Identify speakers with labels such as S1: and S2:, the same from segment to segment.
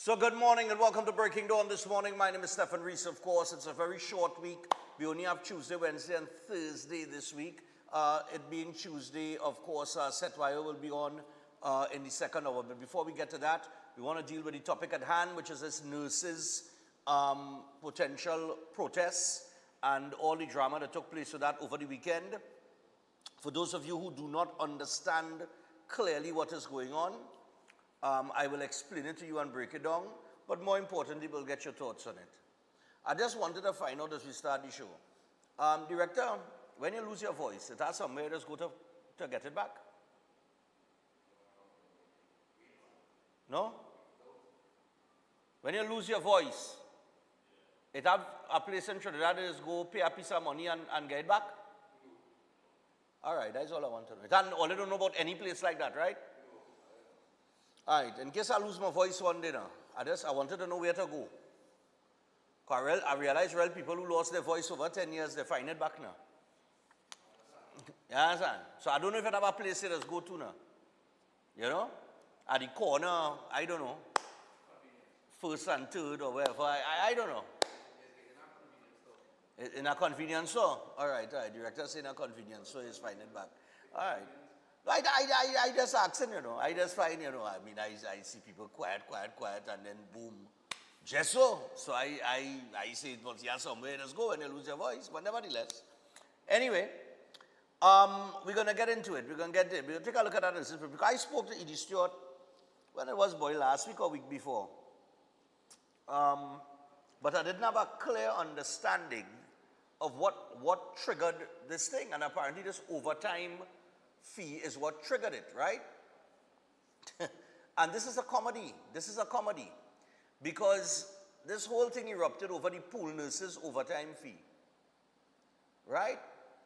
S1: So good morning and welcome to Breaking Dawn this morning. My name is Stefan Run. Of course, it's a very short week. We only have Tuesday, Wednesday, and Thursday this week. It being Tuesday, of course, Setwire will be on in the second hour. But before we get to that, we want to deal with the topic at hand, which is this nurses' potential protests and all the drama that took place with that over the weekend. For those of you who do not understand clearly what is going on, I will explain it to you and break it down, but more importantly, we'll get your thoughts on it. I just wanted to find out as we start the show. Director, when you lose your voice, it has somewhere just go to get it back? No? When you lose your voice, it have a place in Trinidad is go pay a piece of money and get it back? All right, that's all I want to know. And all I don't know about any place like that, right? All right, in case I lose my voice one day now, I wanted to know where to go. I realize real people who lost their voice over 10 years, they find it back now. You understand? So I don't know if it have a place there to go to now. You know? At the corner, I don't know. First and third or wherever, I don't know. In a convenience store? All right. Director say in a convenience store, he's finding it back. All right. I just asking, you know. I just find, you know, I mean, I see people quiet, and then boom. Just so. So I say, well, yeah, somewhere, let's go, and you lose your voice. But nevertheless. Anyway, we're going to get into it. We're going to take a look at that. Because I spoke to Edie Stewart when it was last week or week before. But I didn't have a clear understanding of what triggered this thing. And apparently this overtime fee is what triggered it, right? And this is a comedy. Because this whole thing erupted over the pool nurses' overtime fee. Right?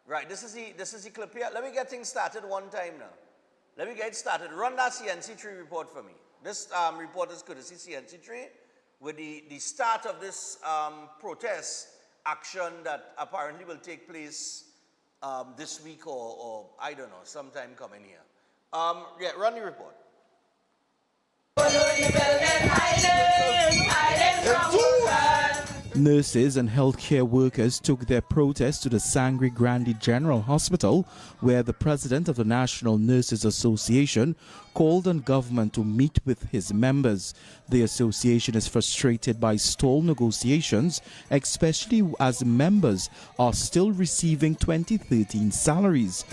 S1: Right. This is the clip here. Let me get things started one time now. Let me get it started. Run that CNC3 report for me. This report is courtesy CNC3 with the start of this protest action that apparently will take place this week or I don't know, sometime coming here. Yeah, run the report.
S2: Nurses and healthcare workers took their protest to the Sangre Grande General Hospital, where the president of the National Nurses Association called on government to meet with his members. The association is frustrated by stalled negotiations, especially as members are still receiving 2013 salaries.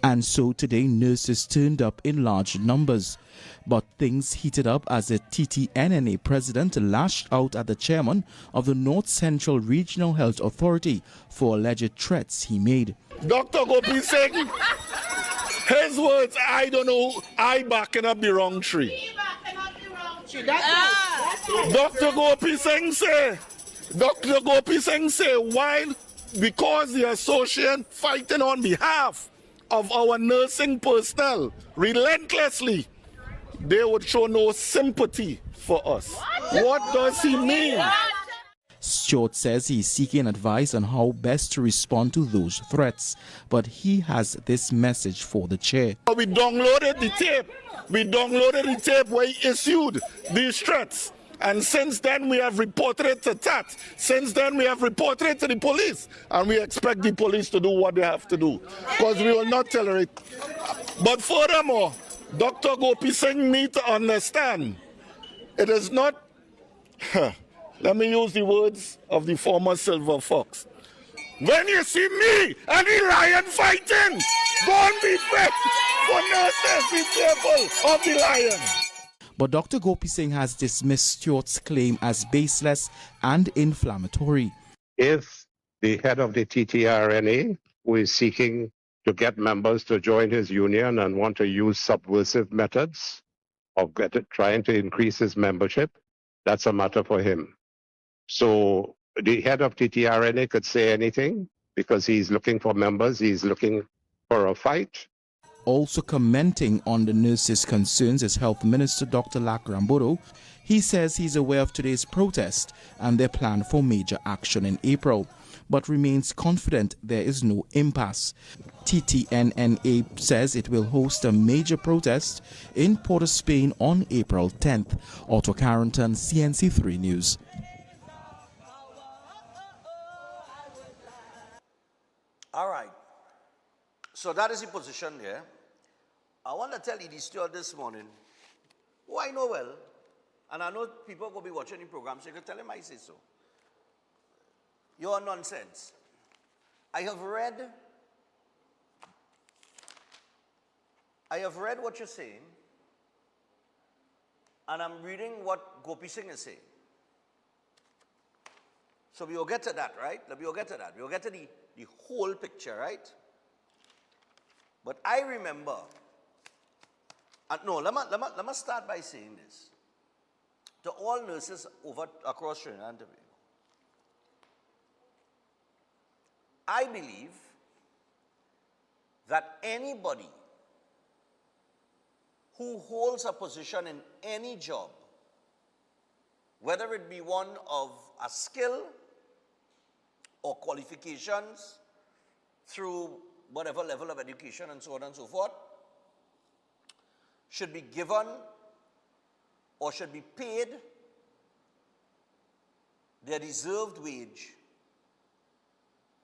S2: And so today, nurses turned up in large numbers. But things heated up as the TTNNA president lashed out at the chairman of the North Central Regional Health Authority for alleged threats he made.
S3: Dr. Gopi Singh, his words, I don't know, I backing up the wrong tree. Dr. Gopi Singh say, while, because the association fighting on behalf of our nursing personnel relentlessly, they would show no sympathy for us. What does he mean?
S2: Stewart says he's seeking advice on how best to respond to those threats, but he has this message for the chair.
S3: We downloaded the tape where he issued these threats. And since then, we have reported it to TAT. Since then, we have reported it to the police. And we expect the police to do what they have to do. Because we will not tolerate. But furthermore, Dr. Gopi Singh needs to understand, it is not, let me use the words of the former Silver Fox. When you see me and the lion fighting, don't be afraid for nurses, be careful of the lion.
S2: But Dr. Gopi Singh has dismissed Stewart's claim as baseless and inflammatory.
S4: If the head of the TTRNA, who is seeking to get members to join his union and want to use subversive methods of trying to increase his membership, that's a matter for him. So the head of TTRNA could say anything because he's looking for members, he's looking for a fight.
S2: Also commenting on the nurses' concerns is Health Minister Dr. Lakrambodo. He says he's aware of today's protest and their plan for major action in April, but remains confident there is no impasse. TTNNA says it will host a major protest in Port of Spain on April 10th. Otto Carrington, CNC3 News.
S1: All right. So that is the position there. I want to tell Edie Stewart this morning, who I know well, and I know people will be watching the program, so you can tell him I say so. You're nonsense. I have read what you're saying, and I'm reading what Gopi Singh is saying. So we will get to that, right? We will get to that. We will get to the whole picture, right? But I remember, let me start by saying this. To all nurses across Trinidad and Tobago, I believe that anybody who holds a position in any job, whether it be one of a skill or qualifications through whatever level of education and so on and so forth, should be given or should be paid their deserved wage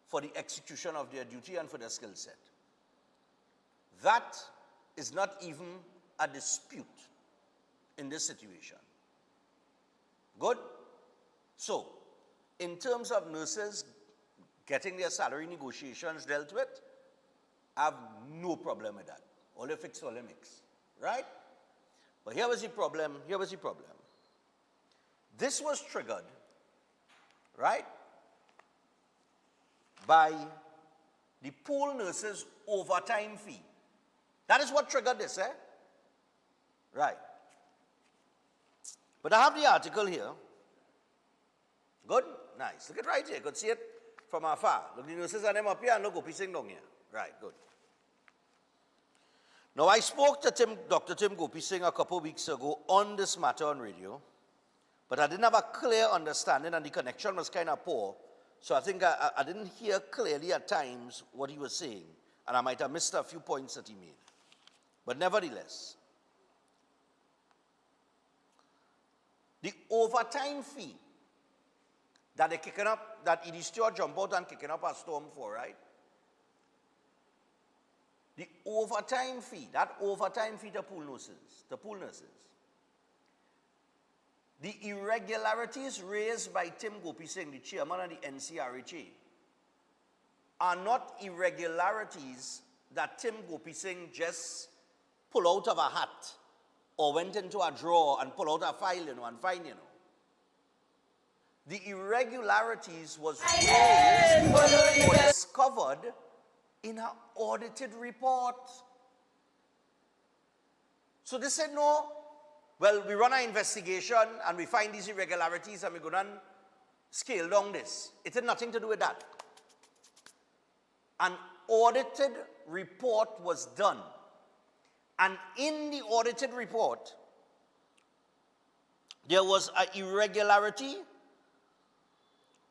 S1: for the execution of their duty and for their skill set. That is not even a dispute in this situation. Good? So, in terms of nurses getting their salary negotiations dealt with, I have no problem with that. All fix, all mix. Right? But here was the problem. This was triggered, right, by the pool nurses' overtime fee. That is what triggered this, Right. But I have the article here. Good? Nice. Look at right here. You could see it from afar. Look, the nurses are them up here and look, Gopi Singh down here. Right, good. Now, I spoke to Dr. Tim Gopi Singh a couple of weeks ago on this matter on radio, but I didn't have a clear understanding and the connection was kind of poor. So I think I didn't hear clearly at times what he was saying, and I might have missed a few points that he made. But nevertheless, the overtime fee that they're kicking up, that Edie Stewart jump out and kicking up a storm for, right? The overtime fee, that overtime fee to pool nurses, the irregularities raised by Tim Gopi Singh, the chairman of the NCRHA, are not irregularities that Tim Gopi Singh just pulled out of a hat or went into a drawer and pulled out a file, and find, The irregularities was raised or discovered in an audited report. So they said, no, well, we run an investigation and we find these irregularities and we're going to scale down this. It had nothing to do with that. An audited report was done. And in the audited report, there was an irregularity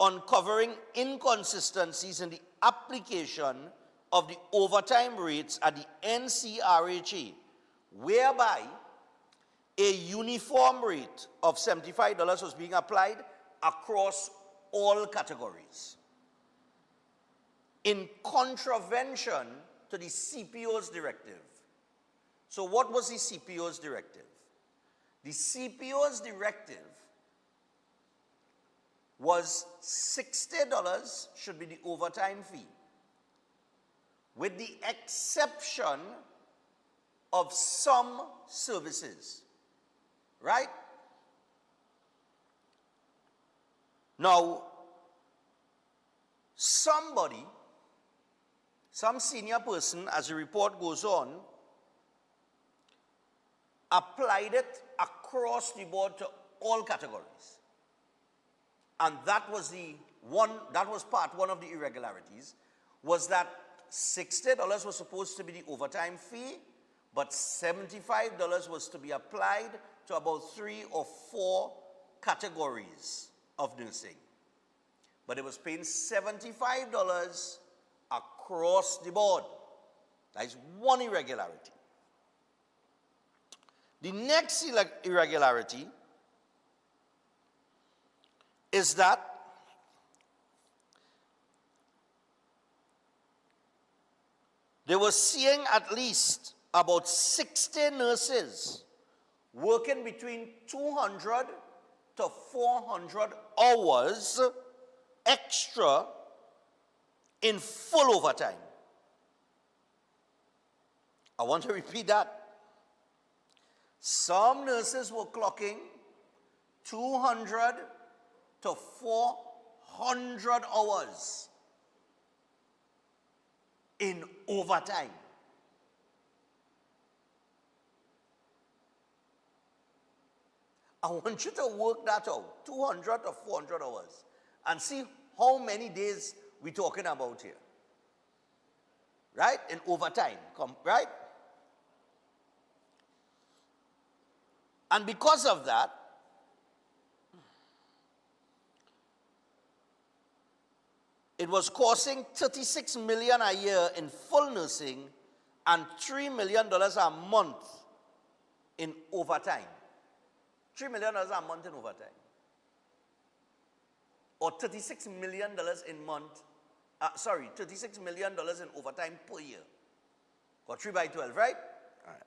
S1: uncovering inconsistencies in the application of the overtime rates at the NCRHA, whereby a uniform rate of $75 was being applied across all categories, in contravention to the CPO's directive. So what was the CPO's directive? The CPO's directive was $60 should be the overtime fee, with the exception of some services, right? Now, some senior person, as the report goes on, applied it across the board to all categories. And that was part one of the irregularities, was that $60 was supposed to be the overtime fee, but $75 was to be applied to about 3 or 4 categories of nursing. But it was paying $75 across the board. That is one irregularity. The next irregularity is that they were seeing at least about 60 nurses working between 200 to 400 hours extra in full overtime. I want to repeat that. Some nurses were clocking 200 to 400 hours in overtime. I want you to work that out, 200 to 400 hours, and see how many days we're talking about here. Right? In overtime, right? And because of that, it was costing $36 million a year in full nursing and $3 million a month in overtime. $3 million a month in overtime. Or $36 million in month, $36 million in overtime per year. Or 3 by 12, right? All right.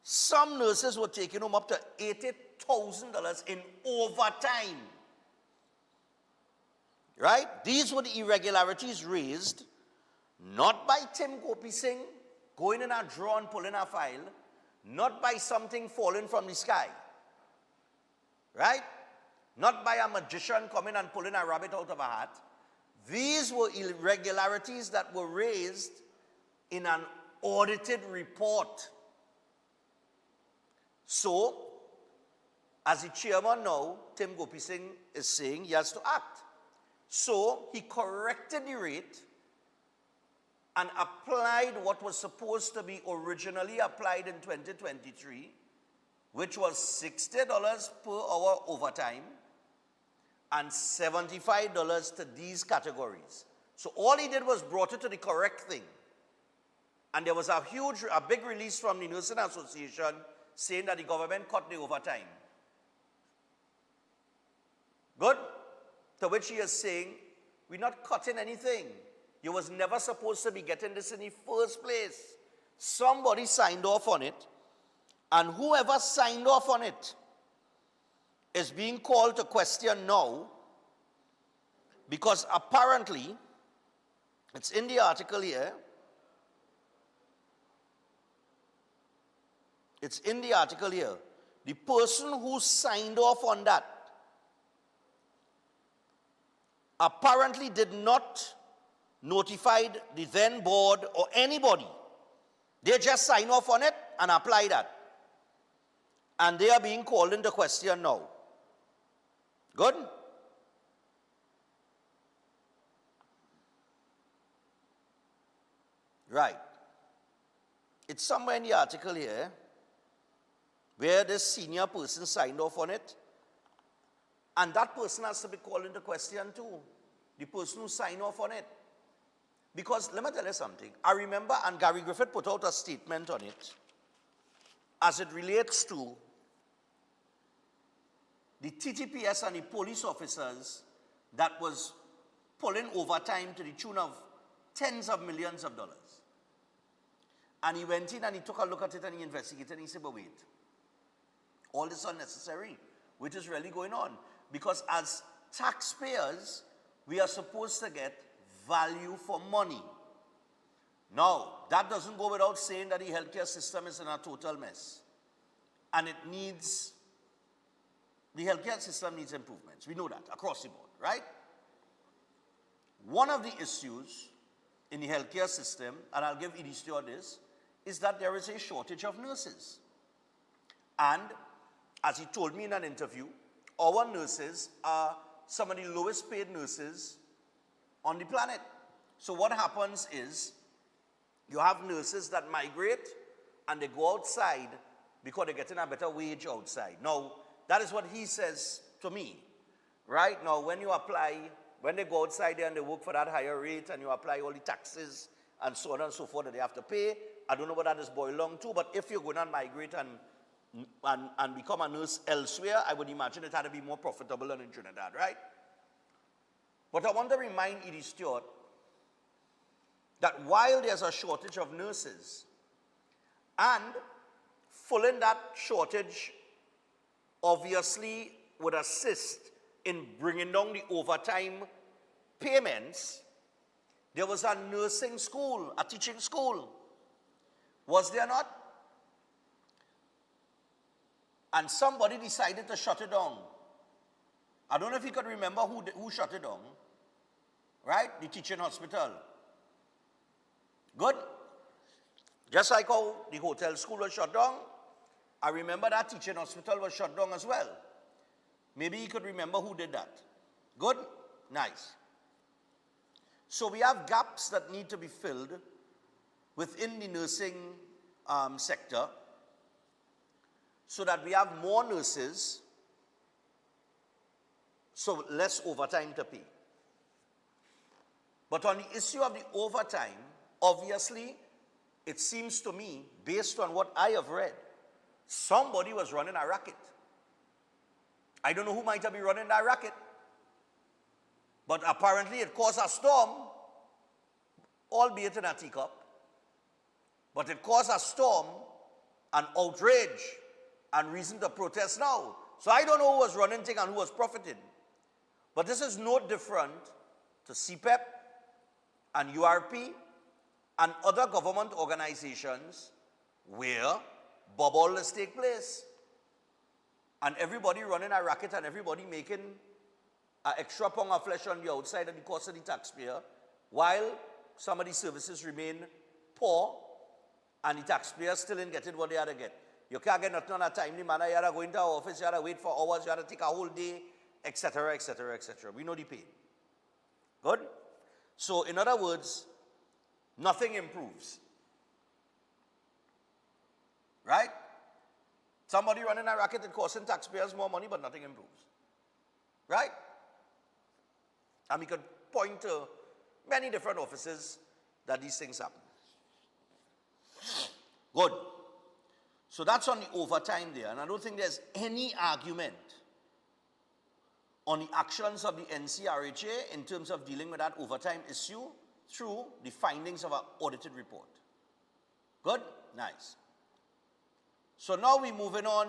S1: Some nurses were taking home up to $80,000 in overtime. Right? These were the irregularities raised not by Tim Gopi Singh going in a drawer and pulling a file, not by something falling from the sky. Right? Not by a magician coming and pulling a rabbit out of a hat. These were irregularities that were raised in an audited report. So, as the chairman now, Tim Gopi Singh is saying he has to act. So, he corrected the rate and applied what was supposed to be originally applied in 2023, which was $60 per hour overtime and $75 to these categories. So all he did was brought it to the correct thing. And there was a big release from the Nursing Association saying that the government cut the overtime. Good? To which he is saying, we're not cutting anything. You was never supposed to be getting this in the first place. Somebody signed off on it, and whoever signed off on it is being called to question now, because apparently, it's in the article here, the person who signed off on that apparently did not notify the then board or anybody. They just sign off on it and apply that. And they are being called into question now. Good? Right. It's somewhere in the article here where this senior person signed off on it, and that person has to be called into question too, the person who signed off on it. Because let me tell you something, I remember, and Gary Griffith put out a statement on it, as it relates to the TTPS and the police officers that was pulling overtime to the tune of tens of millions of dollars. And he went in and he took a look at it and he investigated and he said, but wait, all this unnecessary, which is really going on. Because as taxpayers, we are supposed to get value for money. Now, that doesn't go without saying that the healthcare system is in a total mess. And the healthcare system needs improvements. We know that across the board, right? One of the issues in the healthcare system, and I'll give Edie Stewart this, is that there is a shortage of nurses. And as he told me in an interview, our nurses are some of the lowest paid nurses on the planet. So what happens is, you have nurses that migrate and they go outside because they're getting a better wage outside. Now, that is what he says to me. Right? Now, when you apply, when they go outside there and they work for that higher rate and you apply all the taxes and so on and so forth that they have to pay, I don't know what that is boiled down to, but if you're going to migrate and become a nurse elsewhere, I would imagine it had to be more profitable than in Trinidad, right? But I want to remind Edie Stewart that while there's a shortage of nurses, and filling that shortage obviously would assist in bringing down the overtime payments, there was a nursing school, a teaching school. Was there not? And somebody decided to shut it down. I don't know if you could remember who shut it down. Right? The teaching hospital. Good? Just like how the hotel school was shut down, I remember that teaching hospital was shut down as well. Maybe you could remember who did that. Good? Nice. So we have gaps that need to be filled within the nursing sector so that we have more nurses, so less overtime to pay. But on the issue of the overtime, obviously, it seems to me, based on what I have read, somebody was running a racket. I don't know who might have been running that racket, but apparently it caused a storm, albeit in a teacup. But it caused a storm, an outrage, and reason to protest now. So I don't know who was running things and who was profiting. But this is no different to CPEP and URP and other government organizations where bubbles take place. And everybody running a racket and everybody making an extra pound of flesh on the outside at the cost of the taxpayer, while some of these services remain poor and the taxpayers still ain't getting what they had to get. You can't get nothing on a timely manner. You have to go into our office, you have to wait for hours, you have to take a whole day, etc., etc., etc. We know the pain. Good? So, in other words, nothing improves. Right? Somebody running a racket, it costing taxpayers more money, but nothing improves. Right? And we could point to many different offices that these things happen. Good. So that's on the overtime there. And I don't think there's any argument on the actions of the NCRHA in terms of dealing with that overtime issue through the findings of our audited report. Good? Nice. So now we're moving on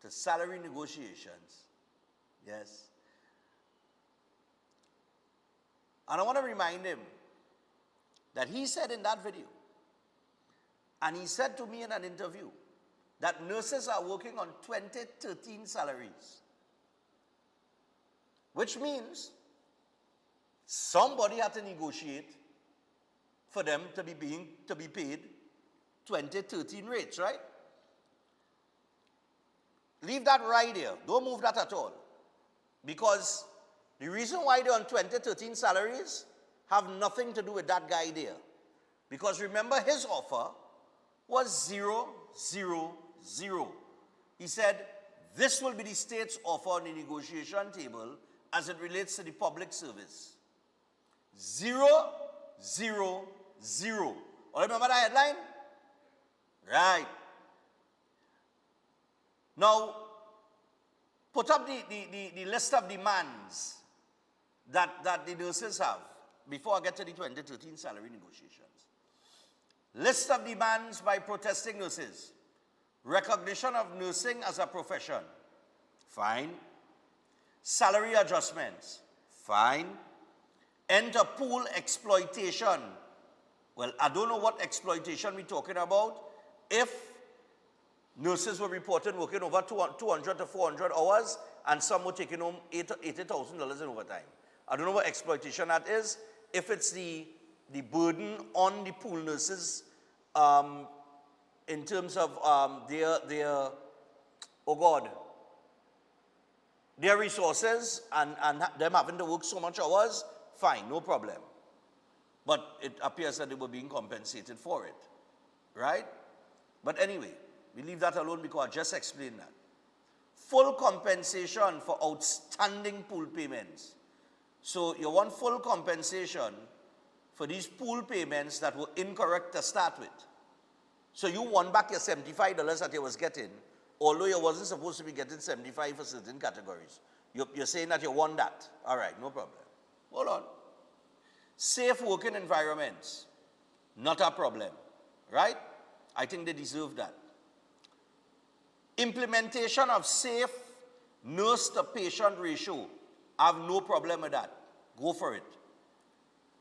S1: to salary negotiations. Yes. And I want to remind him that he said in that video, and he said to me in an interview, that nurses are working on 2013 salaries. Which means somebody had to negotiate for them to be paid 2013 rates, right? Leave that right there. Don't move that at all. Because the reason why they're on 2013 salaries have nothing to do with that guy there. Because remember, his offer was 0, 0, 0. He said, this will be the state's offer on the negotiation table as it relates to the public service. 0, 0, 0. All remember that headline? Right. Now, put up the list of demands that the nurses have before I get to the 2013 salary negotiations. List of demands by protesting nurses. Recognition of nursing as a profession. Fine. Salary adjustments. Fine. End to pool exploitation. Well, I don't know what exploitation we're talking about. If nurses were reported working over 200 to 400 hours and some were taking home $80,000 in overtime. I don't know what exploitation that is. If it's the burden on the pool nurses in terms of their resources and them having to work so much hours, fine, no problem. But it appears that they were being compensated for it, right? But anyway, we leave that alone because I just explained that. Full compensation for outstanding pool payments. So you want full compensation for these pool payments that were incorrect to start with. So you want back your $75 that you was getting, although you wasn't supposed to be getting 75 for certain categories. You're saying that you want that. All right, no problem. Hold on. Safe working environments, not a problem, right? I think they deserve that. Implementation of safe nurse to patient ratio, I have no problem with that. Go for it.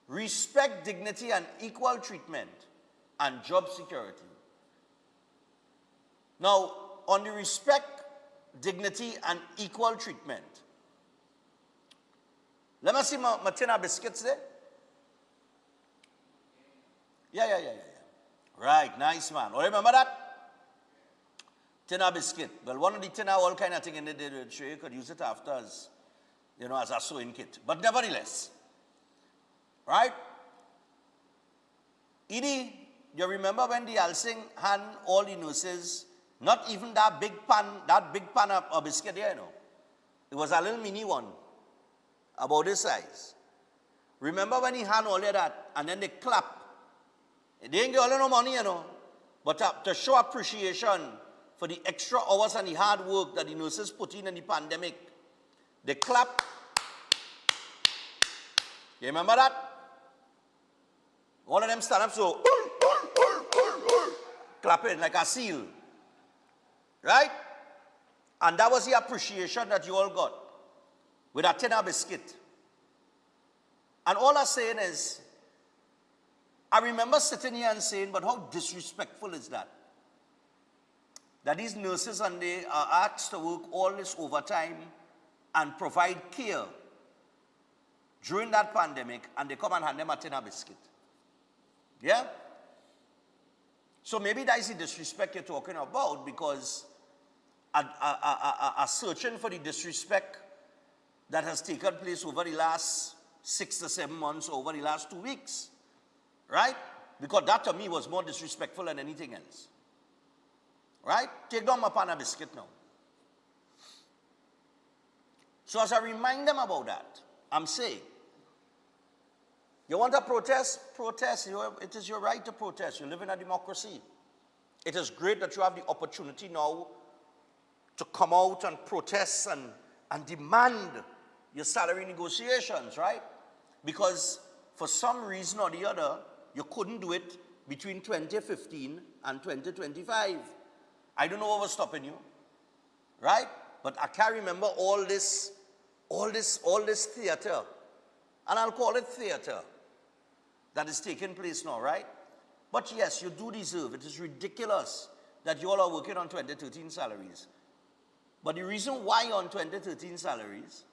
S1: Respect, dignity, and equal treatment, and job security. Now, on the respect, dignity, and equal treatment, let me see my tin of biscuits there. Yeah. Right, nice man. Oh, remember that? Tin of biscuit. Well, one of the tin of all kind of thing in the tray, you could use it after as, as a sewing kit. But nevertheless, right? Edie, you remember when the Alsing hand all the nurses, not even that big pan of biscuit there, It was a little mini one, about this size. Remember when he hand all of that, and then they clap. They ain't get all no money, But to show appreciation for the extra hours and the hard work that the nurses put in the pandemic, they clap. You remember that? One of them stand up so, clapping like a seal. Right? And that was the appreciation that you all got with a tin of biscuit. And all I'm saying is, I remember sitting here and saying, but how disrespectful is that? That these nurses and they are asked to work all this overtime and provide care during that pandemic, and they come and hand them a tin of biscuit. Yeah? So maybe that is the disrespect you're talking about, because a searching for the disrespect that has taken place over the last 6 to 7 months, over the last 2 weeks. Right? Because that to me was more disrespectful than anything else. Right? Take down my pan of biscuit now. So as I remind them about that, I'm saying, you want to protest? Protest. It is your right to protest. You live in a democracy. It is great that you have the opportunity now to come out and protest and demand your salary negotiations, right? Because for some reason or the other, you couldn't do it between 2015 and 2025. I don't know what was stopping you, right? But I can't remember all this theater, and I'll call it theater, that is taking place now, right? But yes, you do deserve. It is ridiculous that you all are working on 2013 salaries. But the reason why on 2013 salaries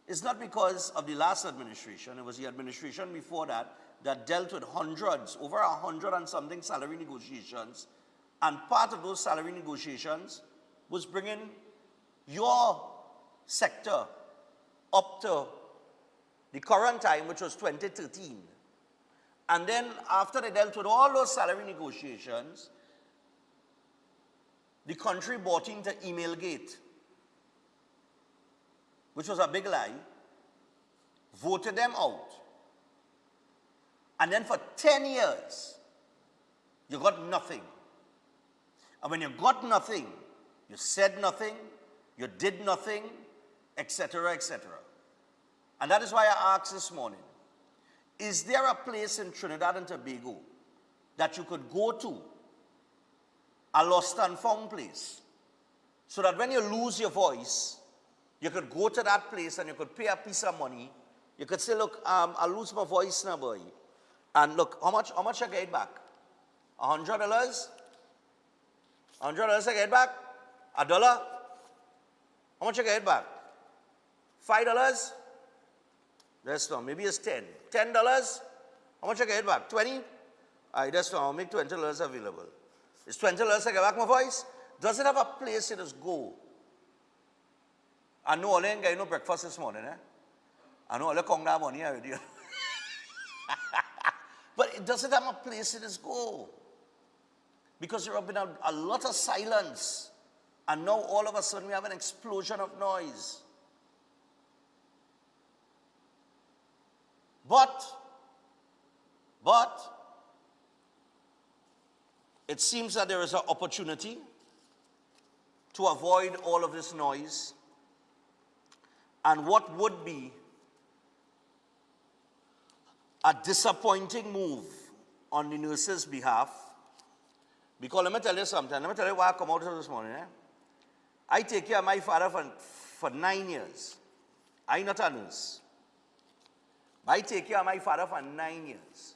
S1: is not because of the last administration. It was the administration before that dealt with over 100 and something salary negotiations. And part of those salary negotiations was bringing your sector up to the current time, which was 2013. And then after they dealt with all those salary negotiations, the country bought into Emailgate, which was a big lie, voted them out. And then for 10 years, you got nothing. And when you got nothing, you said nothing, you did nothing, etc., etc. And that is why I asked this morning, is there a place in Trinidad and Tobago that you could go to, a lost and found place, so that when you lose your voice, you could go to that place and you could pay a piece of money. You could say, look, I lose my voice now, boy. And look, how much I get back? $100? $100 I get back? $1? How much I get back? $5? That's not, maybe it's 10. $10? How much I get back? 20? All right, that's not, I'll make $20 available. Is $20 I get back my voice? Does it have a place you just go? I know I ain't getting no breakfast this morning, I know I come that money already. But it doesn't have a place in its goal. Because there have been a lot of silence. And now all of a sudden we have an explosion of noise. But it seems that there is an opportunity to avoid all of this noise. And what would be a disappointing move on the nurses' behalf, because let me tell you something, let me tell you why I come out here this morning. I take care of my father for 9 years. I'm not a nurse. But I take care of my father for 9 years.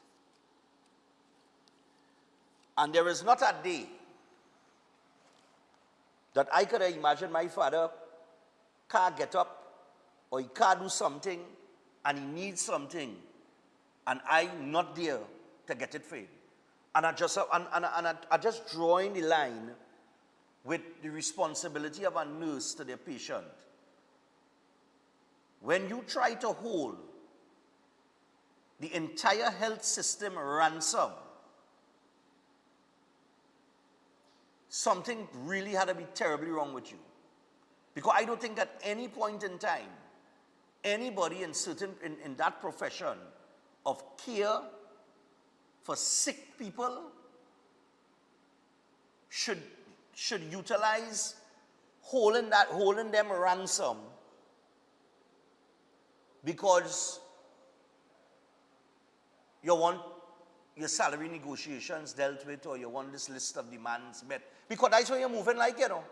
S1: And there is not a day that I could imagine my father can't get up or he can't do something and he needs something and I'm not there to get it for him. And I just drawing the line with the responsibility of a nurse to their patient. When you try to hold the entire health system ransom, something really had to be terribly wrong with you. Because I don't think at any point in time, anybody in that profession of care for sick people should utilize holding them ransom because you want your salary negotiations dealt with or you want this list of demands met. Because that's where you're moving like, you know.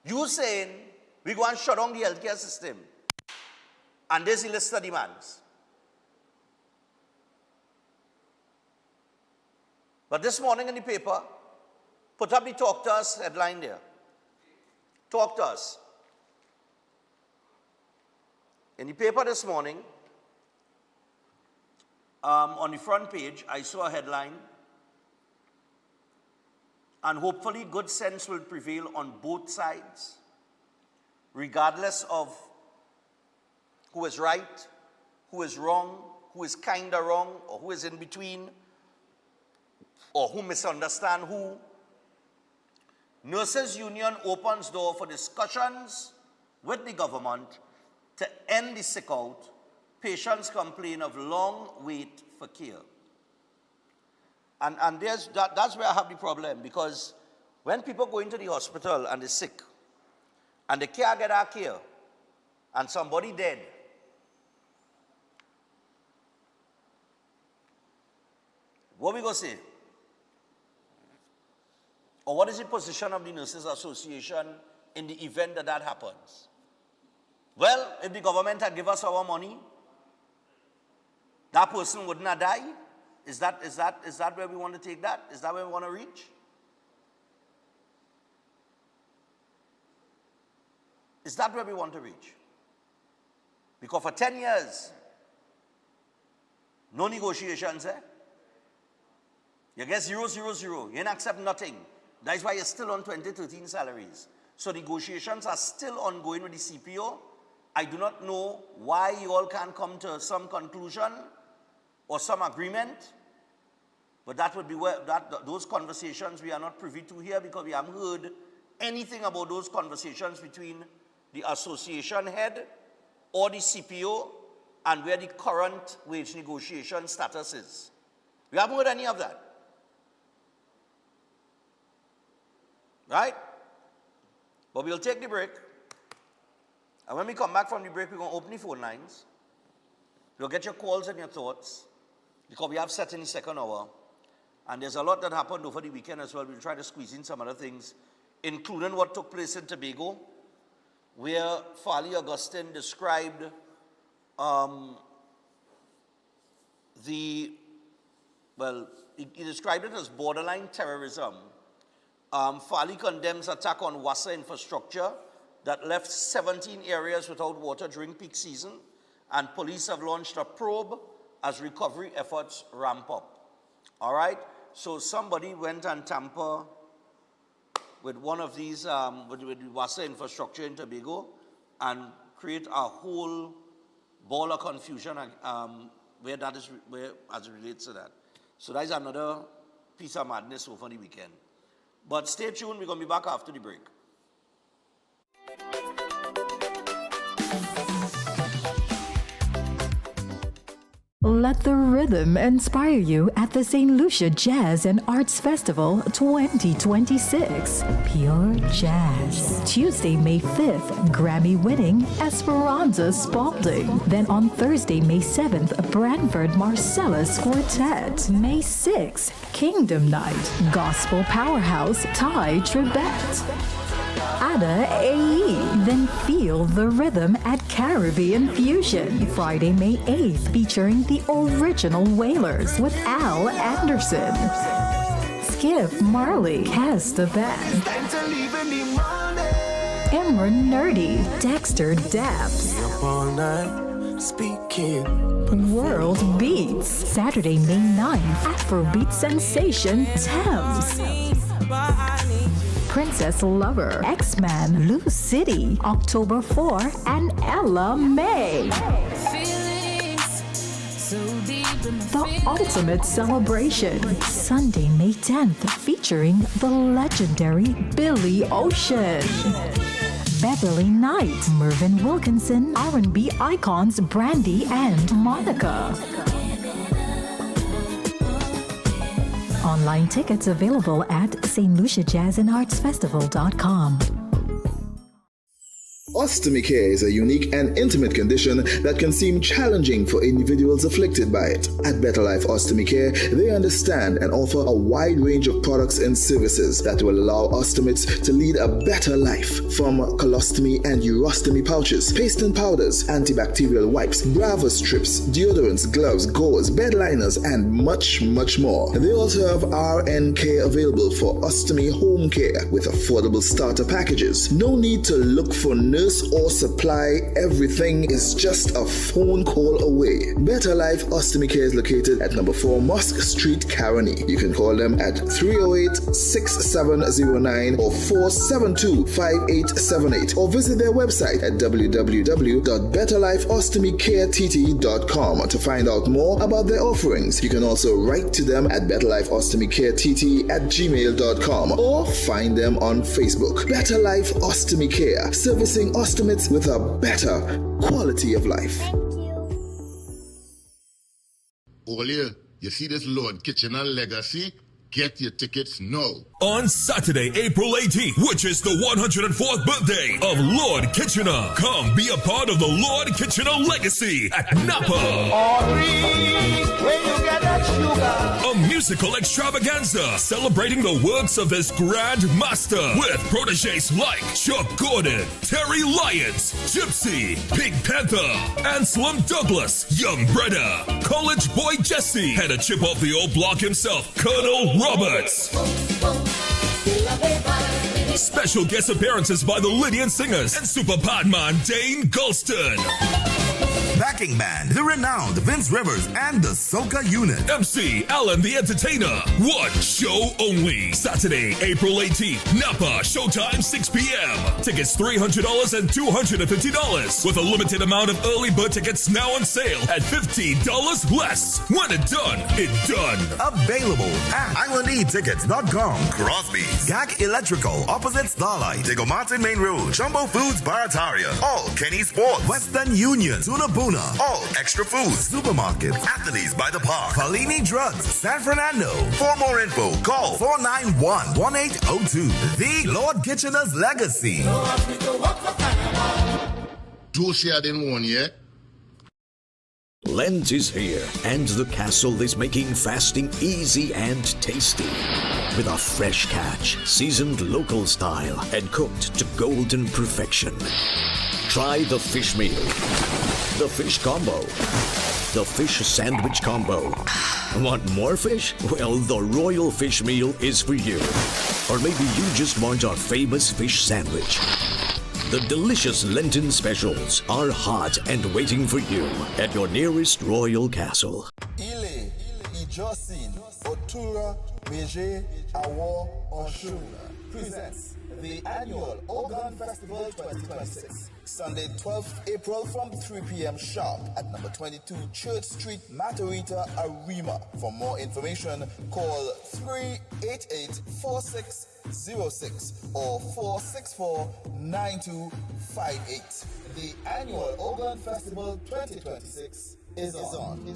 S1: You saying, we go and shut down the healthcare system. And there's a list of demands. But this morning in the paper, put up the Talk to Us headline there. Talk to Us. In the paper this morning, on the front page, I saw a headline, and hopefully good sense will prevail on both sides, regardless of who is right, who is wrong, who is kinda wrong, or who is in between, or who misunderstand who. Nurses Union opens door for discussions with the government to end the sick out. Patients complain of long wait for care. And that's where I have the problem, because when people go into the hospital and they're sick, and they can't get our care, and somebody dead, what we going to say? Or what is the position of the Nurses Association in the event that happens? Well, if the government had given us our money, that person would not die. Is that where we want to take that? Is that where we want to reach? Is that where we want to reach? Because for 10 years, no negotiations, eh? You get 0, 0, 0. You didn't accept nothing. That's why you're still on 2013 salaries. So negotiations are still ongoing with the CPO. I do not know why you all can't come to some conclusion or some agreement, but that would be where those conversations we are not privy to here, because we haven't heard anything about those conversations between the association head or the CPO and where the current wage negotiation status is. We haven't heard any of that. Right? But we'll take the break. And when we come back from the break, we're going to open the phone lines. We'll get your calls and your thoughts, because we have set in the second hour. And there's a lot that happened over the weekend as well. We'll try to squeeze in some other things, including what took place in Tobago, where Farley Augustine described he described it as borderline terrorism. Farley condemns attack on water infrastructure that left 17 areas without water during peak season, and police have launched a probe as recovery efforts ramp up. All right? So somebody went and tampered with one of these, with water infrastructure in Tobago, and create a whole ball of confusion where as it relates to that. So that is another piece of madness over the weekend. But stay tuned, we're going to be back after the break.
S5: Let the rhythm inspire you at the St. Lucia Jazz and Arts Festival 2026. Pure Jazz. Tuesday, May 5th, Grammy-winning Esperanza Spalding. Then on Thursday, May 7th, Branford Marcellus Quartet. May 6th, Kingdom Night. Gospel powerhouse Ty Tribbett. Ada AE. Then feel the rhythm at Caribbean Fusion. Friday, May 8th, featuring the original Wailers with Al Anderson. Skip Marley has the band. Imran Nerdy, Dexter Daps. World Beats. Saturday, May 9th, Afrobeat sensation Thames. Princess Lover, X-Man, Lou City, October 4, and Ella May. The ultimate celebration, Sunday, May 10th, featuring the legendary Billy Ocean. Beverly Knight, Mervyn Wilkinson, R&B icons Brandy and Monica. Online tickets available at stluciajazzandartsfestival.com.
S6: Ostomy care is a unique and intimate condition that can seem challenging for individuals afflicted by it. At Better Life Ostomy Care, they understand and offer a wide range of products and services that will allow ostomates to lead a better life. From colostomy and urostomy pouches, paste and powders, antibacterial wipes, Brava strips, deodorants, gloves, gauze, bed liners, and much, much more. They also have RN care available for ostomy home care with affordable starter packages. No need to look for nurse or supply, everything is just a phone call away. Better Life Ostomy Care is located at number 4 Mosque Street, Caroni. You can call them at 308-6709 or 472-5878 or visit their website at www.betterlifeostomycareTT.com to find out more about their offerings. You can also write to them at betterlifeostomycareTT@gmail.com or find them on Facebook. Better Life Ostomy Care, servicing ostomates with a better quality of life.
S7: Earlier, you see this Lord Kitchener legacy? Get your tickets now.
S8: On Saturday, April 18th, which is the 104th birthday of Lord Kitchener, come be a part of the Lord Kitchener legacy at Napa. A musical extravaganza celebrating the works of his grand master with proteges like Chuck Gordon, Terry Lyons, Gypsy, Pink Panther, Anselm Douglas, Young Breda, College Boy Jesse, and a chip off the old block himself, Colonel Roberts. Special guest appearances by the Lydian Singers and Super Podman Dane Gulston.
S9: Backing band, the renowned Vince Rivers and the Soca Unit.
S8: MC Alan the Entertainer. One show only. Saturday, April 18th. Napa. Showtime 6 p.m. Tickets $300 and $250 with a limited amount of early bird tickets now on sale at $15 less. When it done, it done.
S9: Available at islandetickets.com. Crosby's, GAC Electrical, opposite Starlight, Diego Martin Main Road, Jumbo Foods Barataria, All Kenny Sports, Western Union, Tuna Puna, All Extra Foods, Supermarket, Anthony's by the Park, Palini Drugs, San Fernando. For more info, call 491-1802. The Lord Kitchener's Legacy.
S7: Josie, I didn't warn you.
S10: Lent is here, and the castle is making fasting easy and tasty. With a fresh catch, seasoned local style, and cooked to golden perfection. Try the fish meal, the fish combo, the fish sandwich combo. Want more fish? Well, the Royal Fish Meal is for you. Or maybe you just want our famous fish sandwich. The delicious Lenten specials are hot and waiting for you at your nearest Royal Castle.
S6: Jocelyn Otura Meje Awo Oshura presents the annual Organ Festival 2026, Sunday 12th April from 3 p.m. sharp at number 22 Church Street, Matarita, Arima. For more information, call 388-4606 or 464-9258. The annual Organ Festival 2026 is on.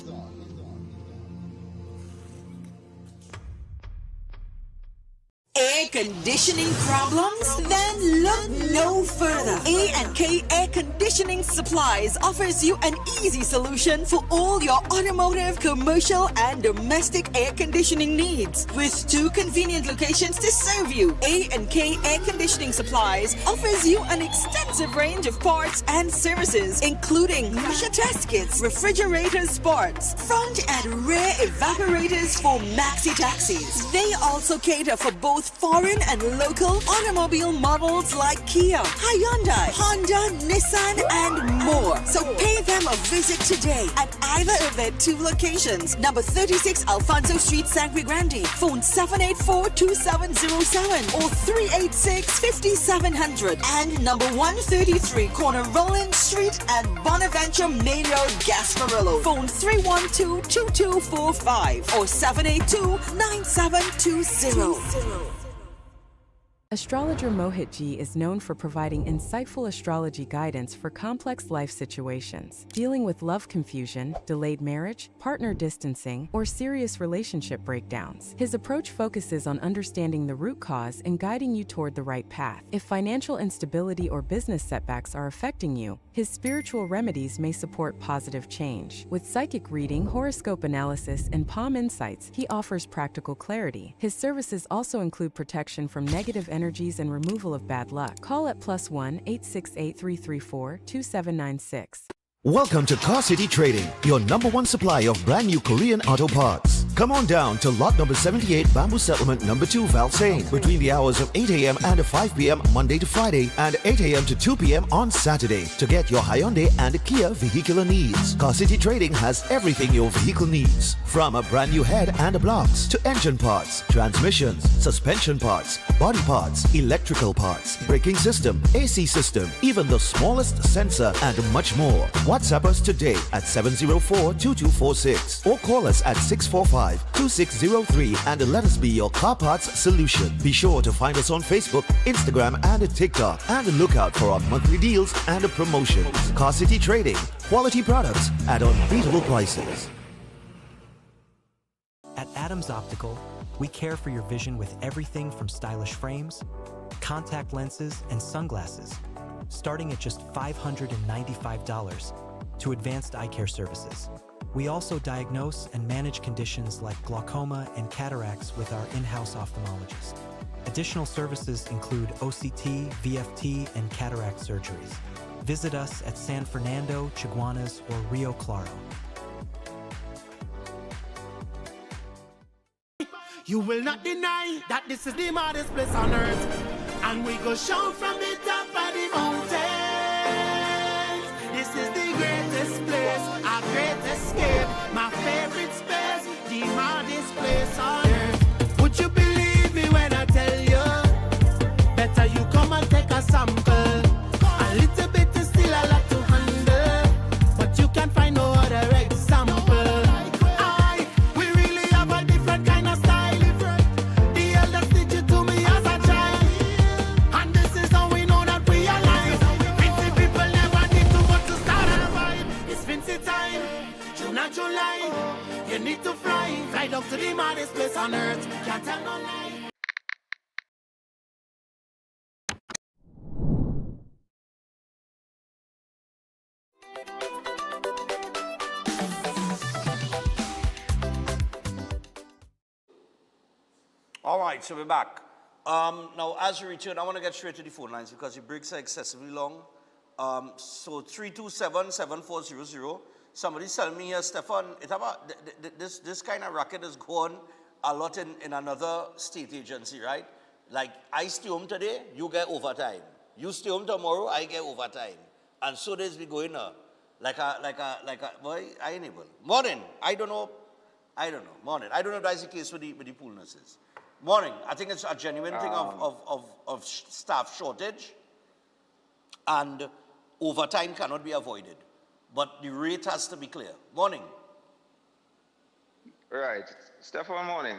S11: Air conditioning problems? Then look no further. A&K Air Conditioning Supplies offers you an easy solution for all your automotive, commercial, and domestic air conditioning needs. With 2 convenient locations to serve you, A&K Air Conditioning Supplies offers you an extensive range of parts and services, including pressure test kits, refrigerators parts, front and rear evaporators for maxi taxis. They also cater for both foreign and local automobile models like Kia, Hyundai, Honda, Nissan, and more. So pay them a visit today at either of their 2 locations. Number 36 Alfonso Street, Sangre Grande. Phone 784-2707 or 386-5700. And number 133 Corner Roland Street and Bonaventure Main Road, Gasparillo. Phone 312-2245 or 782-9720.
S12: Astrologer Mohit Ji is known for providing insightful astrology guidance for complex life situations, dealing with love confusion, delayed marriage, partner distancing, or serious relationship breakdowns. His approach focuses on understanding the root cause and guiding you toward the right path. If financial instability or business setbacks are affecting you, his spiritual remedies may support positive change. With psychic reading, horoscope analysis, and palm insights, he offers practical clarity. His services also include protection from negative energies and removal of bad luck. Call at +1 868 334 2796.
S13: Welcome to Car City Trading, your #1 supply of brand new Korean auto parts. Come on down to lot number 78, Bamboo Settlement number 2, Valsain, between the hours of 8 a.m. and 5 p.m. Monday to Friday and 8 a.m. to 2 p.m. on Saturday to get your Hyundai and Kia vehicular needs. Car City Trading has everything your vehicle needs, from a brand new head and blocks to engine parts, transmissions, suspension parts, body parts, electrical parts, braking system, AC system, even the smallest sensor, and much more. WhatsApp us today at 704-2246 or call us at 645-2603 and let us be your car parts solution. Be sure to find us on Facebook, Instagram, and TikTok, and look out for our monthly deals and promotions. Car City Trading, quality products at unbeatable prices.
S14: At Adams Optical, we care for your vision with everything from stylish frames, contact lenses, and sunglasses, starting at just $595, to advanced eye care services. We also diagnose and manage conditions like glaucoma and cataracts with our in-house ophthalmologist. Additional services include OCT, VFT, and cataract surgeries. Visit us at San Fernando, Chaguanas, or Rio Claro.
S15: You will not deny that this is the maddest place on earth, and we go shout from the top of the mountain. This is the greatest place, our great escape, my favorite space, the maddest place on earth. Would you believe me when I tell you? Better you come and take a sample. A little bit is still a lot to handle, but you can find no other example. We really have a different kind of style. The elders did you to me as a child, and this is how we know that we are alive. Fancy people never need to want to start a vibe. It's fancy time, June and July. You need to fly down to the maddest place on earth. Can't tell no lie.
S1: All right, so we're back. Now, as we return, I want to get straight to the phone lines because the breaks are excessively long. So 327-7400. Somebody's telling me here, Stefan, this kind of racket is going a lot in another state agency, right? Like, I stay home today, you get overtime. You stay home tomorrow, I get overtime. And so there's be going like a boy, I ain't able. Morning, I don't know I don't know. Morning. I don't know if that's the case with the pool nurses. Morning. I think it's a genuine thing of staff shortage, and overtime cannot be avoided. But the rate has to be clear. Morning.
S16: Right. Stefan, morning.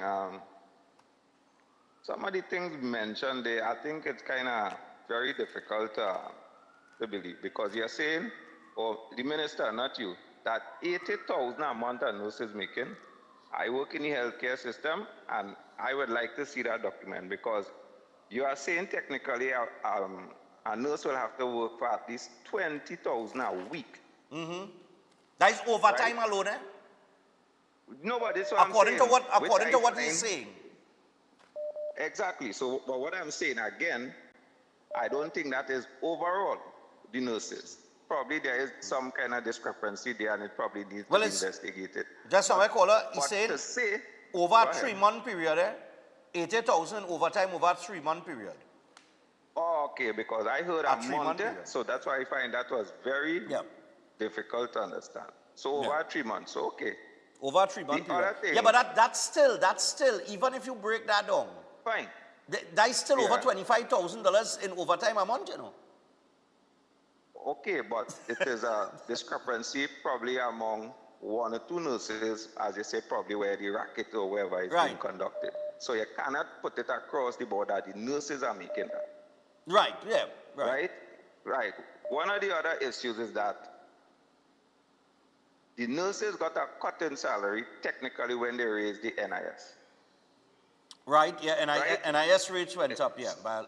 S16: Some of the things mentioned there, I think it's kind of very difficult to believe, because you're saying, or the minister, not you, that 80,000 a month a nurse is making. I work in the healthcare system, and I would like to see that document, because you are saying technically a nurse will have to work for at least 20,000 a week.
S1: Mm-hmm. That is overtime alone, eh?
S16: No, but this is what
S1: according
S16: I'm saying.
S1: According to what he's saying.
S16: Exactly. So, but what I'm saying again, I don't think that is overall the nurses. Probably there is some kind of discrepancy there, and it probably needs to be investigated.
S1: That's how I call it. He's saying
S16: say,
S1: over a 3-month period, 80,000 overtime over a 3-month period.
S16: Oh, okay, because I heard a month, so that's why I find that was very difficult to understand. So over 3 months, so okay.
S1: Over a 3-month period. Yeah, but that's still, even if you break that down.
S16: Fine.
S1: That is still over $25,000 in overtime a month, you know.
S16: Okay, but it is a discrepancy probably among 1 or 2 nurses, as you say, probably where the racket or wherever is being conducted. So you cannot put it across the board that the nurses are making that.
S1: Right, yeah, right.
S16: Right. One of the other issues is that the nurses got a cut in salary technically when they raised the NIS.
S1: Right, yeah, NIS rates went up, yeah, by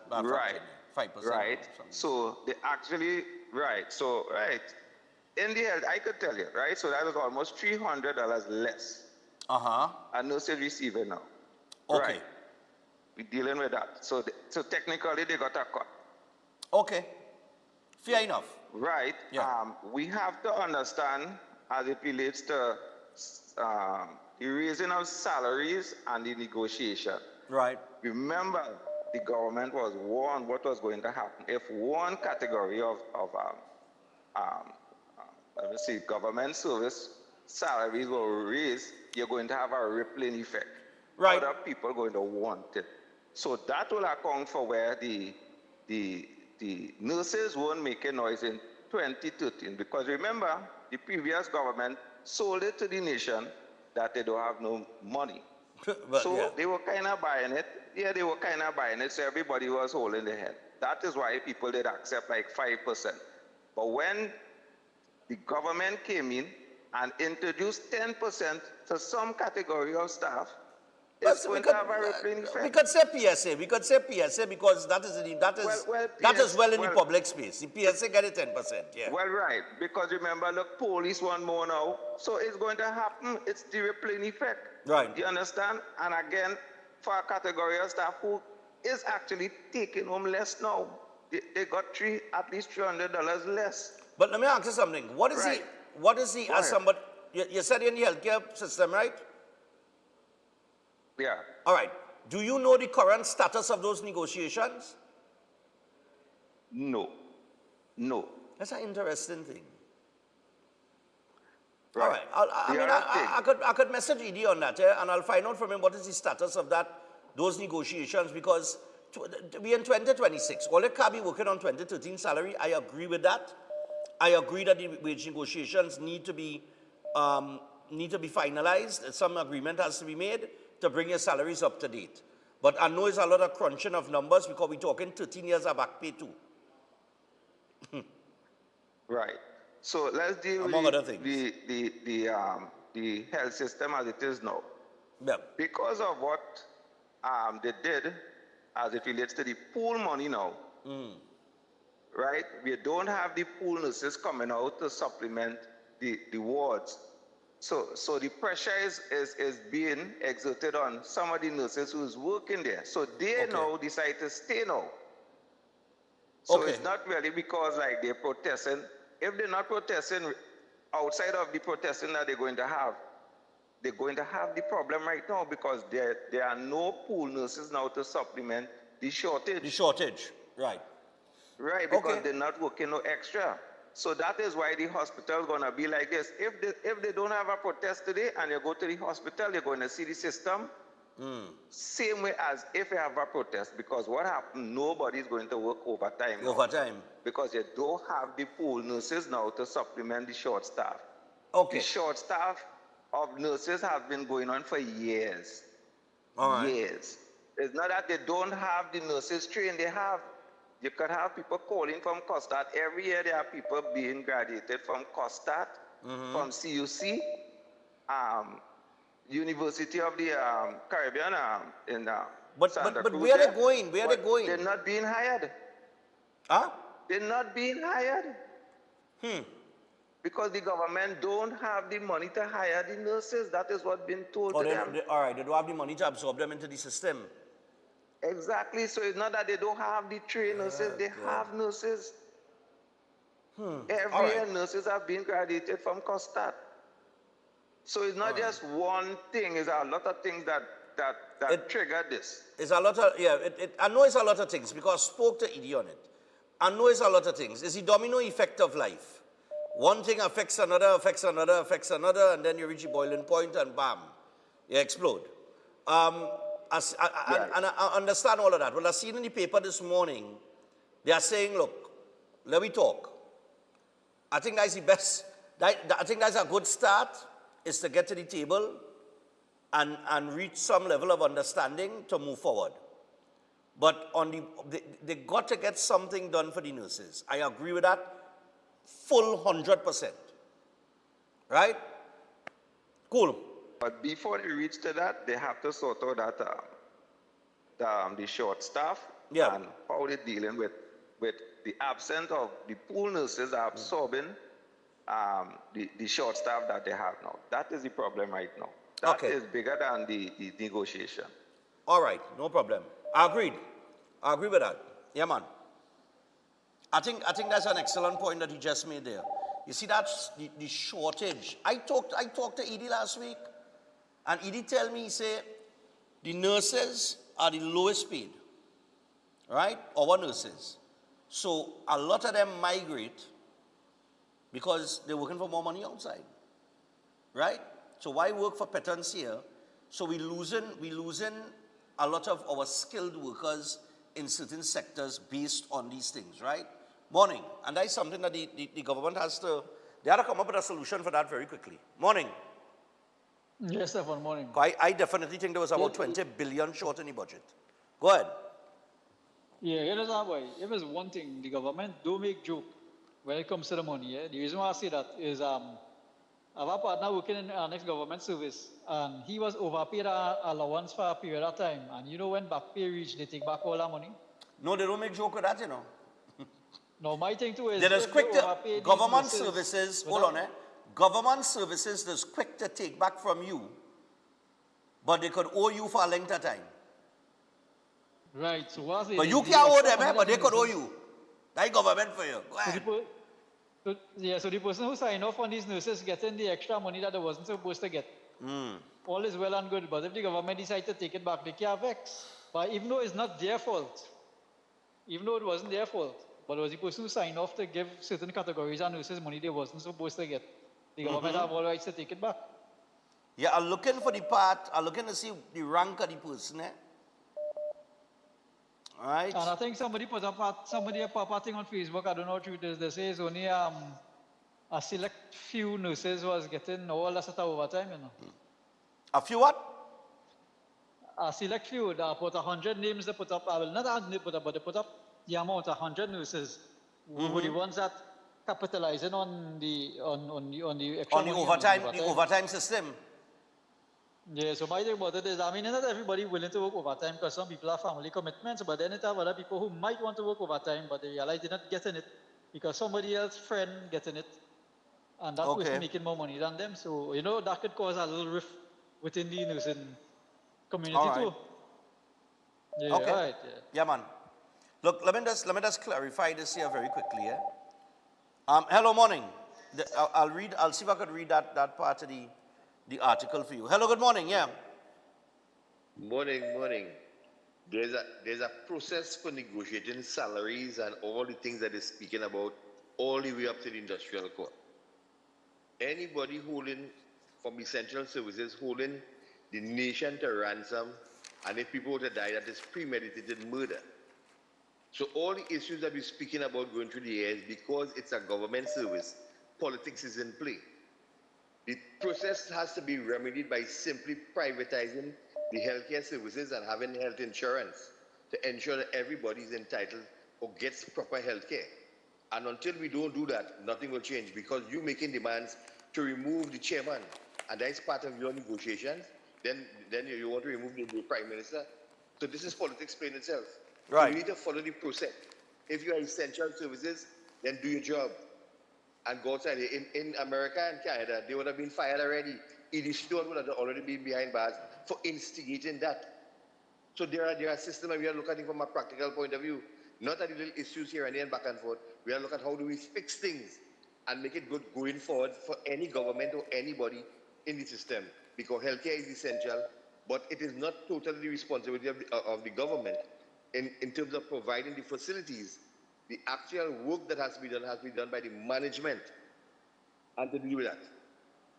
S1: 5%.
S16: Right. So they actually, in the health, I could tell you, right? So that was almost $300 less. A nurse is receiving now.
S1: Okay.
S16: Right. We're dealing with that. So technically they got a cut.
S1: Okay. Fair enough.
S16: Right. Yeah. We have to understand as it relates to the raising of salaries and the negotiation.
S1: Right.
S16: Remember, the government was warned what was going to happen. If one category of government service salaries were raised, you're going to have a rippling effect.
S1: Right.
S16: Other people are going to want it. So that will account for where the nurses weren't making noise in 2013. Because remember, the previous government sold it to the nation that they don't have no money. They were kind of buying it. Yeah, they were kind of buying it, so everybody was holding their head. That is why people did accept like 5%. But when the government came in and introduced 10% to some category of staff, it's going to have a rippling effect.
S1: We could say PSA. We could say PSA because that is well in the public space. The PSA get it 10%. Yeah.
S16: Well, right. Because remember, look, police want more now. So it's going to happen. It's the rippling effect.
S1: Right.
S16: You understand? And again, for a category of staff who is actually taking home less now, they got at least $300 less.
S1: But let me ask you something. What is the as somebody, you said in the healthcare system, right?
S16: Yeah.
S1: All right. Do you know the current status of those negotiations?
S16: No.
S1: That's an interesting thing.
S16: Right.
S1: All right. I could message ED on that, and I'll find out from him what is the status of those negotiations, because we're in 2026. All it can be working on 2013 salary. I agree with that. I agree that the wage negotiations need to be finalized. Some agreement has to be made to bring your salaries up to date. But I know it's a lot of crunching of numbers because we're talking 13 years of back pay too.
S16: Right. So let's deal with the health system as it is now.
S1: Yeah.
S16: Because of what they did as it relates to the pool money now, right? We don't have the pool nurses coming out to supplement the wards. So the pressure is being exerted on some of the nurses who's working there. So they now decide to stay now. So it's not really because like they're protesting. If they're not protesting, outside of the protesting that they're going to have the problem right now because there are no pool nurses now to supplement the shortage.
S1: The shortage, right.
S16: Right, because they're not working no extra. So that is why the hospital is going to be like this. If they don't have a protest today and you go to the hospital, you're going to see the system same way as if you have a protest. Because what happened, nobody's going to work overtime now.
S1: Overtime.
S16: Because you don't have the pool nurses now to supplement the short staff.
S1: Okay.
S16: The short staff of nurses have been going on for years.
S1: All right.
S16: Years. It's not that they don't have the nurses trained. They have. You could have people calling from COSTAT. Every year there are people being graduated from COSTAT, from CUC, University of the Caribbean in Santa
S1: but
S16: Cruz.
S1: where are they going? Where are they going?
S16: They're not being hired.
S1: Huh?
S16: They're not being hired. Because the government don't have the money to hire the nurses. That is what's been told to them.
S1: All right, they don't have the money to absorb them into the system.
S16: Exactly. So it's not that they don't have the trained nurses. They have nurses. Every year, nurses have been graduated from COSTAT. So it's not just one thing. It's a lot of things that trigger this.
S1: It's a lot of, I know it's a lot of things because I spoke to Edie on it. I know it's a lot of things. It's the domino effect of life. One thing affects another, affects another, affects another, and then you reach a boiling point and bam, you explode. And I understand all of that. Well, I seen in the paper this morning, they are saying, look, let me talk. I think that's the best, I think that's a good start, is to get to the table and reach some level of understanding to move forward. But they got to get something done for the nurses. I agree with that, full 100%. Right? Cool.
S16: But before they reach to that, they have to sort out that the short staff and how they're dealing with the absence of the pool nurses are absorbing the short staff that they have now. That is the problem right now. That is bigger than the negotiation.
S1: All right, no problem. I agreed. I agree with that. Yeah, man. I think that's an excellent point that you just made there. You see, that's the shortage. I talked to Edie last week, and Edie tell me, he say, the nurses are the lowest paid, right? Our nurses. So a lot of them migrate because they're working for more money outside, right? So why work for patterns here? So we losing a lot of our skilled workers in certain sectors based on these things, right? Morning, and that's something that the government has to come up with a solution for that very quickly. Morning.
S17: Yes, Stefan, morning.
S1: I definitely think there was about 20 billion short in the budget. Go ahead.
S17: Yeah, it is that way. If it's one thing, the government do make joke when it comes to the money. Yeah? The reason why I say that is I have a partner working in our next government service, and he was overpaid our allowance for a period of time. And you know when back pay reach, they take back all our money?
S1: No, they don't make joke with that, you know.
S17: No, my thing too is...
S1: They're just quick to... Government services, hold on, Government services is quick to take back from you, but they could owe you for a length of time.
S17: Right, so what's it?
S1: But you can't owe them, but they could owe you. That's government for you. Go ahead.
S17: So the person who signed off on these nurses getting the extra money that they wasn't supposed to get. All is well and good, but if the government decides to take it back, they can't vex. But even though it's not their fault, even though it wasn't their fault, but it was the person who signed off to give certain categories of nurses money they wasn't supposed to get. The government have all rights to take it back.
S1: Yeah, I'm looking for the part, I'm looking to see the rank of the person, All right.
S17: And I think somebody put up a thing on Facebook, I don't know what it is, they say it's only a select few nurses was getting all that sort of overtime, you know.
S1: A few what?
S17: A select few, they put 100 names they put up, I will not add they put up, but they put up the amount, 100 nurses, who were the ones that capitalizing on the extra
S1: on the overtime system.
S17: Yeah, so my thing about it is, I mean, not everybody willing to work overtime because some people have family commitments, but then it have other people who might want to work overtime, but they realize they're not getting it because somebody else's friend getting it, and that person making more money than them. So, you know, that could cause a little rift within the nursing community too. Yeah,
S1: okay.
S17: Right,
S1: yeah, man. Look, let me just clarify this here very quickly. Hello, morning. I'll see if I could read that part of the article for you. Hello, good morning. Yeah.
S18: Morning. There's a process for negotiating salaries and all the things that they're speaking about
S19: all the way up to the industrial court. Anybody holding from essential services, holding the nation to ransom, and if people were to die, that is premeditated murder. So all the issues that we're speaking about going through the years, because it's a government service, politics is in play. The process has to be remedied by simply privatizing the healthcare services and having health insurance to ensure that everybody is entitled or gets proper healthcare. And until we don't do that, nothing will change, because you're making demands to remove the chairman, and that is part of your negotiations. Then you want to remove the prime minister. So this is politics playing itself.
S1: Right.
S19: So you need to follow the process. If you are essential services, then do your job and go outside. In America and Canada, they would have been fired already. Edie Stewart would have already been behind bars for instigating that. So there are systems, and we are looking at it from a practical point of view, not at the little issues here and there and back and forth. We are looking at how do we fix things and make it good going forward for any government or anybody in the system, because healthcare is essential, but it is not totally the responsibility of the government in terms of providing the facilities. The actual work that has to be done by the management, and to deal with that.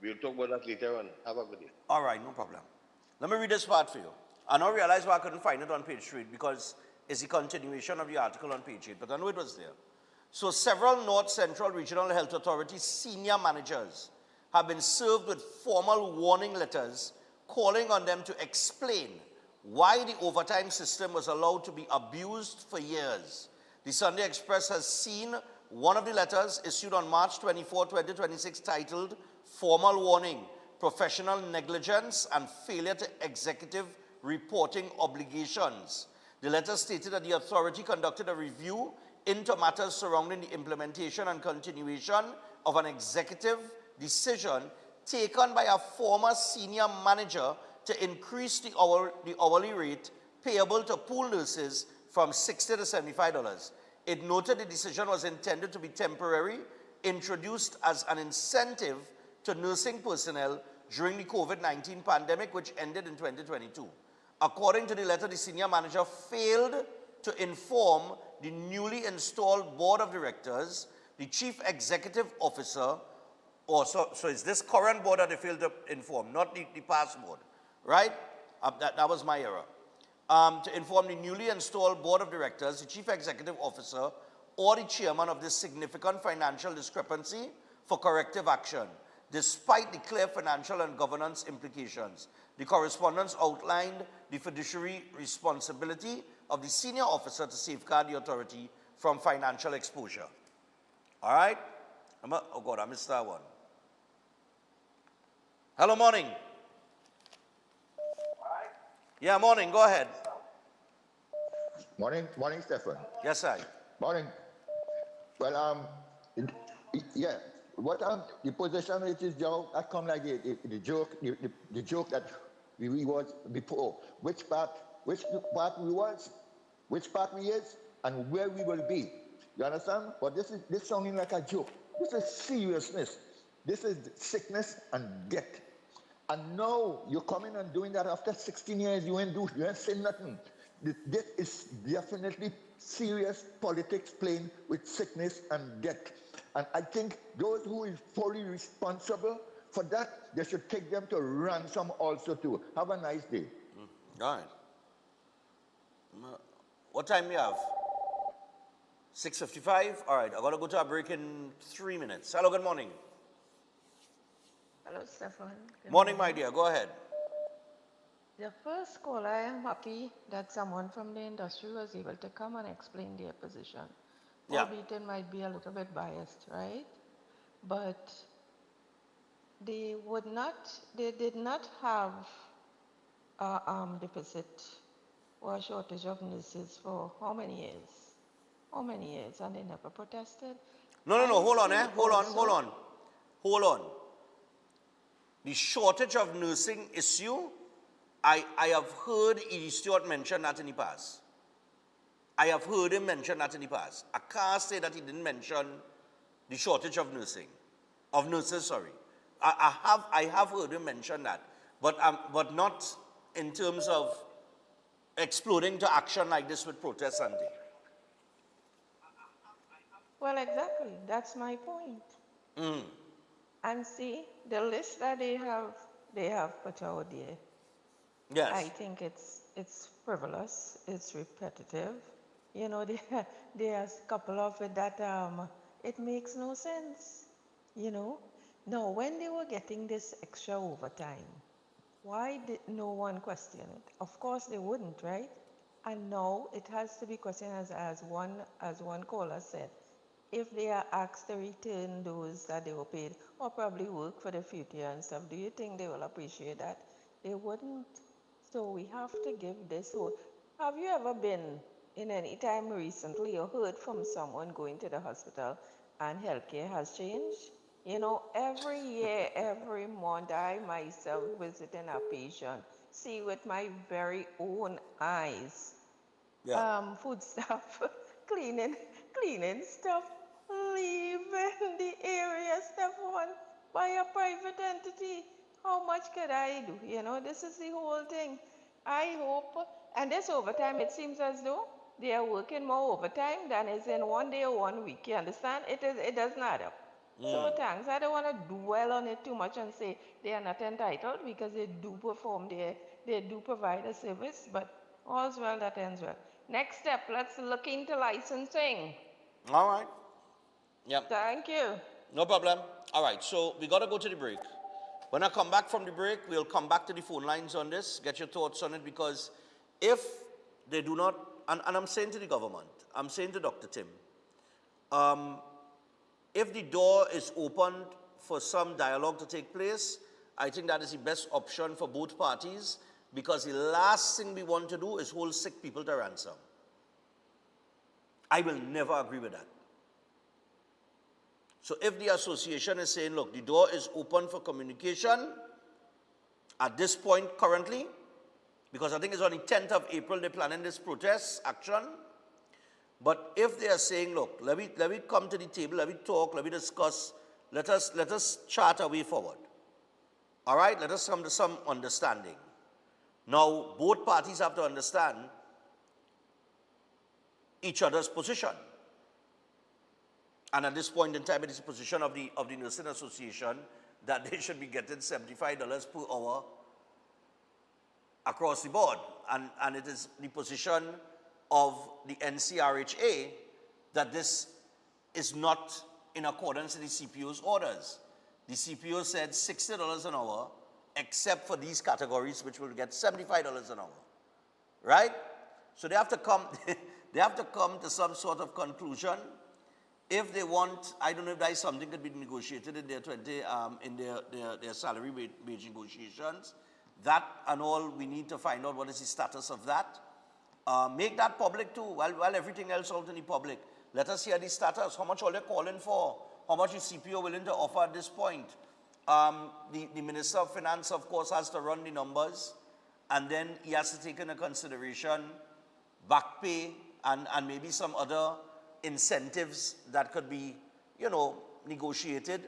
S19: We'll talk about that later on. Have a good day.
S1: All right, no problem. Let me read this part for you. I now realize why I couldn't find it on page 3, because it's a continuation of the article on page 8, but I know it was there. So several North Central Regional Health Authority senior managers have been served with formal warning letters calling on them to explain why the overtime system was allowed to be abused for years. The Sunday Express has seen one of the letters issued on March 24, 2026, titled Formal Warning, Professional Negligence and Failure to Executive Reporting Obligations. The letter stated that the authority conducted a review into matters surrounding the implementation and continuation of an executive decision taken by a former senior manager to increase the hourly rate payable to pool nurses from $60 to $75. It noted the decision was intended to be temporary, introduced as an incentive to nursing personnel during the COVID-19 pandemic, which ended in 2022. According to the letter, the senior manager failed to inform the newly installed board of directors, the chief executive officer, so it's this current board that they failed to inform, not the past board, right? That was my error. To inform the newly installed board of directors, the chief executive officer, or the chairman of this significant financial discrepancy for corrective action, despite the clear financial and governance implications. The correspondence outlined the fiduciary responsibility of the senior officer to safeguard the authority from financial exposure. All right? Oh God, I missed that one. Hello, morning. Yeah, morning, go ahead.
S20: Morning, Stefan.
S1: Yes, sir.
S20: Morning. Well, yeah. What the position which is now, I come like the joke that we was before. Which part we was, which part we is, and where we will be. You understand? But this sounding like a joke. This is seriousness. This is sickness and death. And now you're coming and doing that after 16 years. You ain't say nothing. This is definitely serious politics playing with sickness and death. And I think those who is fully responsible for that, they should take them to ransom also too. Have a nice day.
S1: All right. What time do you have? 6:55? All right, I've got to go to a break in 3 minutes. Hello, good morning.
S21: Hello, Stefan.
S1: Morning, my dear. Go ahead.
S21: The first call, I am happy that someone from the industry was able to come and explain their position.
S1: Yeah.
S21: Albeit it might be a little bit biased, right? But they did not have a deficit or a shortage of nurses for how many years? How many years? And they never protested?
S1: No, hold on, Hold on. The shortage of nursing issue, I have heard Edie Stewart mention that in the past. I have heard him mention that in the past. I can't say that he didn't mention the shortage of nurses, I have heard him mention that, but not in terms of exploding to action like this with protests and things.
S21: Well, exactly. That's my point.
S1: Mm.
S21: And see, the list that they have put out there.
S1: Yes.
S21: I think it's frivolous. It's repetitive. You know, there's a couple of it that it makes no sense. You know. Now, when they were getting this extra overtime, why did no one question it? Of course they wouldn't, right? And now it has to be questioned as one caller said. If they are asked to return those that they were paid or probably work for the future and stuff, do you think they will appreciate that? They wouldn't. So we have to give this hope. Have you ever been in any time recently or heard from someone going to the hospital and healthcare has changed? You know, every year, every month, I myself visiting a patient, see with my very own eyes food stuff, cleaning stuff, leaving the area, Stefan, by a private entity. How much could I do? You know, this is the whole thing. I hope, and this overtime, it seems as though they are working more overtime than is in one day or 1 week. You understand? It doesn't add up. So thanks. I don't want to dwell on it too much and say they are not entitled because they do they do provide a service, but all's well that ends well. Next step, let's look into licensing.
S1: All right. Yep.
S21: Thank you.
S1: No problem. All right, so we got to go to the break. When I come back from the break, we'll come back to the phone lines on this, get your thoughts on it, because if they do not, and I'm saying to the government, I'm saying to Dr. Tim, if the door is opened for some dialogue to take place, I think that is the best option for both parties, because the last thing we want to do is hold sick people to ransom. I will never agree with that. So if the association is saying, look, the door is open for communication at this point currently, because I think it's on the 10th of April they're planning this protest action. But if they are saying, look, let me come to the table, let me talk, let me discuss, let us chart a way forward. All right, let us come to some understanding. Now, both parties have to understand each other's position. And at this point in time, it is the position of the Nursing Association that they should be getting $75 per hour across the board. And it is the position of the NCRHA that this is not in accordance with the CPO's orders. The CPO said $60 an hour, except for these categories, which will get $75 an hour, right? So they have to come, they have to come to some sort of conclusion. If they want, I don't know if that is something that could be negotiated in their salary wage negotiations. That and all, we need to find out what is the status of that. Make that public too, while everything else out in the public. Let us hear the status, how much all they're calling for, how much is CPO willing to offer at this point. The Minister of Finance, of course, has to run the numbers, and then he has to take into consideration back pay and maybe some other incentives that could be, negotiated,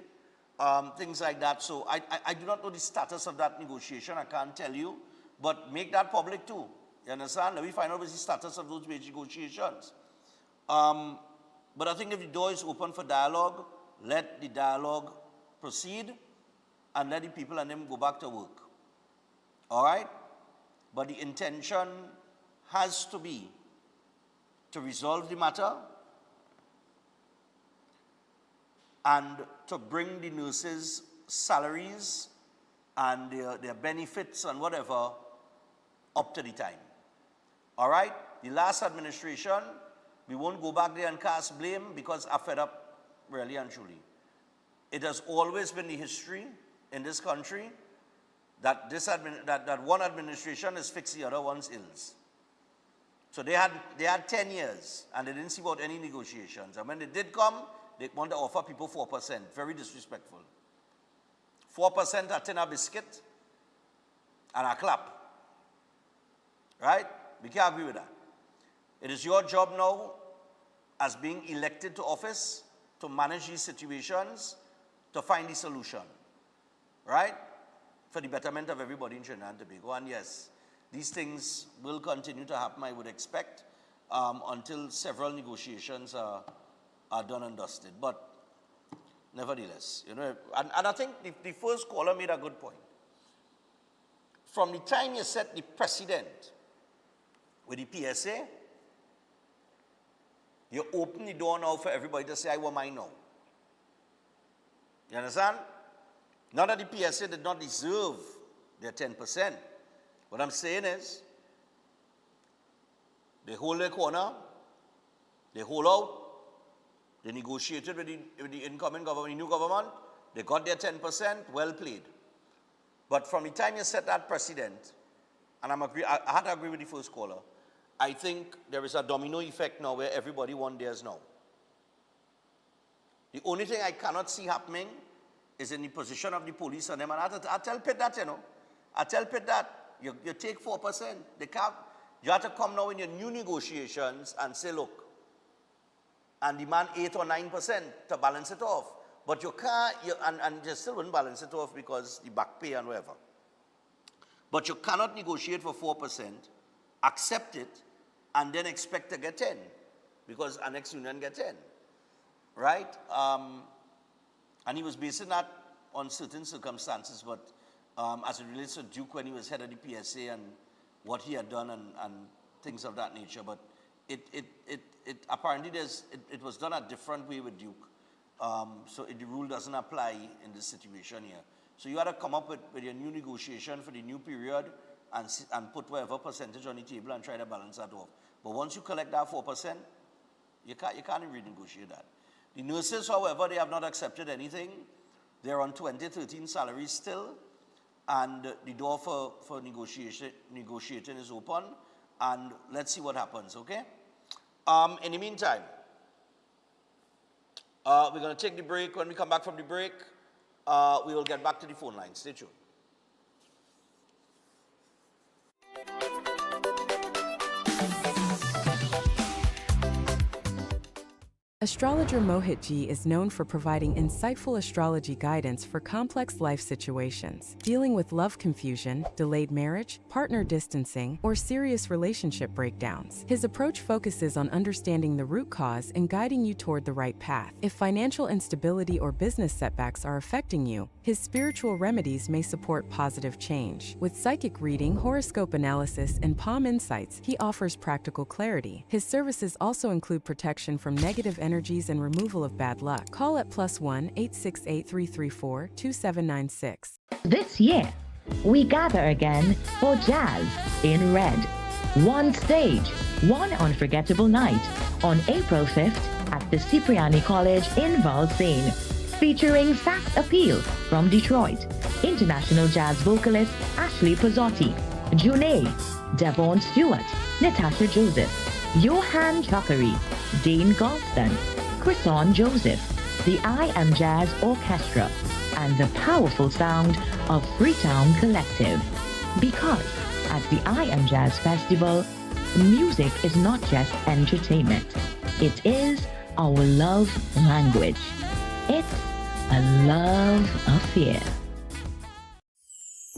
S1: things like that. So I do not know the status of that negotiation, I can't tell you, but make that public too. You understand? Let me find out what's the status of those wage negotiations. But I think if the door is open for dialogue, let the dialogue proceed and let the people and them go back to work. All right? But the intention has to be to resolve the matter and to bring the nurses' salaries and their benefits and whatever up to the time. All right? The last administration, we won't go back there and cast blame because I'm fed up, really and truly. It has always been the history in this country that that one administration has fixed the other one's ills. So they had 10 years and they didn't see about any negotiations. And when they did come, they want to offer people 4%. Very disrespectful. 4% a tin of biscuit and a clap. Right? We can't agree with that. It is your job now, as being elected to office, to manage these situations, to find the solution. Right? For the betterment of everybody in Trinidad and Tobago. And yes, these things will continue to happen, I would expect, until several negotiations are are done and dusted. But nevertheless, you know, and I think the first caller made a good point. From the time you set the precedent with the PSA, you open the door now for everybody to say, I want mine now. You understand? Not that the PSA did not deserve their 10%. What I'm saying is, they hold their corner, they hold out, they negotiated with the incoming government, the new government, they got their 10%, well played. But from the time you set that precedent, and I had to agree with the first caller, I think there is a domino effect now where everybody wants theirs now. The only thing I cannot see happening is in the position of the police and them. And I tell Pitt that, you know. I tell Pitt that you take 4%. They can't, you have to come now in your new negotiations and say, look, and demand 8 or 9% to balance it off. But you can't, and you still wouldn't balance it off because the back pay and whatever. But you cannot negotiate for 4%, accept it, and then expect to get 10, because our next union get 10, right? And he was basing that on certain circumstances, but as it relates to Duke when he was head of the PSA and what he had done and things of that nature, but it apparently it was done a different way with Duke, so the rule doesn't apply in this situation here. So you had to come up with your new negotiation for the new period and put whatever percentage on the table and try to balance that off. But once you collect that 4%, you can't renegotiate that. The nurses, however, they have not accepted anything. They're on 2013 salaries still, and the door for negotiating is open, and let's see what happens, okay? In the meantime, we're going to take the break. When we come back from the break, we will get back to the phone line. Stay tuned.
S12: Astrologer Mohit Ji is known for providing insightful astrology guidance for complex life situations, dealing with love confusion, delayed marriage, partner distancing, or serious relationship breakdowns. His approach focuses on understanding the root cause and guiding you toward the right path. If financial instability or business setbacks are affecting you, his spiritual remedies may support positive change. With psychic reading, horoscope analysis, and palm insights, he offers practical clarity. His services also include protection from negative energies and removal of bad luck. Call at +1 868 334 2796.
S3: This year, we gather again for Jazz in Red. One stage, one unforgettable night on April 5th at the Cipriani College in Valsaine, featuring sax appeal from Detroit, international jazz vocalist Ashley Pizzotti, Junae, Devon Stewart, Natasha Joseph, Johan Chakari, Dane Galston, Chrison Joseph, the I Am Jazz Orchestra, and the powerful sound of Freetown Collective. Because at the I Am Jazz Festival, music is not just entertainment. It is our love language. It's a love affair.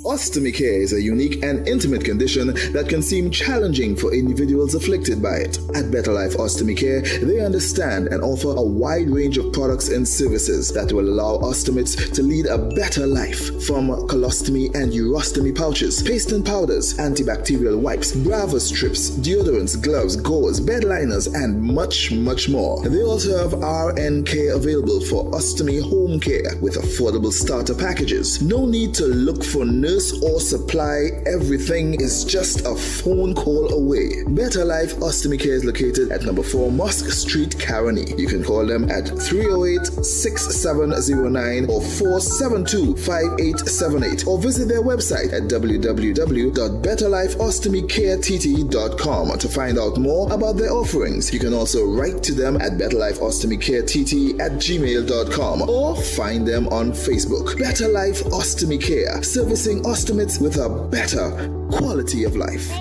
S6: Ostomy care is a unique and intimate condition that can seem challenging for individuals afflicted by it. At Better Life Ostomy Care, they understand and offer a wide range of products and services that will allow ostomates to lead a better life. From colostomy and urostomy pouches, paste and powders, antibacterial wipes, Brava strips, deodorants, gloves, gauze, bed liners, and much, much more. They also have RN care available for ostomy home care with affordable starter packages. No need to look for nurse or supply, everything is just a phone call away. Better Life Ostomy Care is located at number 4 Mosque Street, Caroni. You can call them at 308-6709 or 472-5878 or visit their website at www.betterlifeostomycareTT.com to find out more about their offerings. You can also write to them at betterlifeostomycareTT@gmail.com or find them on Facebook. Better Life Ostomy Care, servicing ostomates with a better quality of life.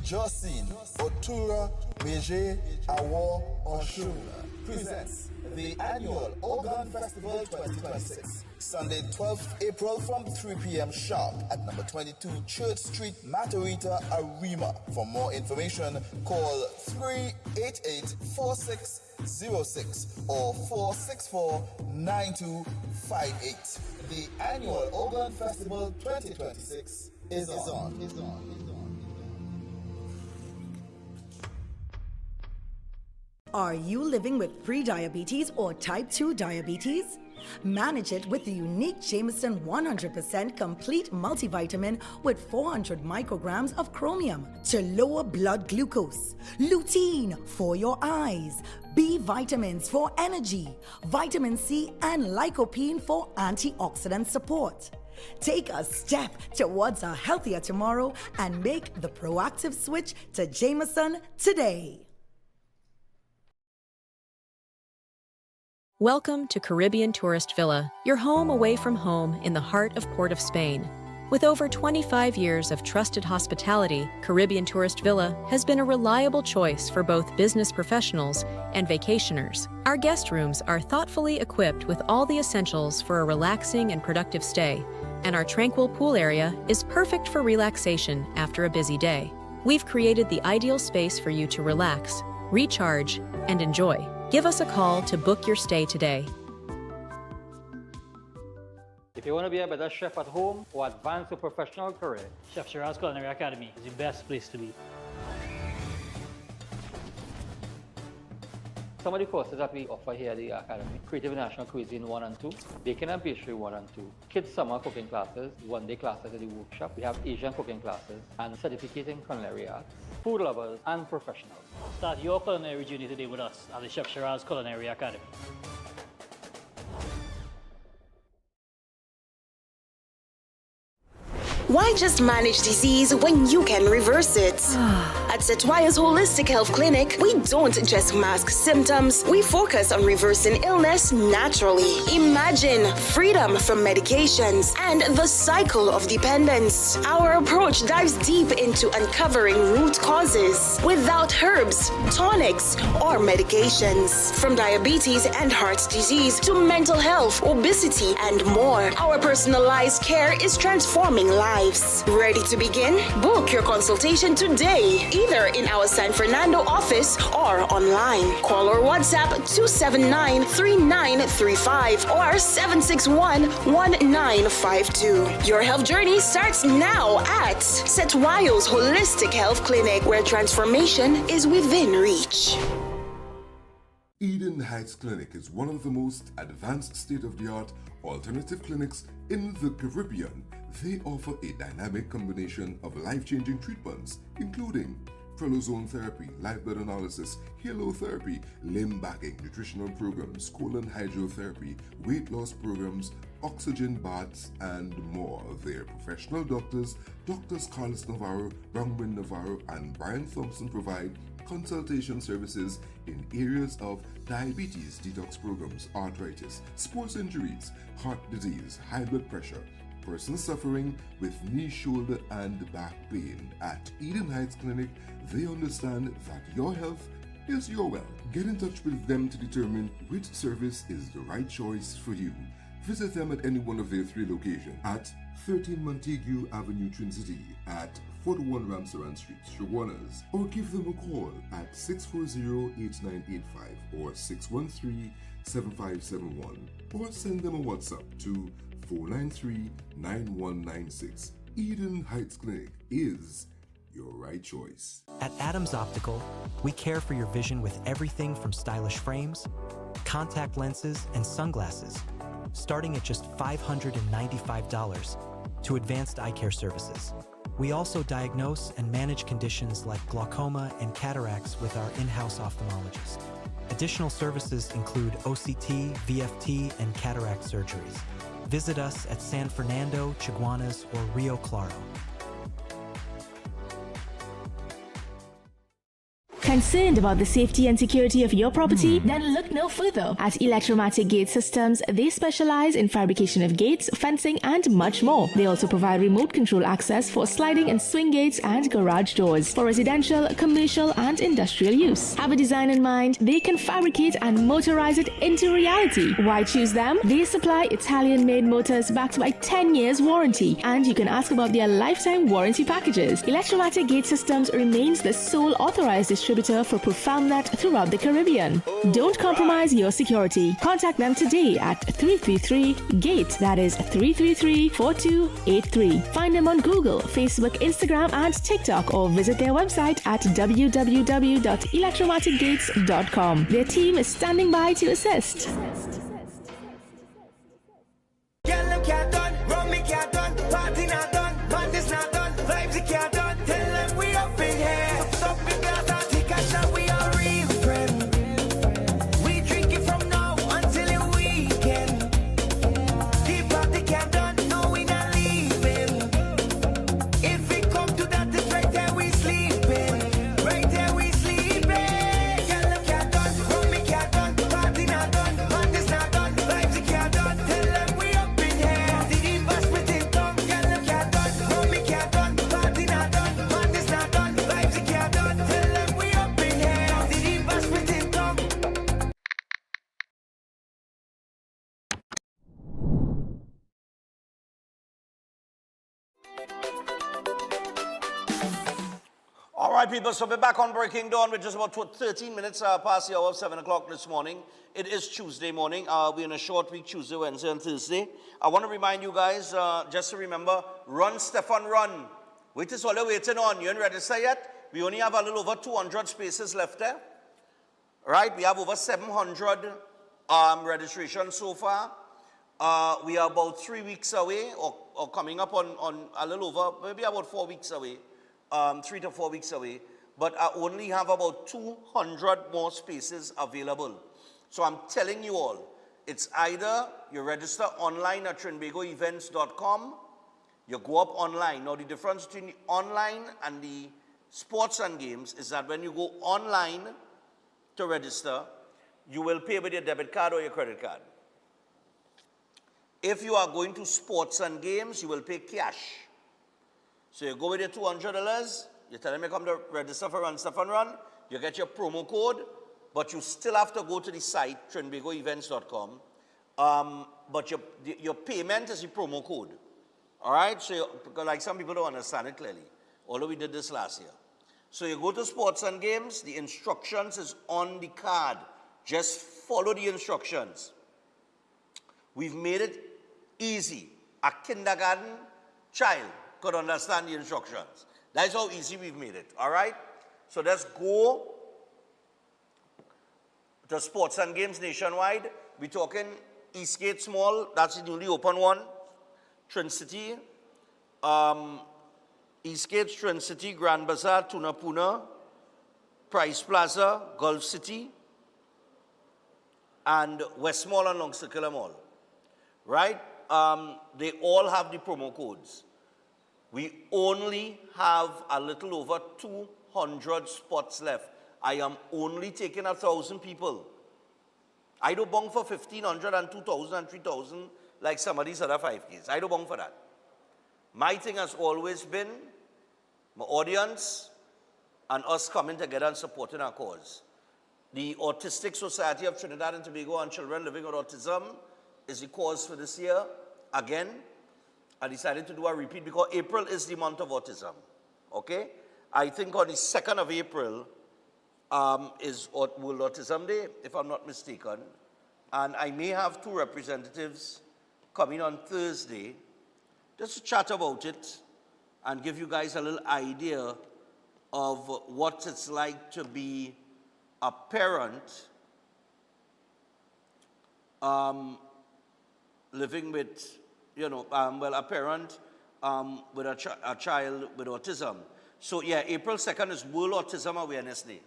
S22: Ijosin, Otura, Meje, Awo, Oshun.
S6: presents the annual Organ Festival 2026, Sunday 12th April from 3 p.m. sharp at number 22 Church Street, Matarita, Arima. For more information, call 388-4606 or 464-9258. The annual Organ Festival 2026 is on.
S4: Are you living with pre-diabetes or type 2 diabetes? Manage it with the unique Jameson 100% complete multivitamin with 400 micrograms of chromium to lower blood glucose, lutein for your eyes, B vitamins for energy, vitamin C and lycopene for antioxidant support. Take a step towards a healthier tomorrow and make the proactive switch to Jameson today.
S22: Welcome to Caribbean Tourist Villa, your home away from home in the heart of Port of Spain. With over 25 years of trusted hospitality, Caribbean Tourist Villa has been a reliable choice for both business professionals and vacationers. Our guest rooms are thoughtfully equipped with all the essentials for a relaxing and productive stay, and our tranquil pool area is perfect for relaxation after a busy day. We've created the ideal space for you to relax, recharge, and enjoy. Give us a call to book your stay today.
S17: If you want to be a better chef at home or advance your professional career, Chef Shiraz Culinary Academy is the best place to be. Some of the courses that we offer here at the Academy: Creative National Cuisine 1 and 2, Baking and Pastry 1 and 2, Kids Summer Cooking Classes, one-day classes at the workshop. We have Asian cooking classes and certificate in culinary arts, food lovers and professionals. Start your culinary journey today with us at the Chef Shiraz Culinary Academy.
S23: Why just manage disease when you can reverse it? At Setwaya's Holistic Health Clinic, we don't just mask symptoms, we focus on reversing illness naturally. Imagine freedom from medications and the cycle of dependence. Our approach dives deep into uncovering root causes without herbs, tonics, or medications. From diabetes and heart disease to mental health, obesity, and more, our personalized care is transforming lives. Ready to begin? Book your consultation today, either in our San Fernando office or online. Call or WhatsApp 279-3935 or 761-1952. Your health journey starts now at Setwayo's Holistic Health Clinic, where transformation is within reach.
S24: Eden Heights Clinic is one of the most advanced state-of-the-art alternative clinics in the Caribbean. They offer a dynamic combination of life-changing treatments, including prolozone therapy, live blood analysis, halotherapy, limb bagging, nutritional programs, colon hydrotherapy, weight loss programs, oxygen baths, and more. Their professional doctors, Drs. Carlos Navarro, Bronwyn Navarro, and Brian Thompson, provide consultation services in areas of diabetes detox programs, arthritis, sports injuries, heart disease, high blood pressure, persons suffering with knee, shoulder, and back pain. At Eden Heights Clinic, they understand that your health is your wealth. Get in touch with them to determine which service is the right choice for you. Visit them at any one of their 3 locations: at 13 Montague Avenue, Twin City, at 41 Ramsaran Street, Shoguanas, or give them a call at 640-8985 or 613-7571, or send them a WhatsApp to 493-9196. Eden Heights Clinic is your right choice.
S14: At Adams Optical, we care for your vision with everything from stylish frames, contact lenses, and sunglasses, starting at just $595, to advanced eye care services. We also diagnose and manage conditions like glaucoma and cataracts with our in-house ophthalmologist. Additional services include OCT, VFT, and cataract surgeries. Visit us at San Fernando, Chaguanas, or Rio Claro.
S2: Concerned about the safety and security of your property? Then look no further. At Electromatic Gate Systems, they specialize in fabrication of gates, fencing, and much more. They also provide remote control access for sliding and swing gates and garage doors for residential, commercial, and industrial use. Have a design in mind? They can fabricate and motorize it into reality. Why choose them? They supply Italian-made motors backed by 10 years warranty, and you can ask about their lifetime warranty packages. Electromatic Gate Systems remains the sole authorized distributor for ProfoundNet throughout the Caribbean. Don't compromise your security. Contact them today at 333-GATE. That is 333-4283. Find them on Google, Facebook, Instagram, and TikTok, or visit their website at www.electromaticgates.com. Their team is standing by to assist.
S1: All right, people, so we're back on Breaking Dawn with just about 13 minutes past the hour of 7 o'clock this morning. It is Tuesday morning. We're in a short week, Tuesday, Wednesday, and Thursday. I want to remind you guys, just to remember, Run, Stefan, Run. Wait is all you're waiting on. You ain't registered yet? We only have a little over 200 spaces left there. Right? We have over 700 registrations so far. We are about 3 weeks away, or coming up on a little over, maybe about 4 weeks away. 3 to 4 weeks away, but I only have about 200 more spaces available. So I'm telling you all, it's either you register online at trinbagoevents.com, you go up online. Now the difference between the online and the sports and games is that when you go online to register, you will pay with your debit card or your credit card. If you are going to sports and games, you will pay cash. So you go with your $200, you tell them you come to register for Run, Stefan Run, you get your promo code, but you still have to go to the site, trinbagoevents.com, but your payment is the promo code. All right? So like some people don't understand it clearly, although we did this last year. So you go to sports and games, the instructions is on the card. Just follow the instructions. We've made it easy. A kindergarten child could understand the instructions. That's how easy we've made it, all right? So let's go to sports and games nationwide. We're talking Eastgate Small, that's the newly open one. Trin City, Eastgate, Trin City, Grand Bazaar, Tunapuna, Price Plaza, Gulf City, and West Mall and Long Circular Mall, right? They all have the promo codes. We only have a little over 200 spots left. I am only taking 1,000 people. I don't bong for 1,500 and 2,000 and 3,000 like some of these other 5Ks. I don't bong for that. My thing has always been my audience and us coming together and supporting our cause. The Autistic Society of Trinidad and Tobago and Children Living with Autism is the cause for this year. Again, I decided to do a repeat because April is the month of autism, okay? I think on the 2nd of April is World Autism Day, if I'm not mistaken. And I may have 2 representatives coming on Thursday just to chat about it and give you guys a little idea of what it's like to be a parent living with, a parent with a child with autism. So yeah, April 2nd is World Autism Awareness Day.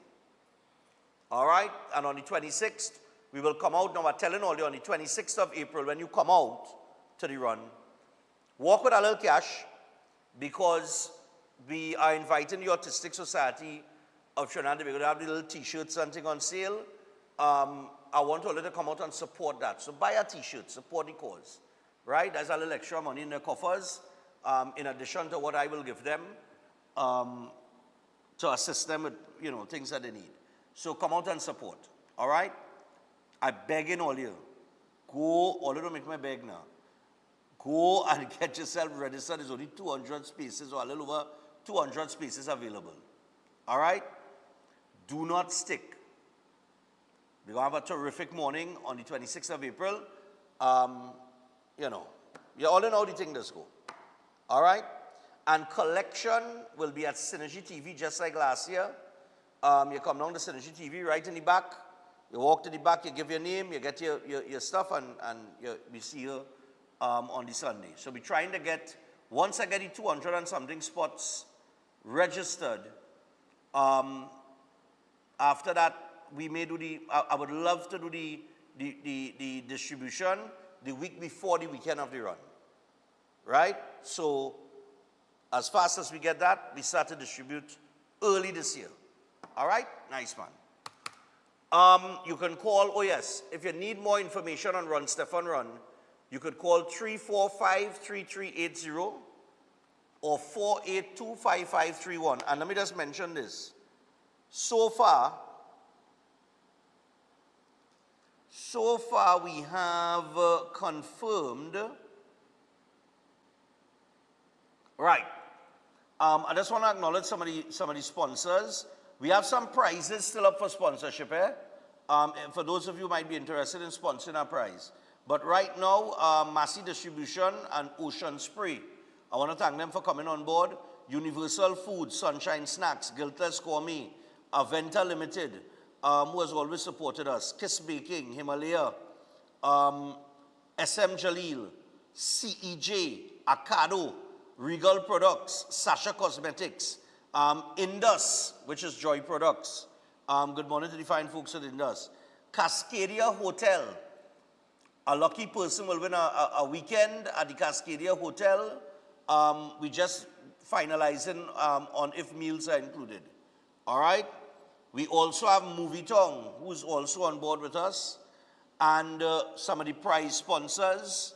S1: All right, and on the 26th, we will come out. Now I'm telling all you, on the 26th of April, when you come out to the run, walk with a little cash, because we are inviting the Autistic Society of Trinidad and Tobago. They have the little t-shirts and thing on sale. I want all of them to come out and support that. So buy a t-shirt, support the cause, right? There's a little extra money in their coffers, in addition to what I will give them, to assist them with, things that they need. So come out and support, all right? I beg in all you. Go, all of them make me beg now. Go and get yourself registered. There's only 200 spaces or a little over 200 spaces available. All right? Do not stick. We're going to have a terrific morning on the 26th of April. You all know how the thing does go. All right? And collection will be at Synergy TV just like last year. You come down to Synergy TV right in the back. You walk to the back, you give your name, you get your stuff, and we see you on the Sunday. So we're trying to get, once I get the 200 and something spots registered, after that, we may do I would love to do the distribution the week before the weekend of the run. Right? So, as fast as we get that, we start to distribute early this year. All right? Nice, man. You can call, oh yes, if you need more information on Run Stefan Run, you could call 345-3380 or 482-5531. And let me just mention this. So far we have confirmed, right. I just want to acknowledge some of the sponsors. We have some prizes still up for sponsorship, for those of you who might be interested in sponsoring our prize. But right now, Massey Distribution and Ocean Spray, I want to thank them for coming on board. Universal Foods, Sunshine Snacks, Guiltless Gourmet, Aventa Limited, who has always supported us, Kiss Baking, Himalaya, SM Jalil, CEJ, Acado, Regal Products, Sasha Cosmetics, Indus, which is Joy Products. Good morning to the fine folks at Indus. Cascadia Hotel. A lucky person will win a weekend at the Cascadia Hotel. We just finalizing on if meals are included. All right? We also have Movie Tong, who's also on board with us. And some of the prize sponsors.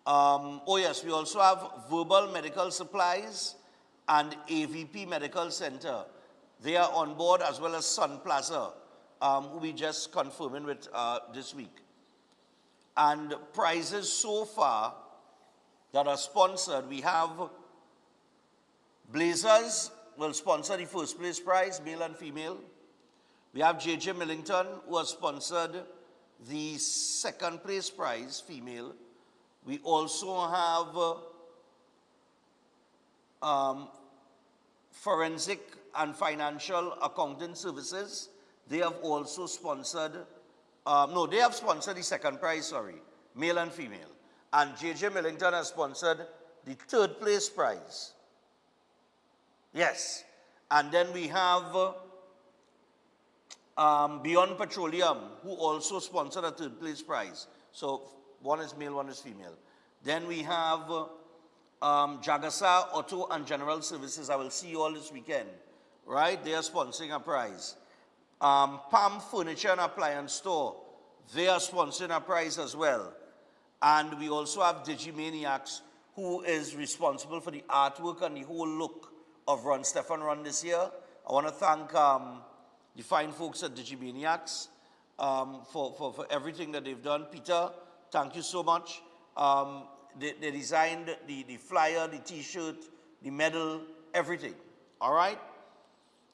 S1: Oh yes, we also have Verbal Medical Supplies and AVP Medical Center. They are on board, as well as Sun Plaza, who we just confirming with this week. And prizes so far that are sponsored, we have Blazers will sponsor the first place prize, male and female. We have JJ Millington, who has sponsored the second place prize, female. We also have Forensic and Financial Accounting Services. They have also sponsored, they have sponsored the second prize, male and female. And JJ Millington has sponsored the third place prize. Yes. And then we have Beyond Petroleum, who also sponsored a third place prize. So one is male, one is female. Then we have Jagasa Auto and General Services. I will see you all this weekend. Right? They are sponsoring a prize. Palm Furniture and Appliance Store. They are sponsoring a prize as well. And we also have Digimaniacs, who is responsible for the artwork and the whole look of Run Stefan Run this year. I want to thank the fine folks at Digimaniacs for everything that they've done. Peter, thank you so much. They designed the flyer, the t-shirt, the medal, everything. All right?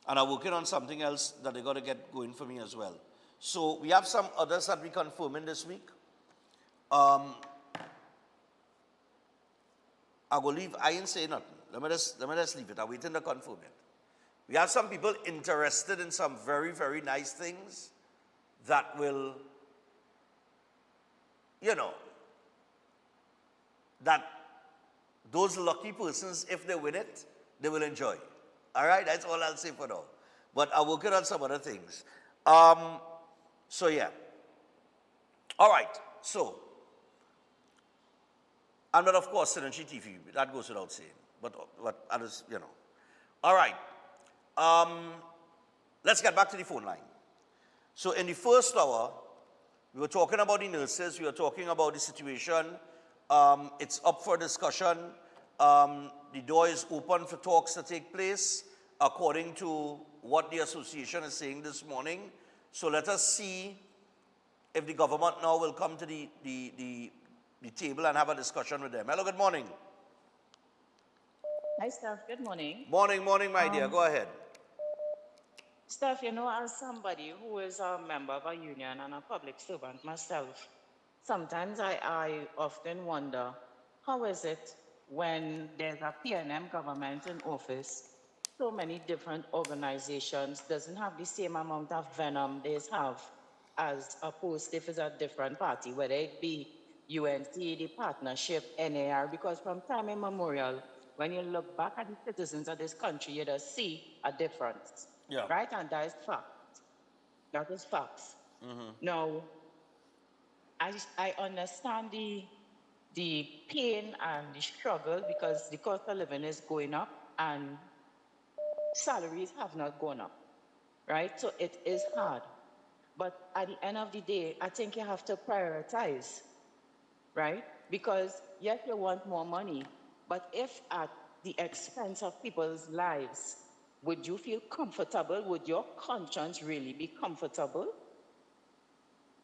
S1: And I'm working on something else that they got to get going for me as well. So we have some others that we're confirming this week. I go leave. I ain't say nothing. Let me just leave it. I'm waiting to confirm it. We have some people interested in some very, very nice things that will, that those lucky persons, if they win it, they will enjoy. All right? That's all I'll say for now. But I'm working on some other things. So, yeah. All right. So, and then, of course, Synergy TV. That goes without saying. But others, All right. let's get back to the phone line. So in the first hour, we were talking about the nurses. We were talking about the situation. It's up for discussion. The door is open for talks to take place according to what the association is saying this morning. So let us see if the government now will come to the table and have a discussion with them. Hello, good morning.
S5: Hi, Steph. Good morning.
S1: Morning, my dear. Go ahead.
S5: Steph, you know, as somebody who is a member of a union and a public servant myself, sometimes I often wonder, how is it when there's a PNM government in office, so many different organizations doesn't have the same amount of venom they have as opposed if it's a different party, whether it be UNC, the partnership, NAR, because from time immemorial, when you look back at the citizens of this country, you just see a difference.
S1: Yeah.
S5: Right? And that is fact. That is facts. Now, I understand the pain and the struggle because the cost of living is going up and salaries have not gone up, right? So it is hard. But at the end of the day, I think you have to prioritize, right? Because yes, you want more money, but if at the expense of people's lives, would you feel comfortable? Would your conscience really be comfortable?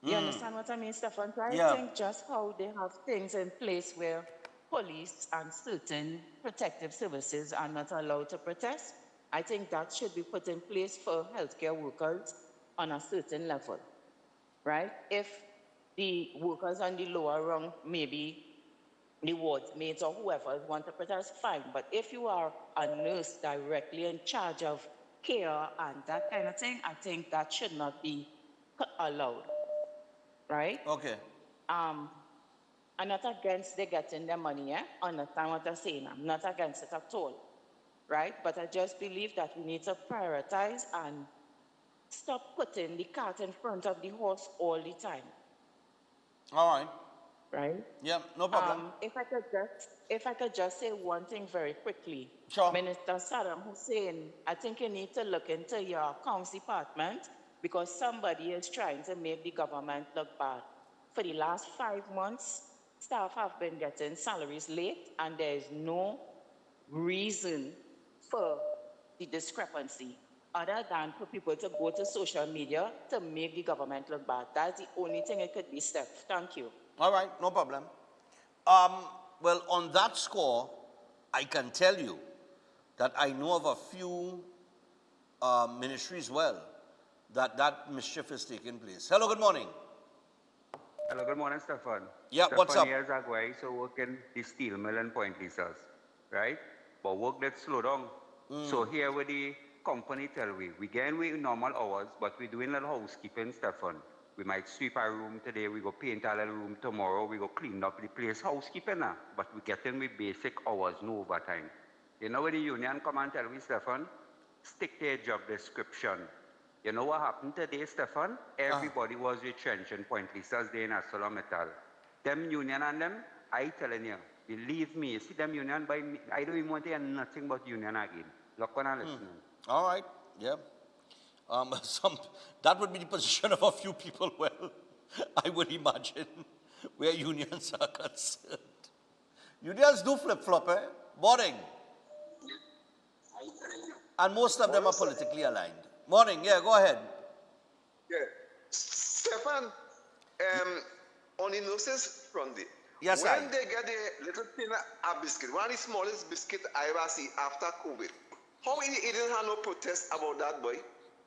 S5: You understand what I mean, Stefan? So I think just how they have things in place where police and certain protective services are not allowed to protest, I think that should be put in place for healthcare workers on a certain level, right? If the workers on the lower rung, maybe the wards mates or whoever want to protest, fine. But if you are a nurse directly in charge of care and that kind of thing, I think that should not be allowed, right?
S1: Okay.
S5: I'm not against they getting their money, understand what I'm saying? I'm not against it at all, right? But I just believe that we need to prioritize and stop putting the cart in front of the horse all the time.
S1: All right.
S5: Right?
S1: Yeah, no problem.
S5: If I could just say one thing very quickly.
S1: Sure.
S5: Minister Saddam Hussein, I think you need to look into your accounts department because somebody is trying to make the government look bad. For the last 5 months, staff have been getting salaries late and there is no reason for the discrepancy other than for people to go to social media to make the government look bad. That's the only thing it could be, Steph. Thank you.
S1: All right, no problem. Well, on that score, I can tell you that I know of a few ministries that mischief is taking place. Hello, good morning.
S7: Hello, good morning, Stefan.
S1: Yeah, what's up?
S7: Stefan, years ago, I used to work in the steel mill in Point Lisas, right? But work did slow down. So here with the company tell we getting we normal hours, but we're doing a little housekeeping, Stefan. We might sweep our room today, we go paint our little room tomorrow, we go clean up the place, housekeeping now. But we getting with basic hours, no overtime. You know what the union come and tell me, Stefan? Stick to your job description. You know what happened today, Stefan? Everybody was retrenched in Point Lisas Day in ArcelorMittal. Them union and them, I telling you, believe me, you see them union by me, I don't even want to hear nothing but union again. Look on and listening.
S1: All right, yeah. That would be the position of a few people, well, I would imagine, where unions are concerned. Unions do flip-flop, Morning. And most of them are politically aligned. Morning, yeah, go ahead.
S8: Yeah. Stefan, on the nurses front there,
S1: yes,
S8: when they get a little thin biscuit, one of the smallest biscuit I ever see after COVID, how he didn't have no protest about that, boy?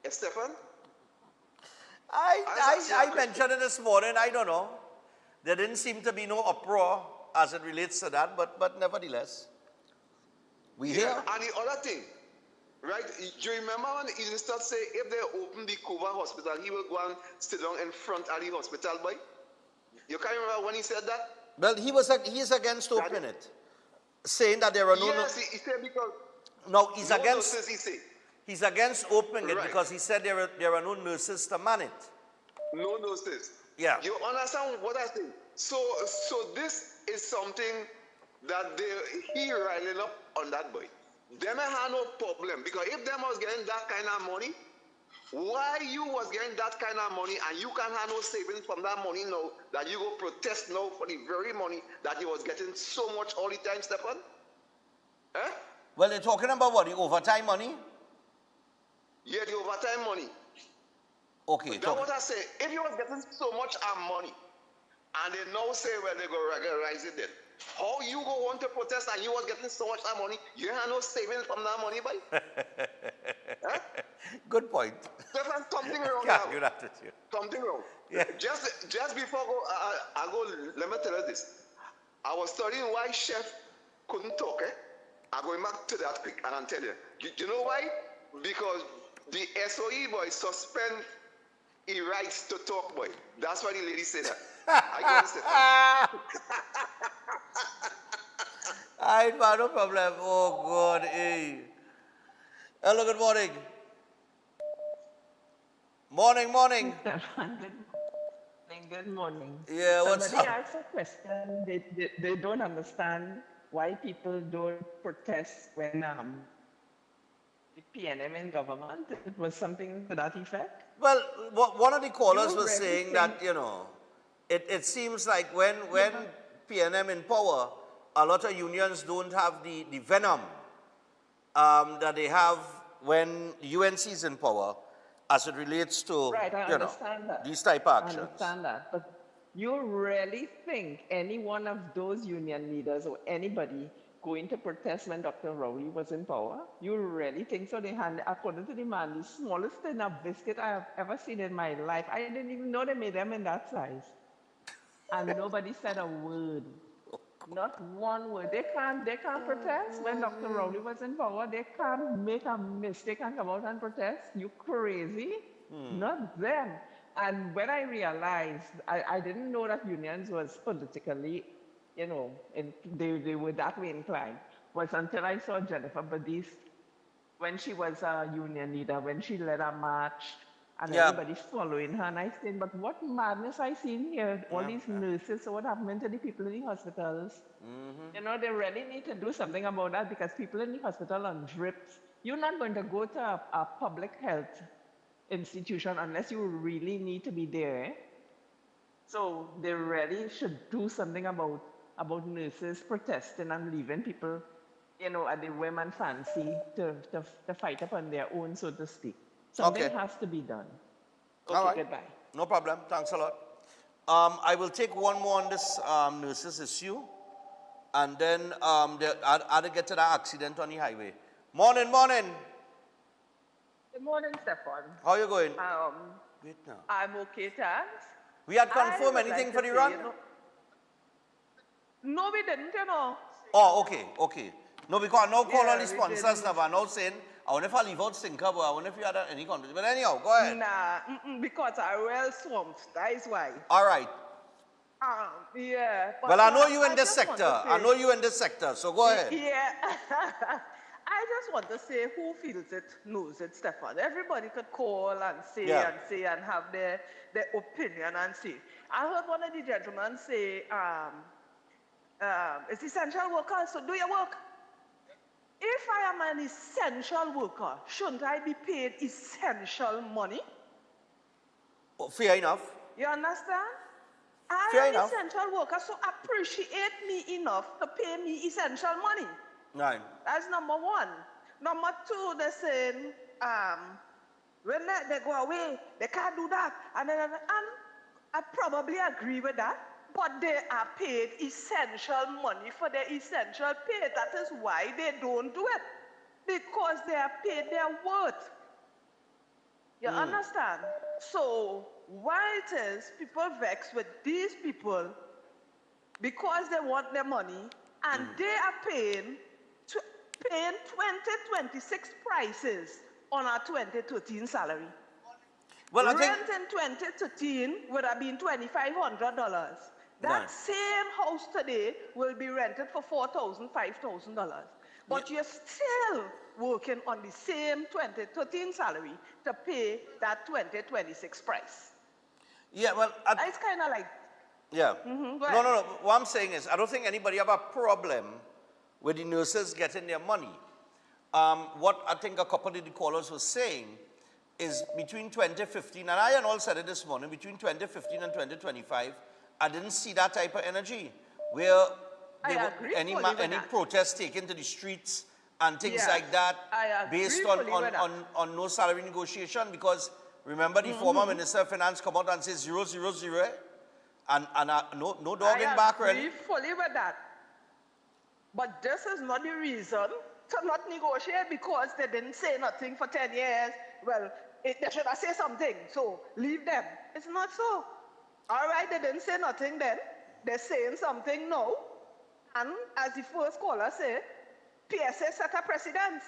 S8: Stefan?
S1: I mentioned it this morning, I don't know. There didn't seem to be no uproar as it relates to that, but nevertheless, we hear.
S8: And the other thing, right, do you remember when he started saying if they open the Cuba hospital, he will go and sit down in front of the hospital, boy? You can't remember when he said that?
S1: Well, he is against opening it, saying that there are no...
S8: Yes, he said because...
S1: No, he's
S8: no
S1: against...
S8: Nurses, he said.
S1: He's against opening it because he said there are no nurses to man it.
S8: No nurses.
S1: Yeah.
S8: You understand what I think? So this is something that he riling up on that boy. Them have no problem because if them was getting that kind of money Why you was getting that kind of money and you can't have no savings from that money now that you go protest now for the very money that you was getting so much all the time, Stefan? Eh?
S1: Well, they're talking about what, the overtime money?
S8: Yeah, the overtime money.
S1: Okay.
S8: That's what I say. If you was getting so much money and they now say, well, they go regularize it then. How you go want to protest and you was getting so much money, you have no savings from that money, boy? Huh?
S1: Good point.
S8: Stefan, something wrong
S1: Can't
S8: now.
S1: do that with you.
S8: Something wrong.
S1: Yeah.
S8: Just before I go, let me tell you this. I was studying why chef couldn't talk, eh? I'm going back to that quick and I'll tell you. You know why? Because the SOE boy suspend his rights to talk, boy. That's why the lady said that. I can understand.
S1: Alright, man, no problem. Oh, God, hey. Hello, good morning. Morning.
S9: Good morning.
S1: Yeah, what's
S9: Somebody
S1: up?
S9: asked a question. They don't understand why people don't protest when the PNM in government. It was something to that effect.
S1: Well, one of the callers
S9: You
S1: was
S9: really
S1: saying
S9: think-
S1: that, it seems like when PNM in power, a lot of unions don't have the venom that they have when UNC is in power as it relates to,
S9: Right, I understand that.
S1: these type of
S9: I
S1: actions.
S9: understand that. But you really think any one of those union leaders or anybody going to protest when Dr. Rowley was in power? You really think so? They had, according to the man, the smallest tin of biscuit I have ever seen in my life. I didn't even know they made them in that size. And nobody said a word. Not one word. They can't protest when Dr. Rowley was in power. They can't make a mistake and come out and protest. You crazy? Not them. And when I realized, I didn't know that unions was politically, they were that way inclined. Was until I saw Jennifer Badis when she was a union leader, when she led a march and everybody's following her. And I said, but what madness I seen here, all these nurses, so what happened to the people in the hospitals? They really need to do something about that because people in the hospital on drips. You're not going to go to a public health institution unless you really need to be there. So they really should do something about nurses protesting and leaving people, at the women fancy to fight upon their own, so to speak. Something has to be done. Okay,
S1: All right.
S9: goodbye.
S1: No problem. Thanks a lot. I will take one more on this nurses issue, and then I'll get to that accident on the highway. Morning.
S10: Good morning, Stefan.
S1: How you going?
S10: Wait now. I'm okay, thanks.
S1: We had confirmed anything for the run?
S10: No, we didn't,
S1: Oh, okay. No, because no call on the
S10: we
S1: sponsors
S10: didn't.
S1: now, but now saying, I wonder if I leave out Stinker, but I wonder if you had any contact. But anyhow, go ahead.
S10: Nah, because I well swamped. That is why.
S1: All right.
S10: Yeah.
S1: Well, I know you in
S10: I
S1: this
S10: just want
S1: sector.
S10: to say-
S1: I know you in this sector, so go ahead.
S10: Yeah. I just want to say who feels it knows it, Stefan. Everybody could call and say and have their opinion and say. I heard one of the gentlemen say, it's essential workers, so do your work. If I am an essential worker, shouldn't I be paid essential money?
S1: Oh, fair enough.
S10: You understand?
S1: Fair
S10: I am an
S1: enough.
S10: essential worker, so appreciate me enough to pay me essential money.
S1: Right.
S10: That's number one. Number two, they're saying, when they go away, they can't do that. And I probably agree with that. But they are paid essential money for their essential pay. That is why they don't do it. Because they are paid their worth. You understand? So why it is people vex with these people because they want their money and they are paying 2026 prices on our 2013 salary.
S1: Well, I
S10: Rent in 2013 would have been $2,500. That same house today will be rented for $4,000, $5,000. But you're still working on the same 2013 salary to pay that 2026 price.
S1: Yeah, well...
S10: It's kind of like...
S1: Yeah.
S10: Go ahead.
S1: No. What I'm saying is, I don't think anybody have a problem with the nurses getting their money. What I think a couple of the callers were saying is between 2015, and I and all said it this morning, between 2015 and 2025, I didn't see that type of energy where any protests taken to the streets and things like that based on no salary negotiation, because remember the former Minister of Finance come out and say 0, 0, 0, and no dog in back really.
S10: I agree fully with that. But this is not the reason to not negotiate because they didn't say nothing for 10 years. Well, they should have said something, so leave them. It's not so. All right, they didn't say nothing then. They're saying something now. And as the first caller said, PSA set a precedence.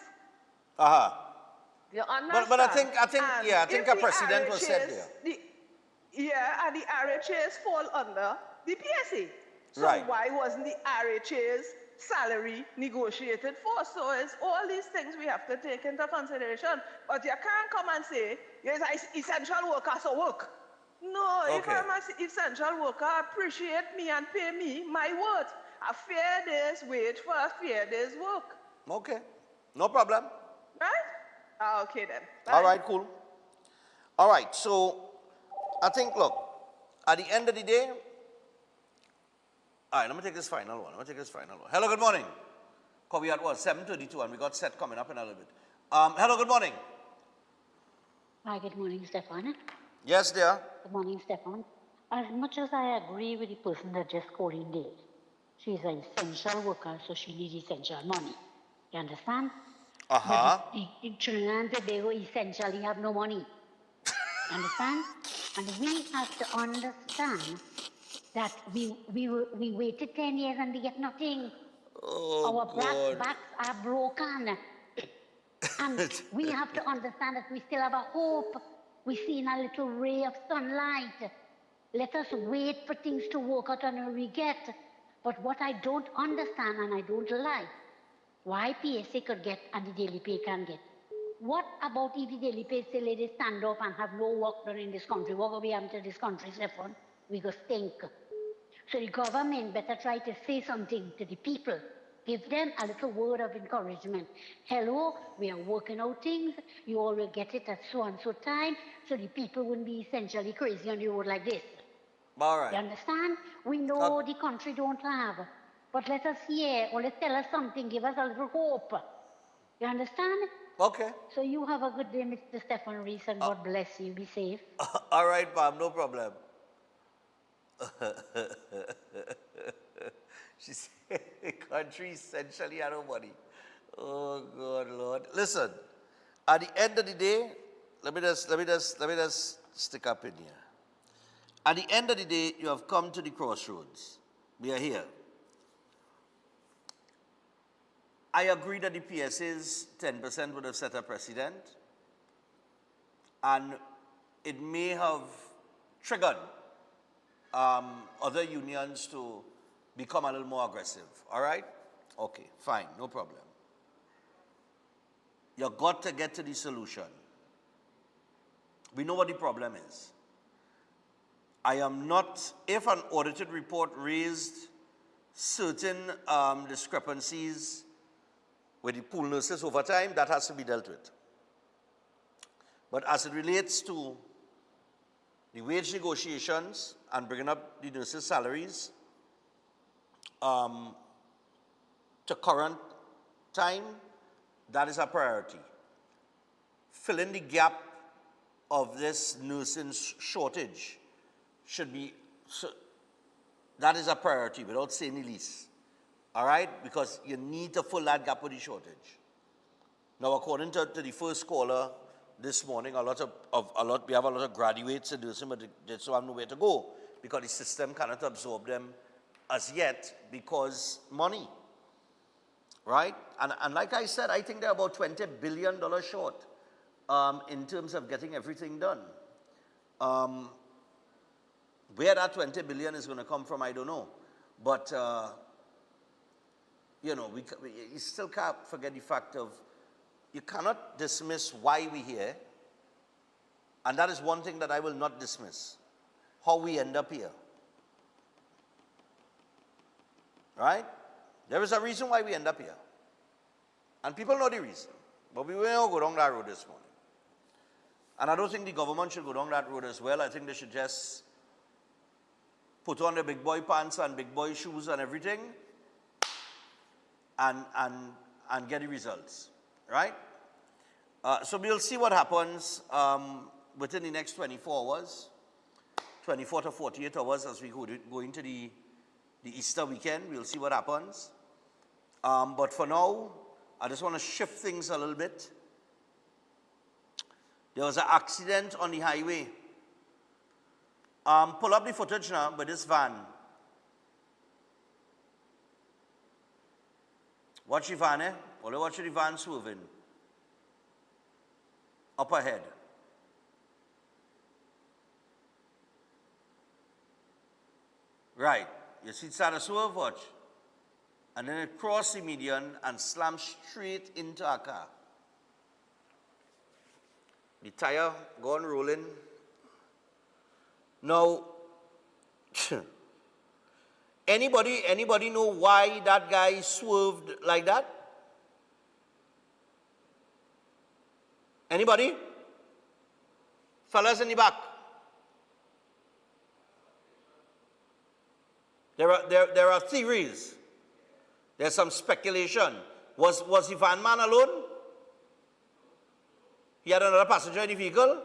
S10: You understand?
S1: But I think a precedent was set there.
S10: And the RHAs fall under the PSA. So why wasn't the RHA's salary negotiated for? So it's all these things we have to take into consideration. But you can't come and say, yes, essential worker, so work. No, if I'm an essential worker, appreciate me and pay me my worth. A fair day's wage for a fair day's work.
S1: Okay, no problem.
S10: Right? Okay then. Bye.
S1: All right, cool. All right, so I think, look, at the end of the day, all right, let me take this final one. Hello, good morning. Because we at what, 7:32, and we got set coming up in a little bit. Hello, good morning.
S11: Hi, good morning, Stefan.
S1: Yes, dear.
S11: Good morning, Stefan. As much as I agree with the person that just called in there, she's an essential worker, so she needs essential money. You understand? But the Trinidad and Tobago essentially have no money. Understand? And we have to understand that we waited 10 years and we get nothing. Our backs are broken. And we have to understand that we still have a hope. We've seen a little ray of sunlight. Let us wait for things to work out and we get. But what I don't understand and I don't like, why PSA could get and the daily pay can get. What about if the daily pay still let it stand up and have no work done in this country? What will we have to this country, Stefan? We go stink. So the government better try to say something to the people. Give them a little word of encouragement. Hello, we are working out things. You all will get it at so and so time, so the people wouldn't be essentially crazy on the road like this.
S1: All right.
S11: You understand? We know the country don't have. But let us hear, or let's tell us something, give us a little hope. You understand?
S1: Okay.
S11: So you have a good day, Mr. Stefan Reese, and God bless you. Be safe.
S1: All right, ma'am, no problem. She said the country essentially had no money. Oh, God, Lord. Listen, at the end of the day, let me just stick up in here. At the end of the day, you have come to the crossroads. We are here. I agree that the PSA's 10% would have set a precedent, and it may have triggered other unions to become a little more aggressive. All right? Okay, fine, no problem. You've got to get to the solution. We know what the problem is. I am not, if an audited report raised certain discrepancies with the pool nurses over time, that has to be dealt with. But as it relates to the wage negotiations and bringing up the nurses' salaries to current time, that is a priority. Filling the gap of this nursing shortage should be, that is a priority without saying the least. All right? Because you need to fill that gap with the shortage. Now, according to the first caller this morning, we have a lot of graduates in nursing, but they just have nowhere to go because the system cannot absorb them as yet because money. Right? And like I said, I think they're about $20 billion short in terms of getting everything done. Where that $20 billion is going to come from, I don't know. But, you know, you still can't forget the fact of you cannot dismiss why we're here. And that is one thing that I will not dismiss, how we end up here. Right? There is a reason why we end up here. And people know the reason. But we will not go down that road this morning. And I don't think the government should go down that road as well. I think they should just put on the big boy pants and big boy shoes and everything and get the results, right? So we'll see what happens within the next 24 hours, 24 to 48 hours as we go into the Easter weekend. We'll see what happens. But for now, I just want to shift things a little bit. There was an accident on the highway. Pull up the footage now with this van. Watch the van, eh? Only watch the van swerving. Up ahead. Right. You see it start to swerve, watch. And then it crossed the median and slammed straight into a car. The tire gone rolling. Now, anybody know why that guy swerved like that? Anybody? Fellas in the back. There are theories. There's some speculation. Was the van man alone? He had another passenger in the vehicle?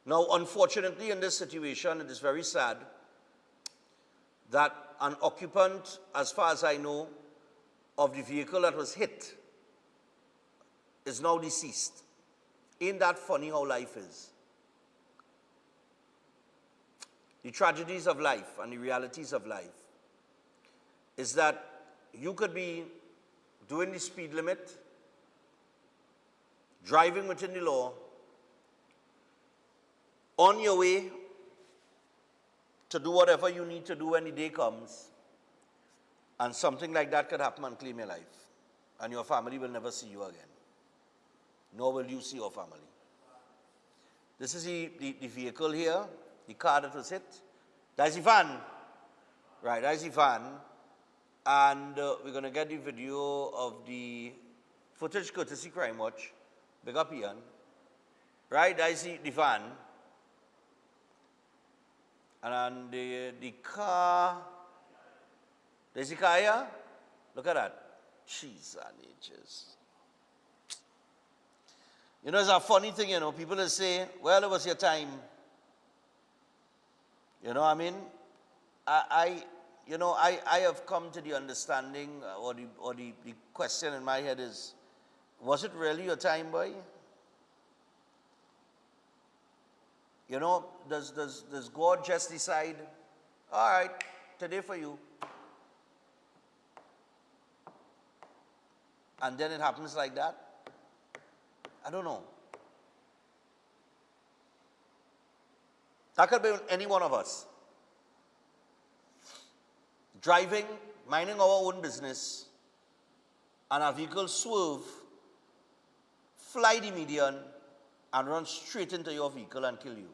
S1: Now, unfortunately, in this situation, it is very sad that an occupant, as far as I know, of the vehicle that was hit is now deceased. Ain't that funny how life is? The tragedies of life and the realities of life is that you could be doing the speed limit, driving within the law, on your way to do whatever you need to do when the day comes, and something like that could happen and claim your life, and your family will never see you again, nor will you see your family. This is the vehicle here, the car that was hit. That's the van. Right, that's the van. And we're going to get the video of the footage courtesy Crime Watch. Big up Ian. Right, that's the van. And the car, there's the car here. Look at that. Jeez, natures. You know, it's a funny thing, you know. People will say, well, it was your time. You know what I mean? I have come to the understanding, or the question in my head is, was it really your time, boy? You know, does God just decide, all right, today for you? And then it happens like that? I don't know. That could be any one of us. Driving, minding our own business, and our vehicle swerve, fly the median, and run straight into your vehicle and kill you.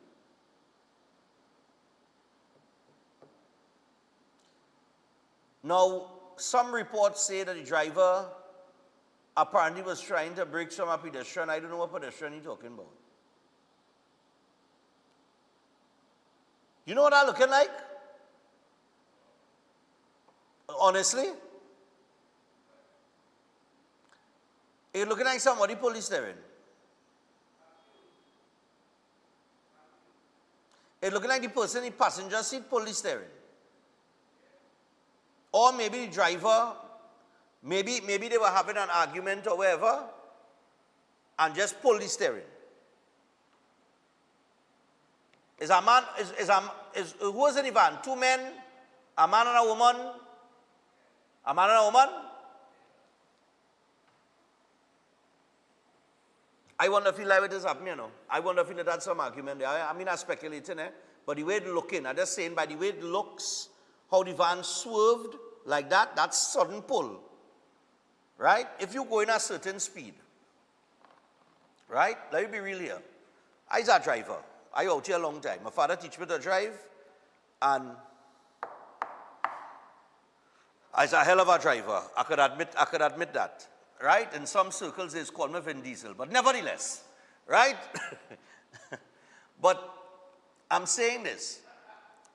S1: Now, some reports say that the driver apparently was trying to brake from a pedestrian. I don't know what pedestrian he's talking about. You know what I'm looking like? Honestly? It's looking like somebody pulled the steering. It's looking like the person in the passenger seat pulled the steering. Or maybe the driver, maybe they were having an argument or whatever, and just pulled the steering. Who was in the van? Two men, a man and a woman. A man and a woman? I wonder if it is happening, you know. I wonder if that's some argument there. I mean, I'm speculating, but the way it's looking, I'm just saying by the way it looks, how the van swerved like that, that's sudden pull. Right? If you go in a certain speed, right? Let me be real here. I's a driver. I out here a long time. My father teach me to drive, and As a hell of a driver, I could admit that, right? In some circles, they call me Vin Diesel, but nevertheless, right? But I'm saying this.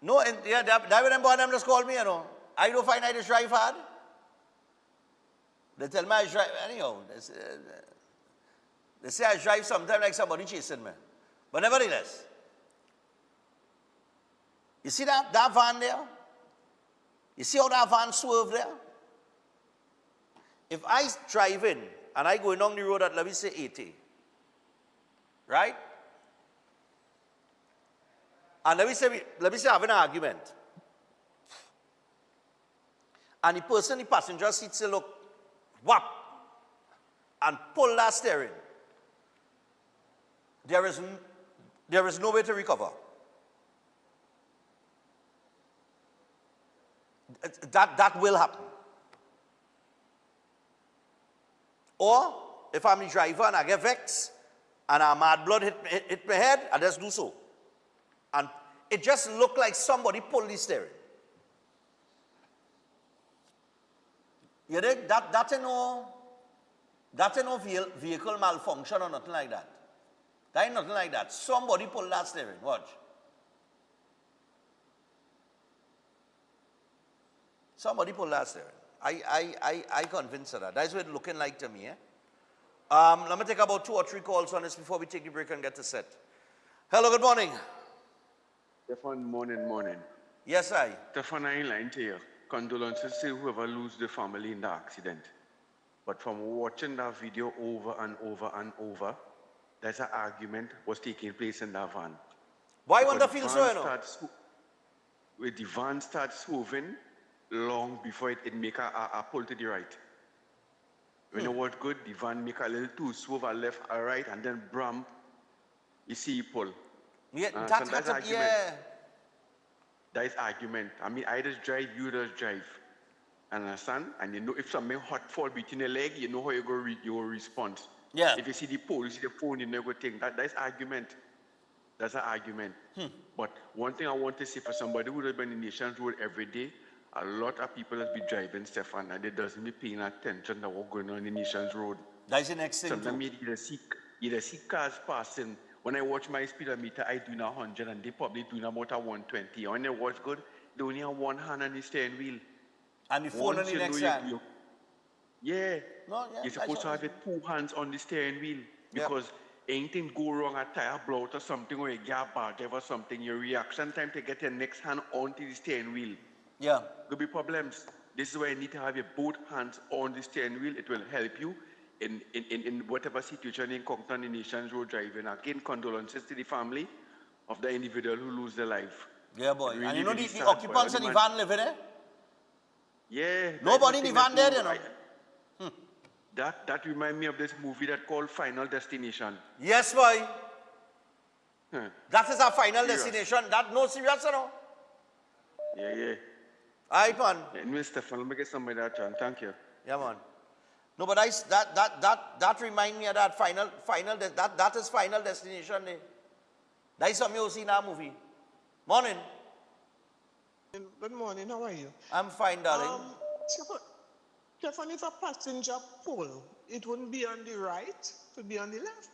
S1: No, and yeah, David and Bonham just called me, you know. I don't find I just drive hard. They tell me I drive, anyhow. They say I drive sometimes like somebody chasing me. But nevertheless, you see that van there? You see how that van swerved there? If I drive in and I go along the road at, let me say, 80, right? And let me say I have an argument. And the person in the passenger seat say, look, whap, and pull that steering. There is no way to recover. That will happen. Or, if I'm the driver and I get vexed, and a mad blood hit my head, I just do so. And it just looked like somebody pulled the steering. You think that ain't no vehicle malfunction or nothing like that. That ain't nothing like that. Somebody pulled that steering. Watch. Somebody pulled that steering. I convinced of that. That's what it's looking like to me. Let me take about 2 or 3 calls on this before we take the break and get to set. Hello, good morning.
S13: Stefan, morning.
S1: Yes, I.
S13: Stefan, I ain't lying to you. Condolences to whoever lose the family in the accident. But from watching that video over and over and over, there's an argument was taking place in that van.
S1: Why won't feel so, you know?
S13: When the van starts swerving, long before it make a pull to the right. When you watch good, the van make a little too swerve a left or right, and then bram, you see it pull.
S1: Yeah,
S13: that's argument.
S1: Yeah.
S13: That is argument. I mean, I just drive, you just drive. Understand? And you know, if something hot fall between your leg, you know how you go respond.
S1: Yeah.
S13: If you see the pole, you see the phone, you never think. That is argument. That's an argument. But one thing I want to say for somebody who has been in the Nations Road every day, a lot of people that be driving, Stefan, and they doesn't be paying attention to what's going on in the Nations Road.
S1: That's the next thing.
S13: Sometimes you see cars passing. When I watch my speedometer, I do now 100 and they probably do about a 120. When I watch good, they only have one hand on the steering wheel.
S1: And the phone on the next hand.
S13: Yeah.
S1: No, yeah.
S13: You're supposed to have your 2 hands on the steering wheel because anything go wrong, a tire blow out or something, or a gap or something, your reaction time to get your next hand onto the steering wheel.
S1: Yeah.
S13: Could be problems. This is why you need to have your both hands on the steering wheel. It will help you in whatever situation you encounter on the Nations Road driving. Again, condolences to the family of the individual who lose their life.
S1: Yeah, boy.
S13: Really,
S1: and you know
S13: really
S1: the occupants in the van living there?
S13: Yeah.
S1: Nobody in the van there, you know.
S13: That reminds me of this movie that called Final Destination.
S1: Yes, boy. That is our final destination. That no serious, you know.
S13: Yeah.
S1: Alright, man.
S13: Anyway, Stefan, let me get somebody that chance. Thank you.
S1: Yeah, man. No, but that remind me of that that is Final Destination. That is something you see in that movie. Morning.
S15: Good morning. How are you?
S1: I'm fine, darling.
S15: Stefan, if a passenger pull, it wouldn't be on the right, it would be on the left.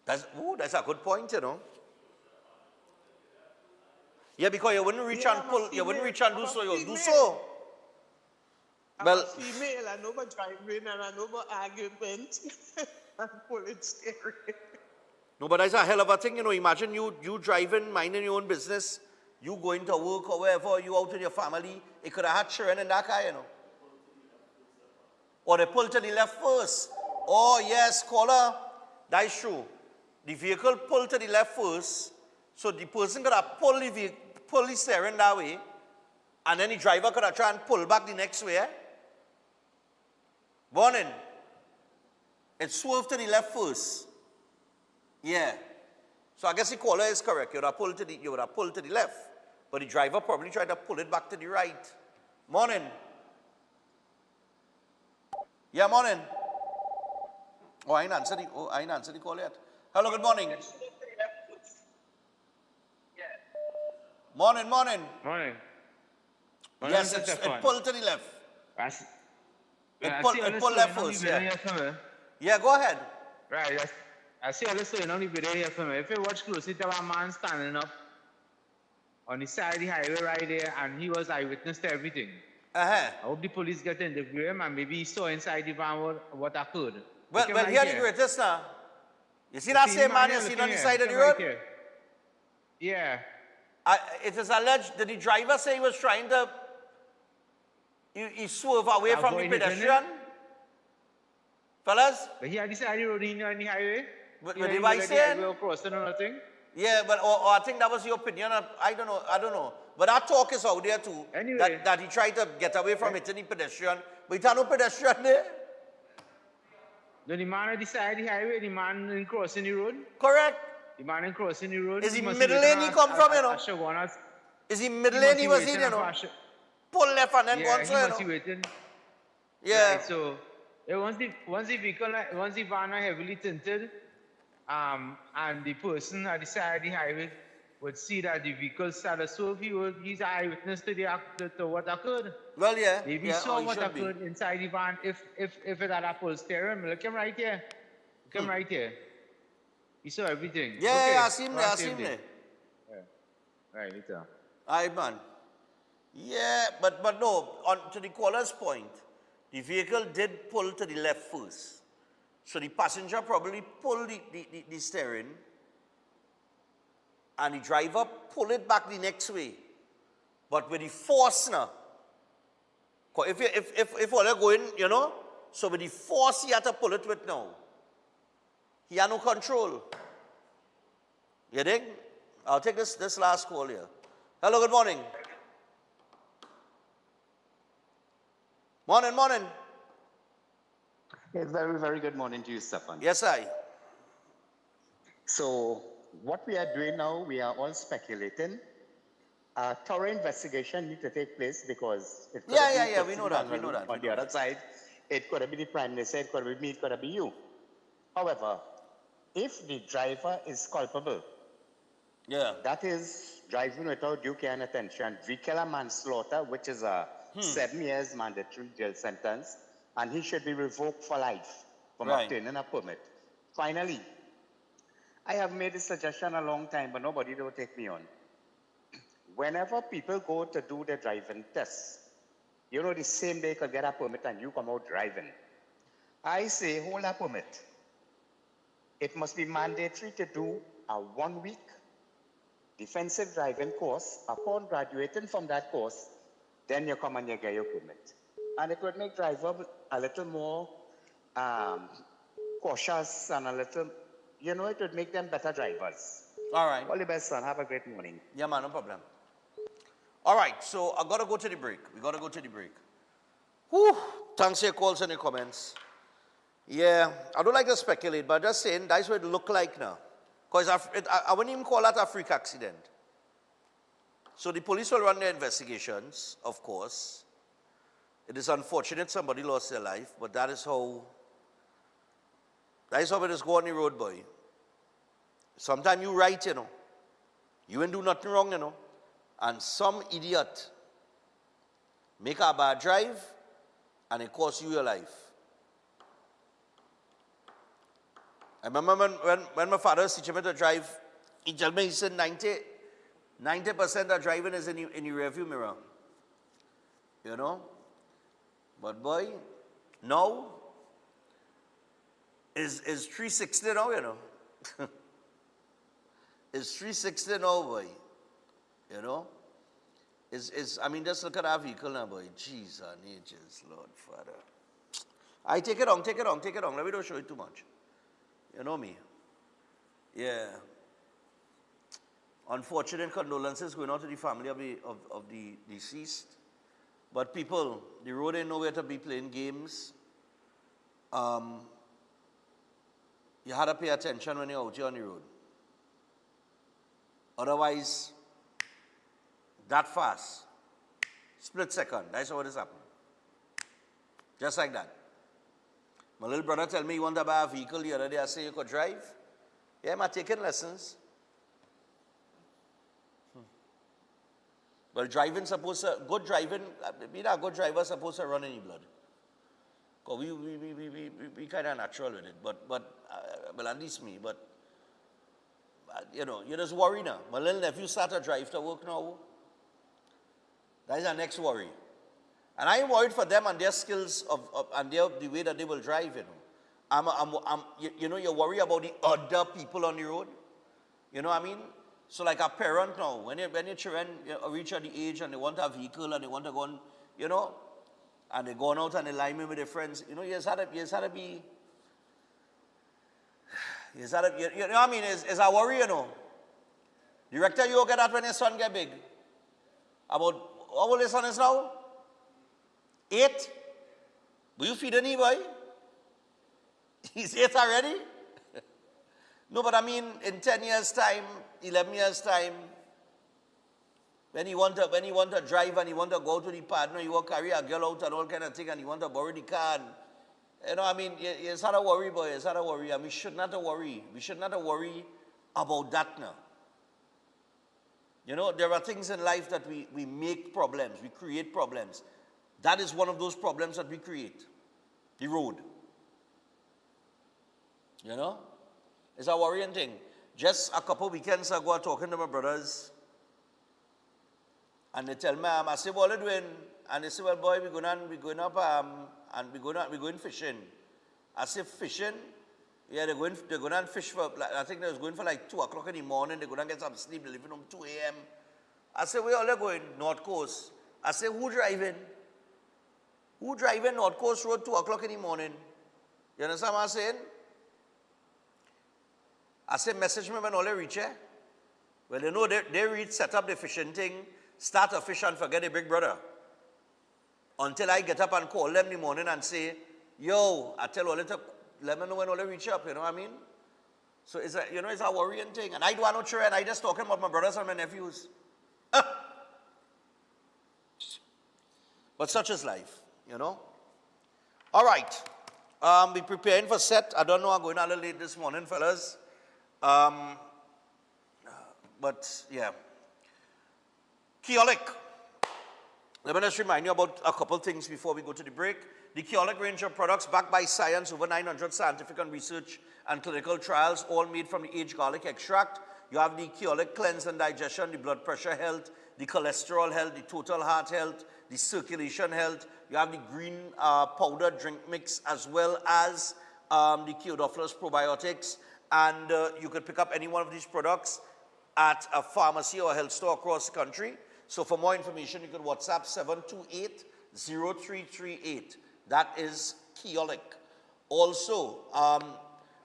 S1: That's a good point, you know. Yeah, because you wouldn't reach and pull, you wouldn't reach and do so, you'll do so.
S15: I'm a female, I know about driving and I know about argument and pulling steering.
S1: No, but that's a hell of a thing, you know. Imagine you driving, minding your own business, you going to work or wherever, you out with your family, it could have had children in that car, you know. Or they pull to the left first. Oh, yes, caller, that's true. The vehicle pulled to the left first, so the person could have pull the steering that way, and then the driver could have tried and pull back the next way. Morning. It swerved to the left first. Yeah. So I guess the caller is correct. You would have pulled to the left. But the driver probably tried to pull it back to the right. Morning. Yeah, morning. Oh, I didn't answer the call yet. Hello, good morning. Morning.
S16: Morning.
S1: Yes, it pulled to the left. It pull left first, yeah. Yeah, go ahead.
S16: Right, I see all the story on the video here for me. If you watch closely, there was a man standing up on the side of the highway right there, and he was eyewitness to everything. I hope the police get to interview him, and maybe he saw inside the van what occurred.
S1: Well, here the greatest now. You see that same man you seen on the side of the road?
S16: Yeah.
S1: It is alleged that the driver say he was trying to, he swerved away from the pedestrian. Fellas?
S16: But he had the side of the road on the highway.
S1: But what I saying?
S16: Crossing or nothing.
S1: Yeah, but or I think that was your opinion. I don't know. But that talk is out there too.
S16: Anyway.
S1: That he tried to get away from hitting the pedestrian. But he had no pedestrian there.
S16: No, the man on the side of the highway, the man in crossing the road.
S1: Correct.
S16: The man in crossing the road.
S1: Is he middle lane he come from, you know? Is he middle lane he was in, you know? Pull left and then go on, you know? Yeah.
S16: Right, so once the van are heavily tinted, and the person at the side of the highway would see that the vehicle started swerve, he's an eyewitness to what occurred.
S1: Well, yeah.
S16: Maybe he saw what occurred inside the van if it had a pull steering. Look him right here. Look him right here. He saw everything.
S1: Yeah,
S16: okay.
S1: I see him there.
S16: Yeah. Right, later.
S1: Aye, man. Yeah, but no, to the caller's point, the vehicle did pull to the left first. So the passenger probably pulled the steering, and the driver pulled it back the next way. But with the force now, if all are going, you know, so with the force he had to pull it with now, he had no control. You think? I'll take this last call here. Hello, good morning. Morning.
S18: Yes, very, very good morning to you, Stefan.
S1: Yes, I.
S18: So, what we are doing now, we are all speculating. A thorough investigation needs to take place because it could have been
S1: we know that.
S18: On the other side, it could have been the Prime Minister, it could have been me, it could have been you. However, if the driver is culpable, that is driving without due care and attention, vehicular manslaughter, which is a 7 years mandatory jail sentence, and he should be revoked for life from obtaining a permit. Finally, I have made this suggestion a long time, but nobody will take me on. Whenever people go to do their driving tests, you know, the same day you could get a permit and you come out driving. I say, hold a permit. It must be mandatory to do a 1 week defensive driving course. Upon graduating from that course, then you come and you get your permit. And it would make drivers a little more cautious and a little, you know, it would make them better drivers.
S1: All right.
S18: All the best, son. Have a great morning.
S1: Yeah, man, no problem. All right, so I got to go to the break. We got to go to the break. Whew. Thanks for your calls and your comments. Yeah, I don't like to speculate, but just saying that's what it look like now. Because I wouldn't even call that a freak accident. So the police will run their investigations, of course. It is unfortunate somebody lost their life, but that is how it is go on the road, boy. Sometimes you right, you know. You ain't do nothing wrong, you know. And some idiot make a bad drive and it costs you your life. I remember when my father was teaching me to drive, he told me, he said 90% of driving is in the rearview mirror. You know? But boy, now is 360 now, you know. It's 360 now, boy. You know? I mean, just look at our vehicle now, boy. Jeez, our natures, Lord Father. I take it on. Let me don't show it too much. You know me. Yeah. Unfortunate condolences going out to the family of the deceased. But people, the road ain't nowhere to be playing games. You had to pay attention when you're out here on the road. Otherwise, that fast, split second, that's how it is happening. Just like that. My little brother tell me he wanted to buy a vehicle the other day. I say, you could drive? Yeah, I'm taking lessons. Well, good driving, being a good driver supposed to run any blood. Because we kind of natural with it. But well, at least me. But, you know, you just worry now. My little nephew start to drive to work now. That is our next worry. And I am worried for them and their skills and the way that they will drive, you know. You know, you worry about the other people on the road. You know what I mean? So like a parent now, when your children reach the age and they want a vehicle and they want to go on, you know, and they're going out and they're lining with their friends, you know, you know what I mean? It's a worry, you know. Director, you will get that when your son get big. About, how old your son is now? 8? Will you feed any boy? He's 8 already? No, but I mean, in 10 years' time, 11 years' time, when he want to drive and he want to go to the partner, you want to carry a girl out and all kind of thing, and he want to borrow the car. And, you know, I mean, it's not a worry, boy. It's not a worry. And we should not worry. We should not worry about that now. You know, there are things in life that we make problems. We create problems. That is one of those problems that we create. The road. You know? It's a worrying thing. Just a couple weekends ago, I was talking to my brothers. And they tell me, I say, what are you doing? And they say, well, boy, we're going fishing. I say, fishing? Yeah, they're going to fish for, I think they was going for like 2 o'clock in the morning. They're going to get some sleep. They're leaving home 2 a.m. I say, where are they going? North Coast. I say, who driving? Who driving North Coast Road 2 o'clock in the morning? You understand what I'm saying? I say, message me when all they reach here. Well, they know they reach, set up the fishing thing, start a fish and forget the big brother. Until I get up and call them in the morning and say, yo, I tell all to let me know when all they reach up, you know what I mean? So it's a, you know, it's a worrying thing. And I do not sure, and I just talking about my brothers and my nephews. But such is life, you know? All right. Be preparing for set. I don't know, I'm going a little late this morning, fellas. But yeah. Keolic. Let me just remind you about a couple things before we go to the break. The Keolic range of products backed by science, over 900 scientific and research and clinical trials, all made from the aged garlic extract. You have the Keolic cleanse and digestion, the blood pressure health, the cholesterol health, the total heart health, the circulation health. You have the green powder drink mix, as well as the Keodophilus probiotics. And you could pick up any one of these products at a pharmacy or a health store across the country. So for more information, you can WhatsApp 728-0338. That is Keolic. Also,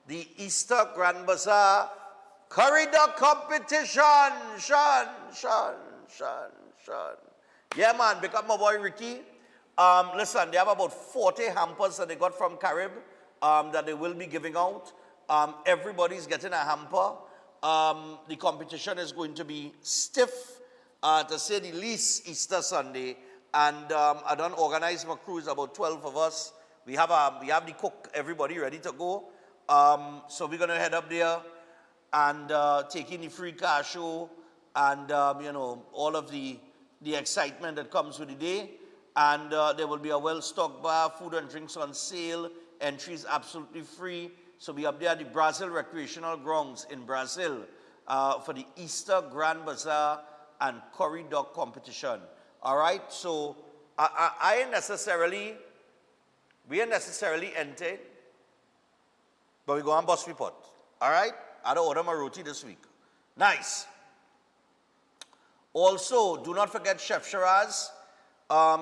S1: the Easter Grand Bazaar Corridor Competition. Sean. Yeah, man, pick up my boy Ricky. Listen, they have about 40 hampers that they got from Carib that they will be giving out. Everybody's getting a hamper. The competition is going to be stiff, to say the least, Easter Sunday. And I done organize my crew, it's about 12 of us. We have the cook, everybody ready to go. So we're going to head up there and take in the free car show and, you know, all of the excitement that comes with the day. And there will be a well-stocked bar, food and drinks on sale. Entry is absolutely free. So we up there at the Brazil Recreational Grounds in Brazil for the Easter Grand Bazaar and Corridor Competition. All right, so we ain't necessarily entered, but we go on bus report. All right, I don't order my roti this week. Nice. Also, do not forget Chef Shiraz.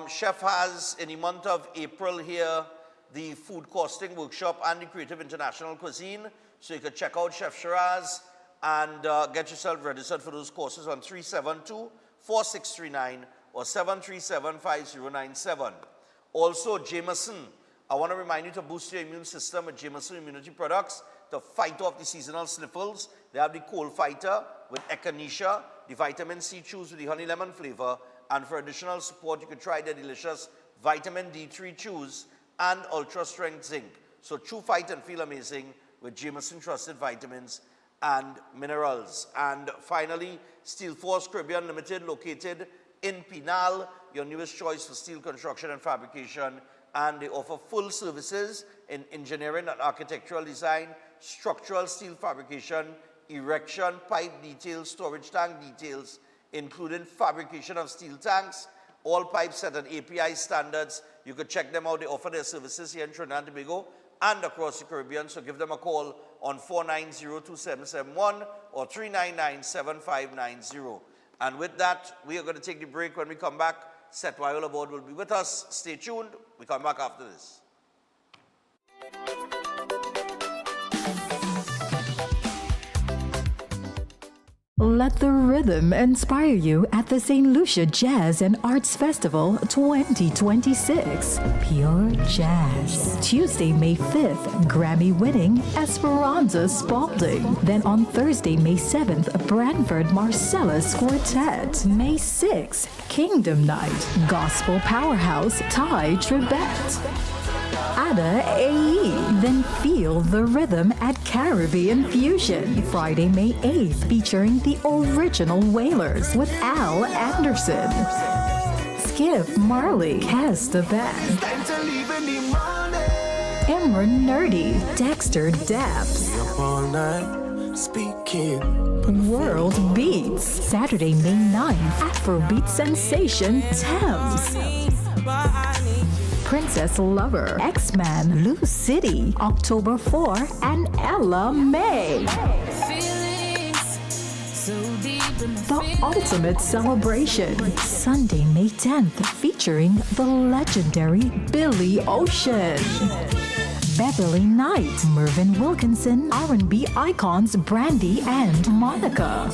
S1: Chef has, in the month of April here, the food costing workshop and the creative international cuisine. So you can check out Chef Shiraz and get yourself registered for those courses on 372-4639 or 737-5097. Also, Jameson. I want to remind you to boost your immune system with Jameson immunity products to fight off the seasonal sniffles. They have the cold fighter with echinacea, the vitamin C chews with the honey lemon flavor, and for additional support, you can try their delicious vitamin D3 chews and ultra strength zinc. So chew, fight, and feel amazing with Jameson trusted vitamins and minerals. And finally, Steel Force Caribbean Limited, located in Pinal, your newest choice for steel construction and fabrication. And they offer full services in engineering and architectural design, structural steel fabrication, erection, pipe details, storage tank details, including fabrication of steel tanks, all pipes set at API standards. You could check them out. They offer their services here in Trinidad and Tobago and across the Caribbean. So give them a call on 490-2771 or 399-7590. And with that, we are going to take the break. When we come back, Seth Viola Board will be with us. Stay tuned. We come back after this.
S12: Let the rhythm inspire you at the St. Lucia Jazz and Arts Festival 2026. Pure Jazz. Tuesday, May 5th, Grammy-winning Esperanza Spalding. Then on Thursday, May 7th, Branford Marcellus Quartet. May 6th, Kingdom Night. Gospel powerhouse Ty Tribbett. Ada AE. Then feel the rhythm at Caribbean Fusion. Friday, May 8th, featuring the original Wailers with Al Anderson. Skip Marley, Cast the Band. Imran Nerdy, Dexter Daps. World Beats. Saturday, May 9th, Afrobeat sensation Thames. Princess Lover, X-Man, Lou City, October 4, and Ella May. The ultimate celebration, Sunday, May 10th, featuring the legendary Billy Ocean. Beverly Knight, Mervyn Wilkinson, R&B icons Brandy and Monica.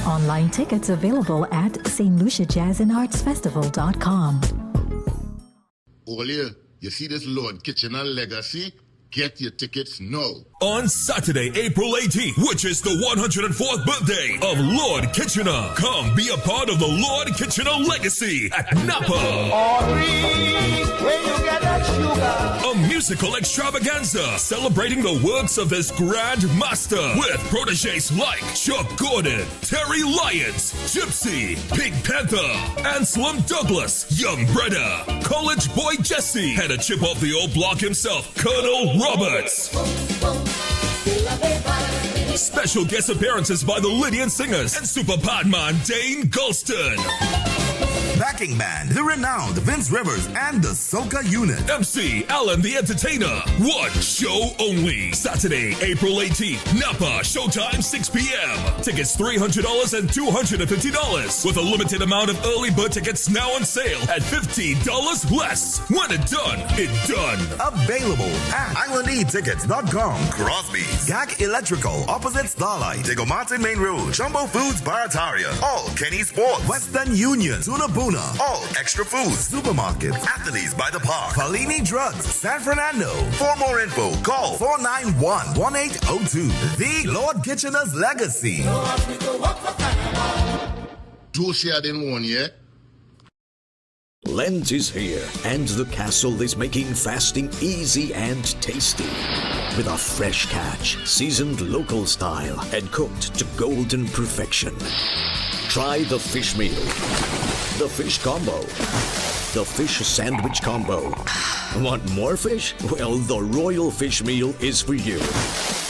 S12: Online tickets available at stluciajazzandartsfestival.com.
S19: Olia, you see this Lord Kitchener legacy? Get your tickets now.
S20: On Saturday, April 18th, which is the 104th birthday of Lord Kitchener, come be a part of the Lord Kitchener legacy at Napa. A musical extravaganza celebrating the works of this grand master with proteges like Chuck Gordon, Terry Lyons, Gypsy, Pink Panther, Anselm Douglas, Young Breda, College Boy Jesse, and a chip off the old block himself, Colonel Roberts. Special guest appearances by the Lydian Singers and Super Podman Dane Gulston.
S21: Backing band, the renowned Vince Rivers and the Soca Unit.
S20: MC Alan the Entertainer. One show only. Saturday, April 18th. Napa. Showtime 6 p.m. Tickets $300 and $250 with a limited amount of early bird tickets now on sale at $15 less. When it done, it done.
S21: Available at islandetickets.com. Crosby's, GAC Electrical, opposite Starlight, Diego Martin Main Road, Jumbo Foods Barataria, All Kenny Sports, Western Union, Tuna Boona, All Extra Foods, Supermarkets, Athletes by the Park, Palini Drugs, San Fernando. For more info, call 491-1802. The Lord Kitchener's Legacy.
S19: Josie, I didn't warn you.
S25: Lent is here, and the castle is making fasting easy and tasty. With a fresh catch, seasoned local style, and cooked to golden perfection. Try the fish meal, the fish combo, the fish sandwich combo. Want more fish? Well, the Royal Fish Meal is for you.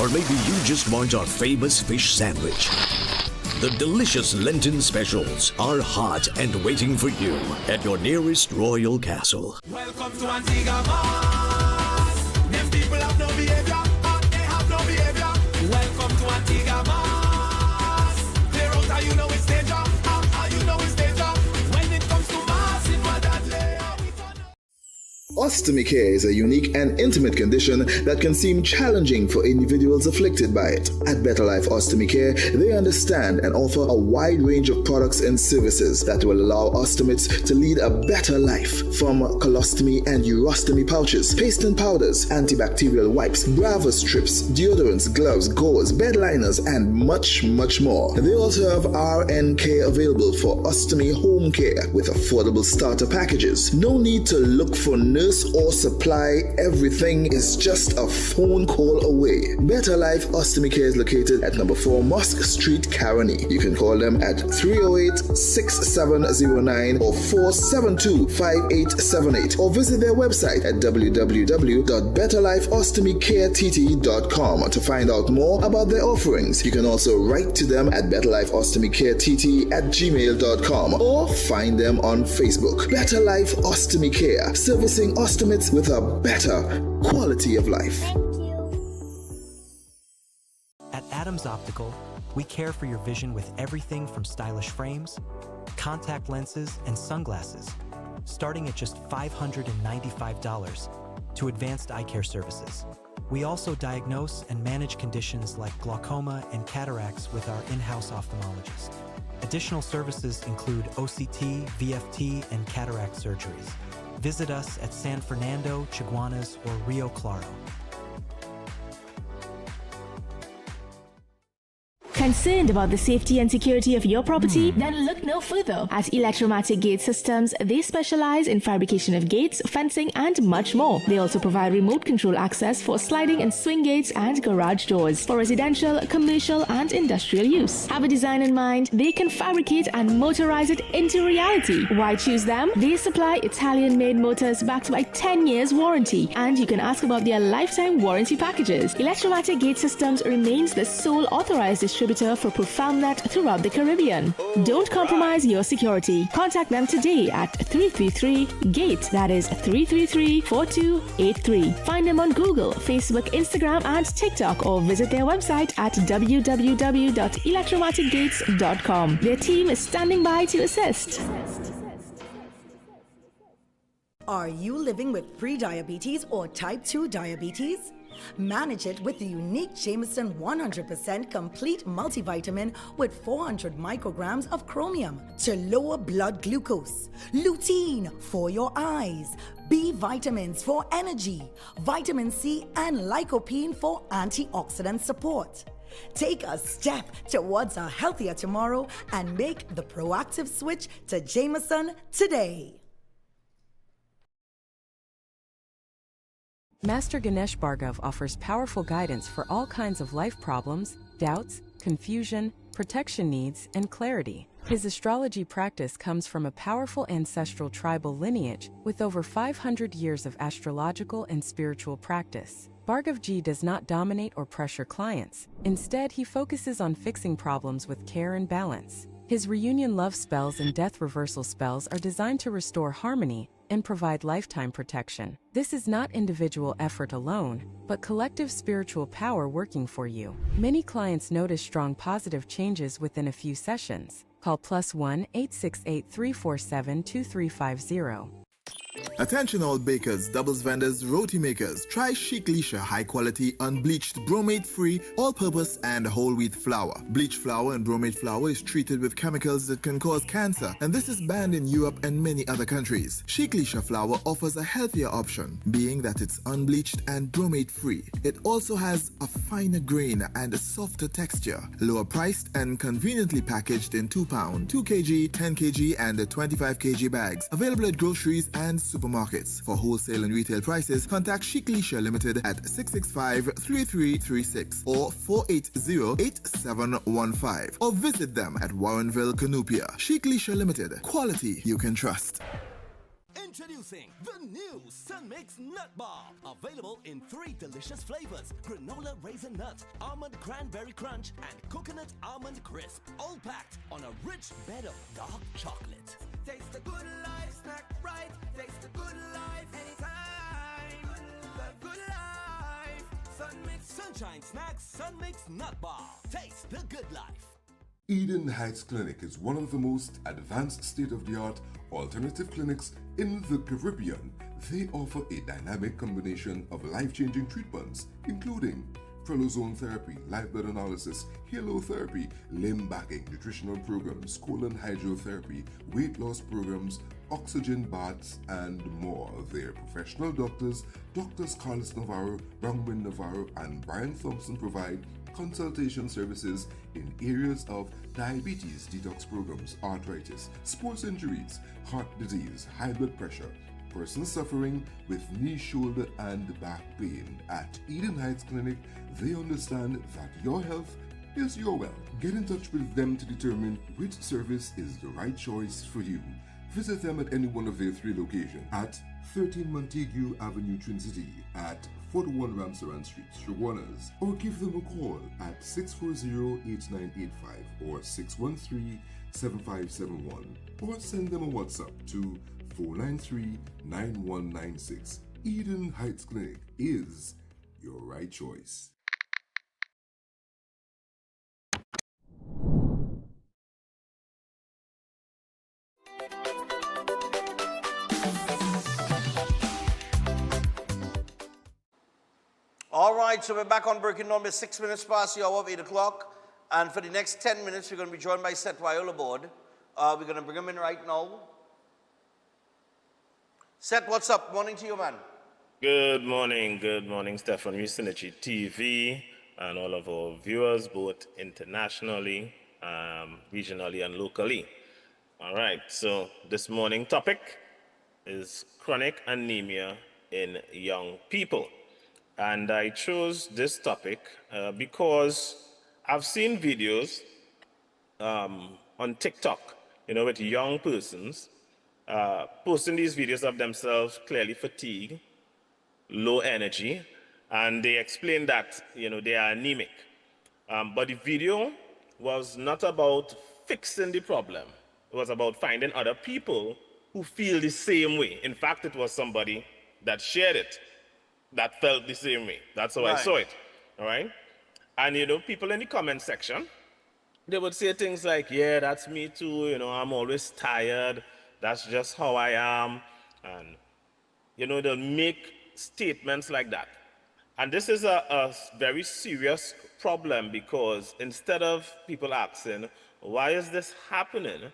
S25: Or maybe you just want our famous fish sandwich. The delicious Lenten specials are hot and waiting for you at your nearest royal castle.
S26: Welcome to Antigua Mars. Them people have no behavior, they have no behavior. Welcome to Antigua Mars. Clear out how you know it's danger, how you know it's danger. When it comes to Mars, it was that layer.
S6: Ostomy care is a unique and intimate condition that can seem challenging for individuals afflicted by it. At Better Life Ostomy Care, they understand and offer a wide range of products and services that will allow ostomates to lead a better life. From colostomy and urostomy pouches, paste and powders, antibacterial wipes, Brava strips, deodorants, gloves, gauze, bed liners, and much, much more. They also have RN care available for ostomy home care with affordable starter packages. No need to look for nurse service or supply everything is just a phone call away. Better Life Ostomy Care is located at number 4 Mosque Street, Caroni. You can call them at 308-6709 or 472-5878 or visit their website at www.betterlifeostomycareTT.com to find out more about their offerings. You can also write to them at betterlifeostomycareTT@gmail.com or find them on Facebook. Better Life Ostomy Care, servicing ostomates with a better quality of life.
S14: At Adams Optical, we care for your vision with everything from stylish frames, contact lenses, and sunglasses, starting at just $595, to advanced eye care services. We also diagnose and manage conditions like glaucoma and cataracts with our in-house ophthalmologist. Additional services include OCT, VFT, and cataract surgeries. Visit us at San Fernando, Chaguanas, or Rio Claro.
S2: Concerned about the safety and security of your property? Then look no further. At Electromatic Gate Systems, they specialize in fabrication of gates, fencing, and much more. They also provide remote control access for sliding and swing gates and garage doors for residential, commercial, and industrial use. Have a design in mind? They can fabricate and motorize it into reality. Why choose them? They supply Italian-made motors backed by 10 years warranty, and you can ask about their lifetime warranty packages. Electromatic Gate Systems remains the sole authorized distributor for ProfoundNet throughout the Caribbean. Don't compromise your security. Contact them today at 333-GATE. That is 333-4283. Find them on Google, Facebook, Instagram, and TikTok, or visit their website at www.electromaticgates.com. Their team is standing by to assist.
S3: Are you living with pre-diabetes or type 2 diabetes? Manage it with the unique Jameson 100% complete multivitamin with 400 micrograms of chromium to lower blood glucose, lutein for your eyes, B vitamins for energy, vitamin C, and lycopene for antioxidant support. Take a step towards a healthier tomorrow and make the proactive switch to Jameson today.
S4: Master Ganesh Bhargav offers powerful guidance for all kinds of life problems, doubts, confusion, protection needs, and clarity. His astrology practice comes from a powerful ancestral tribal lineage with over 500 years of astrological and spiritual practice. Bhargavji does not dominate or pressure clients. Instead, he focuses on fixing problems with care and balance. His reunion love spells and death reversal spells are designed to restore harmony and provide lifetime protection. This is not individual effort alone, but collective spiritual power working for you. Many clients notice strong positive changes within a few sessions. Call +1 868 347 2350.
S6: Attention all bakers, doubles vendors, roti makers. Try Chic Lisha high quality, unbleached, bromate free, all purpose and whole wheat flour. Bleached flour and bromate flour is treated with chemicals that can cause cancer, and this is banned in Europe and many other countries. Chic Lisha flour offers a healthier option, being that it's unbleached and bromate free. It also has a finer grain and a softer texture, lower priced and conveniently packaged in 2 pound, 2 kg, 10 kg and 25 kg bags. Available at groceries and supermarkets. For wholesale and retail prices, contact Chic Lisha Limited at 665-3336 or 480-8715 or visit them at Warrenville, Canupia. Chic Lisha Limited. Quality you can trust.
S17: Introducing the new Sun Mix Nut Bar. Available in 3 delicious flavors: granola raisin nut, almond cranberry crunch, and coconut almond crisp. All packed on a rich bed of dark chocolate.
S26: Taste the good life, snack right. Taste the good life anytime. The good life. Sun Mix.
S17: Sunshine Snacks Sun Mix Nut Bar. Taste the good life.
S22: Eden Heights Clinic is one of the most advanced state-of-the-art alternative clinics in the Caribbean. They offer a dynamic combination of life-changing treatments, including prelozone therapy, live blood analysis, halotherapy, limb backing, nutritional programs, colon hydrotherapy, weight loss programs, oxygen baths, and more. Their professional doctors, Drs. Carlos Navarro, Bronwyn Navarro, and Brian Thompson provide consultation services in areas of diabetes detox programs, arthritis, sports injuries, heart disease, high blood pressure, persons suffering with knee, shoulder, and back pain. At Eden Heights Clinic, they understand that your health is your wealth. Get in touch with them to determine which service is the right choice for you. Visit them at any one of their 3 locations at 13 Montague Avenue, Twin City, at 41 Ramsaran Street, Shoguanas, or give them a call at 640-8985 or 613-7571, or send them a WhatsApp to 493-9196. Eden Heights Clinic is your right choice.
S1: All right, so we're back on Breaking Down. We're 6 minutes past the hour of 8 o'clock. And for the next 10 minutes, we're going to be joined by Seth Weil aboard. We're going to bring him in right now. Seth, what's up? Morning to you, man.
S5: Good morning, Stefan Run Synergy TV and all of our viewers, both internationally, regionally, and locally. All right, so this morning topic is chronic anemia in young people. And I chose this topic because I've seen videos on TikTok, with young persons posting these videos of themselves clearly fatigued, low energy, and they explain that, they are anemic. But the video was not about fixing the problem. It was about finding other people who feel the same way. In fact, it was somebody that shared it that felt the same way. That's how I saw it, all right? And, people in the comment section, they would say things like, yeah, that's me too, I'm always tired. That's just how I am. And, they'll make statements like that. And this is a very serious problem because instead of people asking, why is this happening?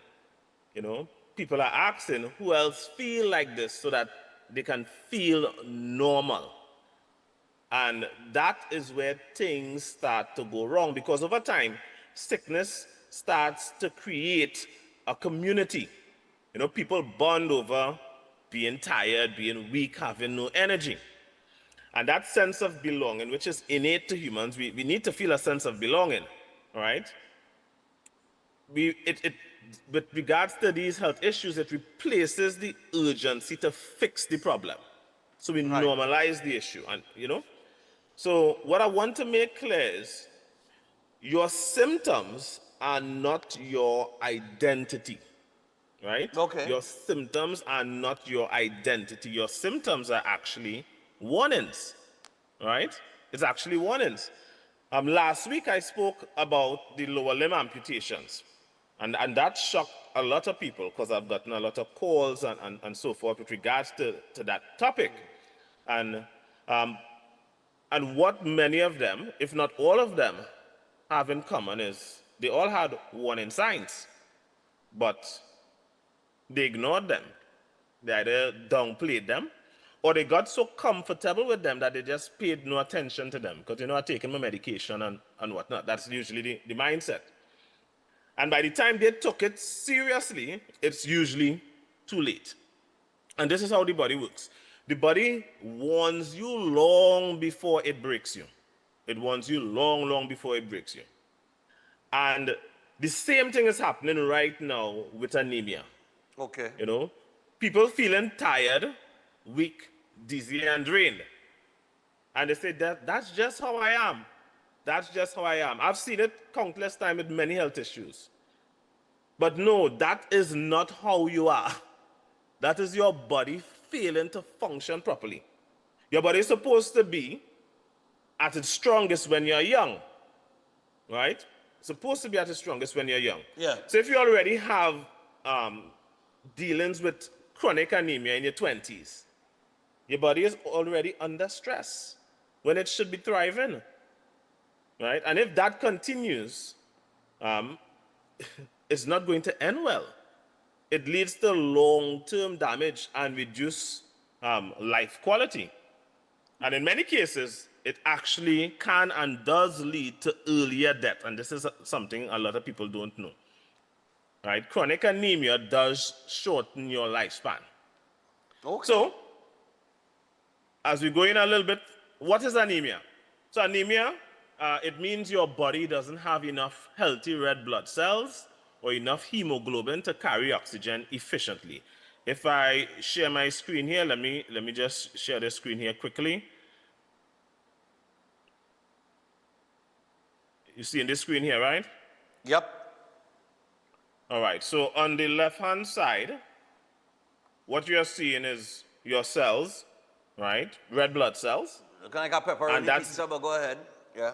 S5: People are asking who else feel like this so that they can feel normal. And that is where things start to go wrong because over time, sickness starts to create a community. People bond over being tired, being weak, having no energy. And that sense of belonging, which is innate to humans, we need to feel a sense of belonging, all right? With regards to these health issues, it replaces the urgency to fix the problem. So we normalize the issue, and So what I want to make clear is your symptoms are not your identity, right?
S1: Okay.
S5: Your symptoms are not your identity. Your symptoms are actually warnings, right? It's actually warnings. Last week I spoke about the lower limb amputations, and that shocked a lot of people because I've gotten a lot of calls and so forth with regards to that topic. And what many of them, if not all of them, have in common is they all had warning signs, but they ignored them. They either downplayed them, or they got so comfortable with them that they just paid no attention to them because, I'm taking my medication and whatnot. That's usually the mindset. And by the time they took it seriously, it's usually too late. And this is how the body works. The body warns you long before it breaks you. It warns you long, long before it breaks you. And the same thing is happening right now with anemia.
S1: Okay.
S5: People feeling tired, weak, dizzy, and drained. And they say, that's just how I am. That's just how I am. I've seen it countless times with many health issues. But no, that is not how you are. That is your body failing to function properly. Your body is supposed to be at its strongest when you're young, right? It's supposed to be at its strongest when you're young.
S1: Yeah.
S5: So if you already have dealings with chronic anemia in your 20s, your body is already under stress when it should be thriving, right? And if that continues, it's not going to end well. It leads to long-term damage and reduced life quality. And in many cases, it actually can and does lead to earlier death. And this is something a lot of people don't know. Right? Chronic anemia does shorten your lifespan.
S1: Okay.
S5: So, as we go in a little bit, what is anemia? So anemia, it means your body doesn't have enough healthy red blood cells or enough hemoglobin to carry oxygen efficiently. If I share my screen here, let me just share the screen here quickly. You see in this screen here, right?
S1: Yep.
S5: All right, so on the left-hand side, what you're seeing is your cells, right? Red blood cells.
S1: Looking like a pepperoni pizza, but go ahead. Yeah.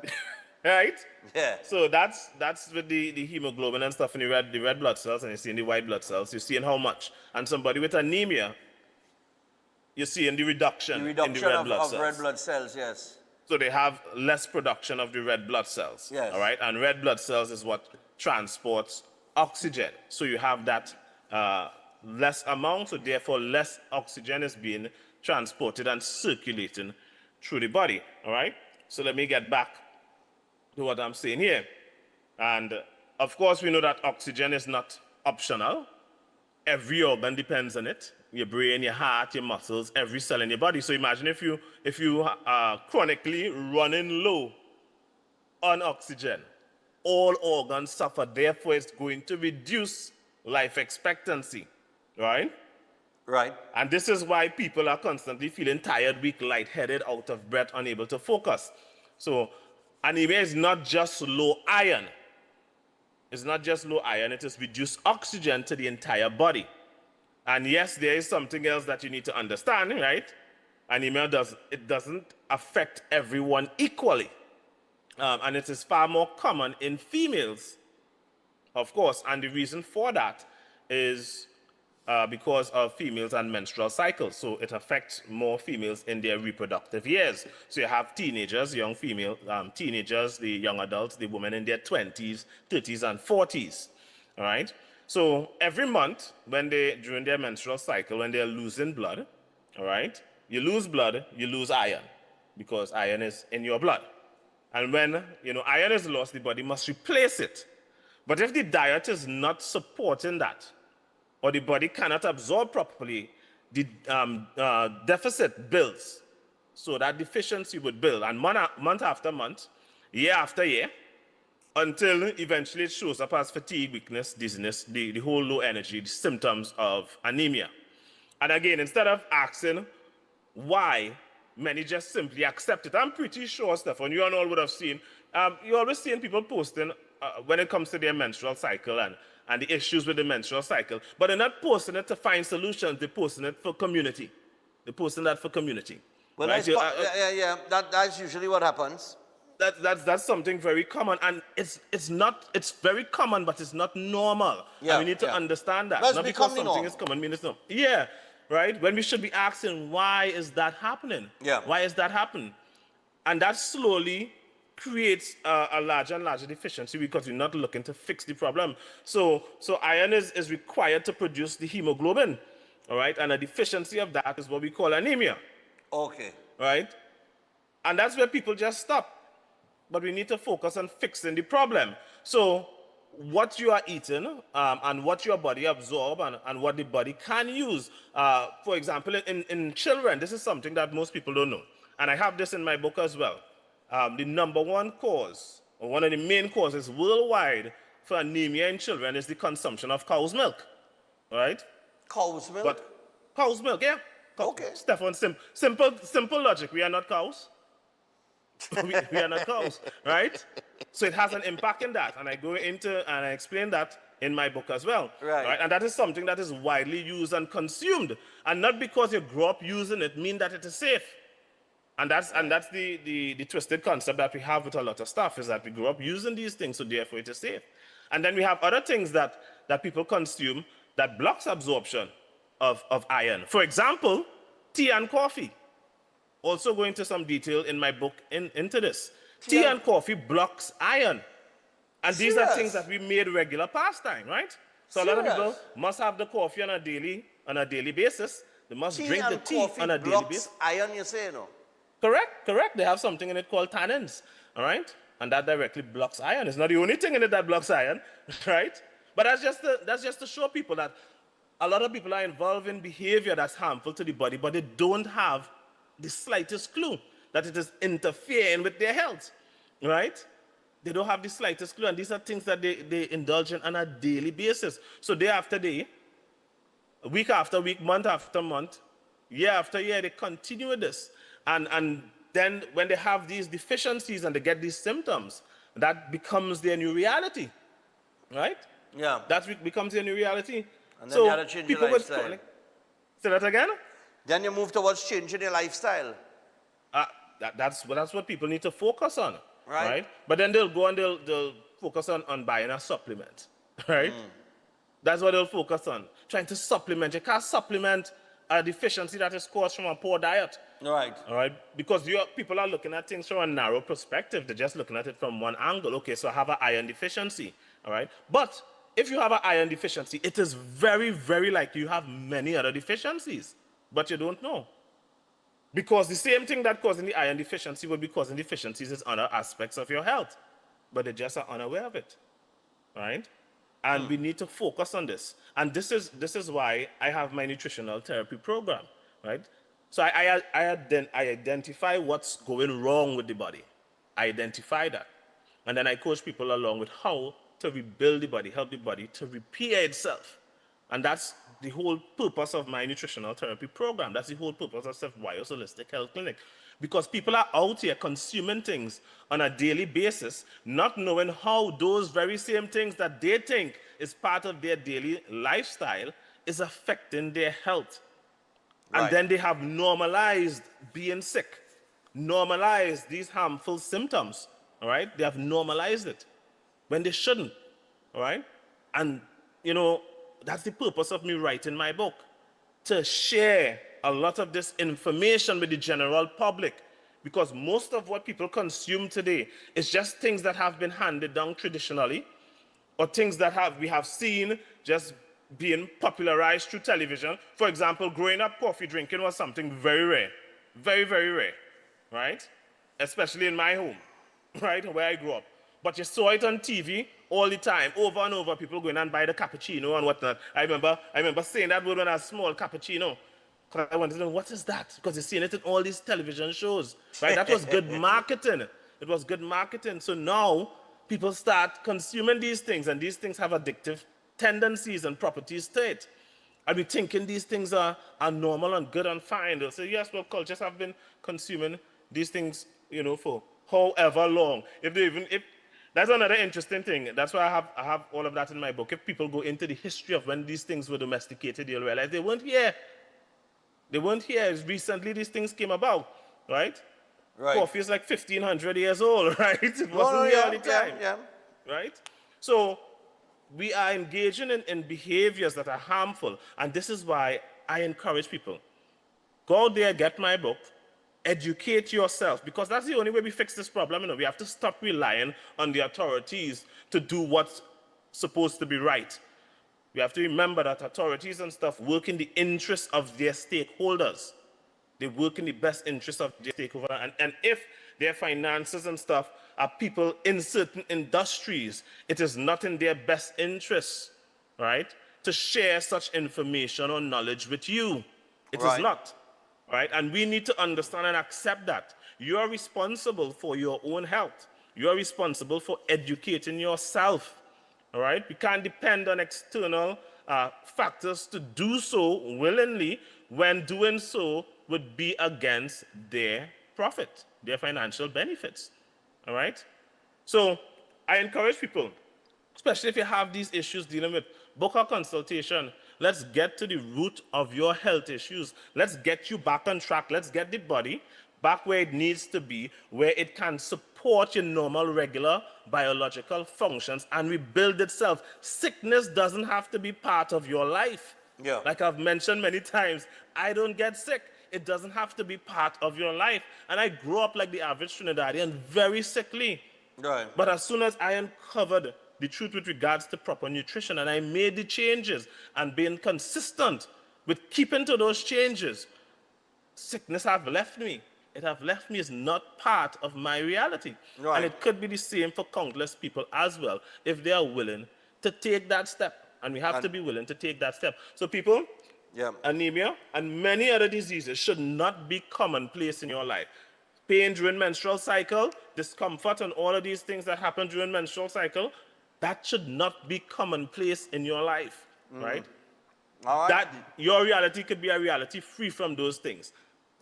S5: Right?
S1: Yeah.
S5: So that's with the hemoglobin and stuff in the red blood cells, and you see in the white blood cells, you're seeing how much. And somebody with anemia, you're seeing the reduction in the red blood cells.
S1: Red blood cells, yes.
S5: So they have less production of the red blood cells.
S1: Yes.
S5: All right? And red blood cells is what transports oxygen. So you have that less amount, so therefore less oxygen is being transported and circulating through the body. All right? So let me get back to what I'm saying here. And of course, we know that oxygen is not optional. Every organ depends on it. Your brain, your heart, your muscles, every cell in your body. So imagine if you are chronically running low on oxygen, all organs suffer. Therefore, it's going to reduce life expectancy, right?
S1: Right.
S5: And this is why people are constantly feeling tired, weak, lightheaded, out of breath, unable to focus. So anemia is not just low iron. It's not just low iron, it is reduced oxygen to the entire body. And yes, there is something else that you need to understand, right? Anemia doesn't affect everyone equally. And it is far more common in females, of course. And the reason for that is because of females and menstrual cycles. So it affects more females in their reproductive years. So you have teenagers, young female teenagers, the young adults, the women in their 20s, 30s, and 40s, all right? So every month, during their menstrual cycle, when they're losing blood, all right, you lose blood, you lose iron, because iron is in your blood. And when iron is lost, the body must replace it. But if the diet is not supporting that, or the body cannot absorb properly, the deficit builds. So that deficiency would build, and month after month, year after year, until eventually it shows up as fatigue, weakness, dizziness, the whole low energy, the symptoms of anemia. And again, instead of asking why, many just simply accept it. I'm pretty sure, Stefan, you and all would have seen, you're always seeing people posting when it comes to their menstrual cycle and the issues with the menstrual cycle, but they're not posting it to find solutions, they're posting it for community. They're posting that for community.
S1: Well,
S5: right?
S1: That's usually what happens.
S5: That's something very common, and it's very common, but it's not normal.
S1: Yeah,
S5: and we need to understand that.
S1: That's
S5: not because something
S1: normal.
S5: is common means it's not. Yeah, right? When we should be asking, why is that happening?
S1: Yeah.
S5: Why is that happening? And that slowly creates a larger and larger deficiency because we're not looking to fix the problem. So iron is required to produce the hemoglobin, all right? And a deficiency of that is what we call anemia.
S1: Okay.
S5: Right? And that's where people just stop. But we need to focus on fixing the problem. So what you are eating and what your body absorbs and what the body can use. For example, in children, this is something that most people don't know. And I have this in my book as well. The number one cause, or one of the main causes worldwide for anemia in children is the consumption of cow's milk. All right?
S1: Cow's milk?
S5: But cow's milk, yeah.
S1: Okay.
S5: Stefan, simple logic. We are not cows. we are not cows, right? So it has an impact in that. And I go into and I explain that in my book as well.
S1: Right.
S5: And that is something that is widely used and consumed. And not because you grow up using it mean that it is safe. And that's the twisted concept that we have with a lot of stuff, is that we grow up using these things, so therefore it is safe. And then we have other things that people consume that blocks absorption of iron. For example, tea and coffee. Also go into some detail in my book into this. Tea and coffee blocks iron. And these are things that we made regular pastime, right? So a lot of people must have the coffee on a daily basis. They must drink the tea on a daily basis.
S1: Iron, you say, no?
S5: Correct. They have something in it called tannins, all right? And that directly blocks iron. It's not the only thing in it that blocks iron, right? But that's just to show people that a lot of people are involved in behavior that's harmful to the body, but they don't have the slightest clue that it is interfering with their health, right? They don't have the slightest clue, and these are things that they indulge in on a daily basis. So day after day, week after week, month after month, year after year, they continue with this. And then when they have these deficiencies and they get these symptoms, that becomes their new reality, right?
S1: Yeah.
S5: That becomes their new reality.
S1: And then you had to change your lifestyle.
S5: Say that again?
S1: Then you move towards changing your lifestyle.
S5: That's what people need to focus on,
S1: right?
S5: Right? But then they'll go and they'll focus on buying a supplement, right? That's what they'll focus on, trying to supplement. You can't supplement a deficiency that is caused from a poor diet.
S1: Right.
S5: All right? Because people are looking at things from a narrow perspective. They're just looking at it from one angle. Okay, so I have an iron deficiency, all right? But if you have an iron deficiency, it is very, very likely you have many other deficiencies, but you don't know. Because the same thing that causing the iron deficiency will be causing deficiencies in other aspects of your health, but they just are unaware of it, right? And we need to focus on this. And this is why I have my nutritional therapy program, right? So I identify what's going wrong with the body. I identify that. And then I coach people along with how to rebuild the body, help the body to repair itself. And that's the whole purpose of my nutritional therapy program. That's the whole purpose of Self-Wires Holistic Health Clinic. Because people are out here consuming things on a daily basis, not knowing how those very same things that they think is part of their daily lifestyle is affecting their health.
S1: Right.
S5: And then they have normalized being sick, normalized these harmful symptoms, all right? They have normalized it when they shouldn't, all right? And, that's the purpose of me writing my book, to share a lot of this information with the general public, because most of what people consume today is just things that have been handed down traditionally, or things that we have seen just being popularized through television. For example, growing up, coffee drinking was something very rare, very, very rare, right? Especially in my home, right, where I grew up. But you saw it on TV all the time, over and over, people going and buy the cappuccino and whatnot. I remember saying that word when I was small, cappuccino. Because I wanted to know, what is that? Because you're seeing it in all these television shows, right? That was good marketing. It was good marketing. So now people start consuming these things, and these things have addictive tendencies and properties to it. And we thinking these things are normal and good and fine. They'll say, yes, well, cultures have been consuming these things, for however long. That's another interesting thing. That's why I have all of that in my book. If people go into the history of when these things were domesticated, you'll realize they weren't here. They weren't here. Recently, these things came about, right?
S1: Right.
S5: Coffee is like 1,500 years old, right? It wasn't here all the time, right? So we are engaging in behaviors that are harmful, and this is why I encourage people. Go out there, get my book, educate yourself, because that's the only way we fix this problem. We have to stop relying on the authorities to do what's supposed to be right. We have to remember that authorities and stuff work in the interests of their stakeholders. They work in the best interest of their stakeholders. And if their finances and stuff are people in certain industries, it is not in their best interests, right, to share such information or knowledge with you. It is not. Right? And we need to understand and accept that. You are responsible for your own health. You are responsible for educating yourself. All right? We can't depend on external factors to do so willingly, when doing so would be against their profit, their financial benefits. All right? So I encourage people, especially if you have these issues dealing with, book a consultation. Let's get to the root of your health issues. Let's get you back on track. Let's get the body back where it needs to be, where it can support your normal, regular biological functions and rebuild itself. Sickness doesn't have to be part of your life.
S1: Yeah.
S5: Like I've mentioned many times, I don't get sick. It doesn't have to be part of your life. And I grew up like the average Trinidadian, very sickly.
S1: Right.
S5: But as soon as I uncovered the truth with regards to proper nutrition, and I made the changes and being consistent with keeping to those changes, sickness have left me. It have left me. Is not part of my reality. Right. And it could be the same for countless people as well, if they are willing to take that step And we have to be willing to take that step. So people, anemia and many other diseases should not be commonplace in your life. Pain during menstrual cycle, discomfort, and all of these things that happen during menstrual cycle, that should not be commonplace in your life, right?
S1: All right.
S5: That your reality could be a reality free from those things.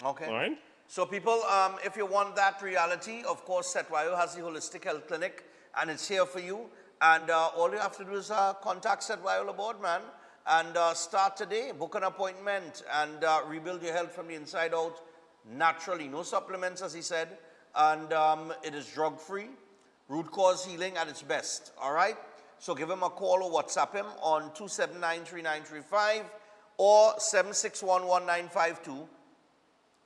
S1: Okay.
S5: All right.
S1: So people, if you want that reality, of course, Setwayo has the Holistic Health Clinic, and it's here for you. And all you have to do is contact Setwayo board, man, and start today. Book an appointment and rebuild your health from the inside out naturally. No supplements, as he said, and it is drug-free, root cause healing at its best. All right. So give him a call or WhatsApp him on 279-3935 or 761-1952.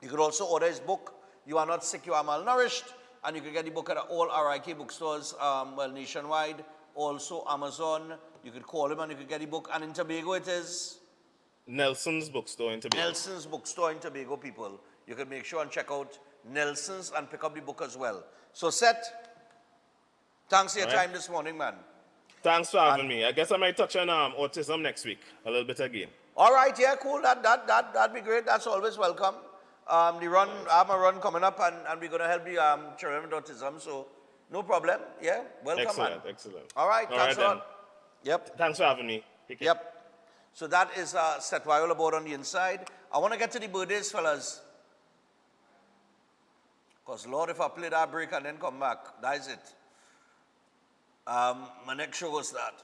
S1: You could also order his book, You Are Not Sick, You Are Malnourished, and you can get the book at all RIK bookstores, nationwide, also Amazon. You could call him and you could get the book. And in Tobago it is?
S5: Nelson's Bookstore in Tobago.
S1: Nelson's Bookstore in Tobago, people. You can make sure and check out Nelson's and pick up the book as well. So, Seth, thanks for your time this morning, man.
S5: Thanks for having me. I guess I might touch on autism next week, a little bit again.
S1: All right, yeah, cool. That'd be great. That's always welcome. The run, I have a run coming up, and we're going to help the children with autism, so no problem. Yeah, welcome,
S5: excellent,
S1: man.
S5: Excellent.
S1: All right, thanks a lot.
S5: Then.
S1: Yep.
S5: Thanks for having me.
S1: Yep. So that is Seth Viola board on the inside. I want to get to the birthdays, fellas. Because, Lord, if I play that break and then come back, that is it. My next show will start.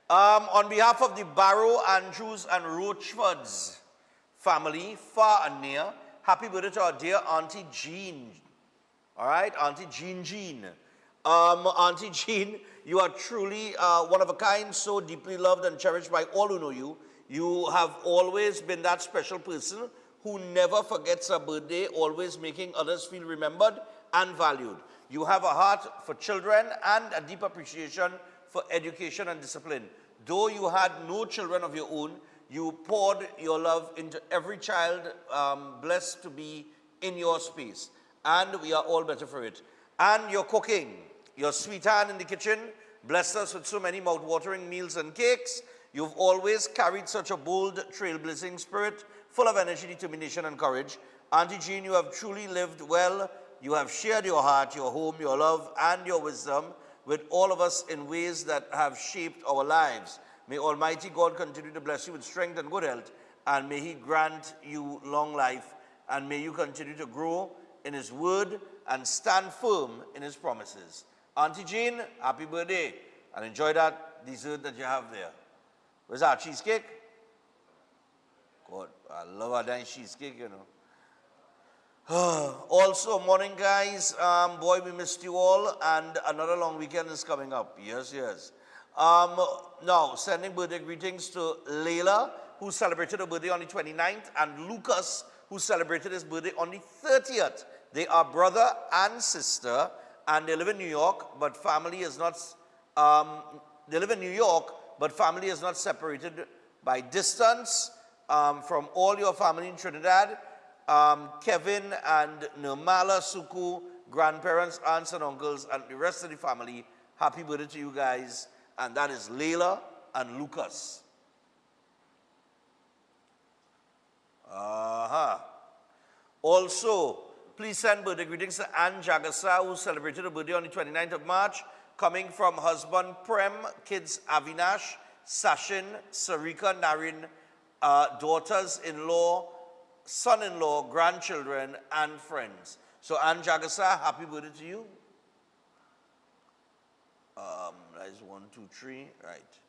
S1: On behalf of the Barrow, Andrews, and Roachfords family, far and near, happy birthday to our dear Auntie Jean. All right, Auntie Jean. Auntie Jean, you are truly one of a kind, so deeply loved and cherished by all who know you. You have always been that special person who never forgets a birthday, always making others feel remembered and valued. You have a heart for children and a deep appreciation for education and discipline. Though you had no children of your own, you poured your love into every child blessed to be in your space. And we are all better for it. And your cooking, your sweet hand in the kitchen, blessed us with so many mouth-watering meals and cakes. You've always carried such a bold, trailblazing spirit, full of energy, determination, and courage. Auntie Jean, you have truly lived well. You have shared your heart, your home, your love, and your wisdom with all of us in ways that have shaped our lives. May Almighty God continue to bless you with strength and good health, and may He grant you long life, and may you continue to grow in His word and stand firm in His promises. Auntie Jean, happy birthday, and enjoy that dessert that you have there. Where's our cheesecake? God, I love our dang cheesecake, you know. Also, morning, guys. Boy, we missed you all, and another long weekend is coming up. Yes. Now, sending birthday greetings to Layla, who celebrated her birthday on the 29th, and Lucas, who celebrated his birthday on the 30th. They are brother and sister, and they live in New York, but family is not. Family is not separated by distance from all your family in Trinidad. Kevin and Nirmala Suku, grandparents, aunts and uncles, and the rest of the family, happy birthday to you guys. And that is Layla and Lucas. Also, please send birthday greetings to Ann Jagasa, who celebrated her birthday on the 29th of March, coming from husband Prem, kids Avinash, Sachin, Sarika, Narin, daughters-in-law, son-in-law, grandchildren, and friends. So, Ann Jagasa, happy birthday to you. That is 1, 2, 3, right.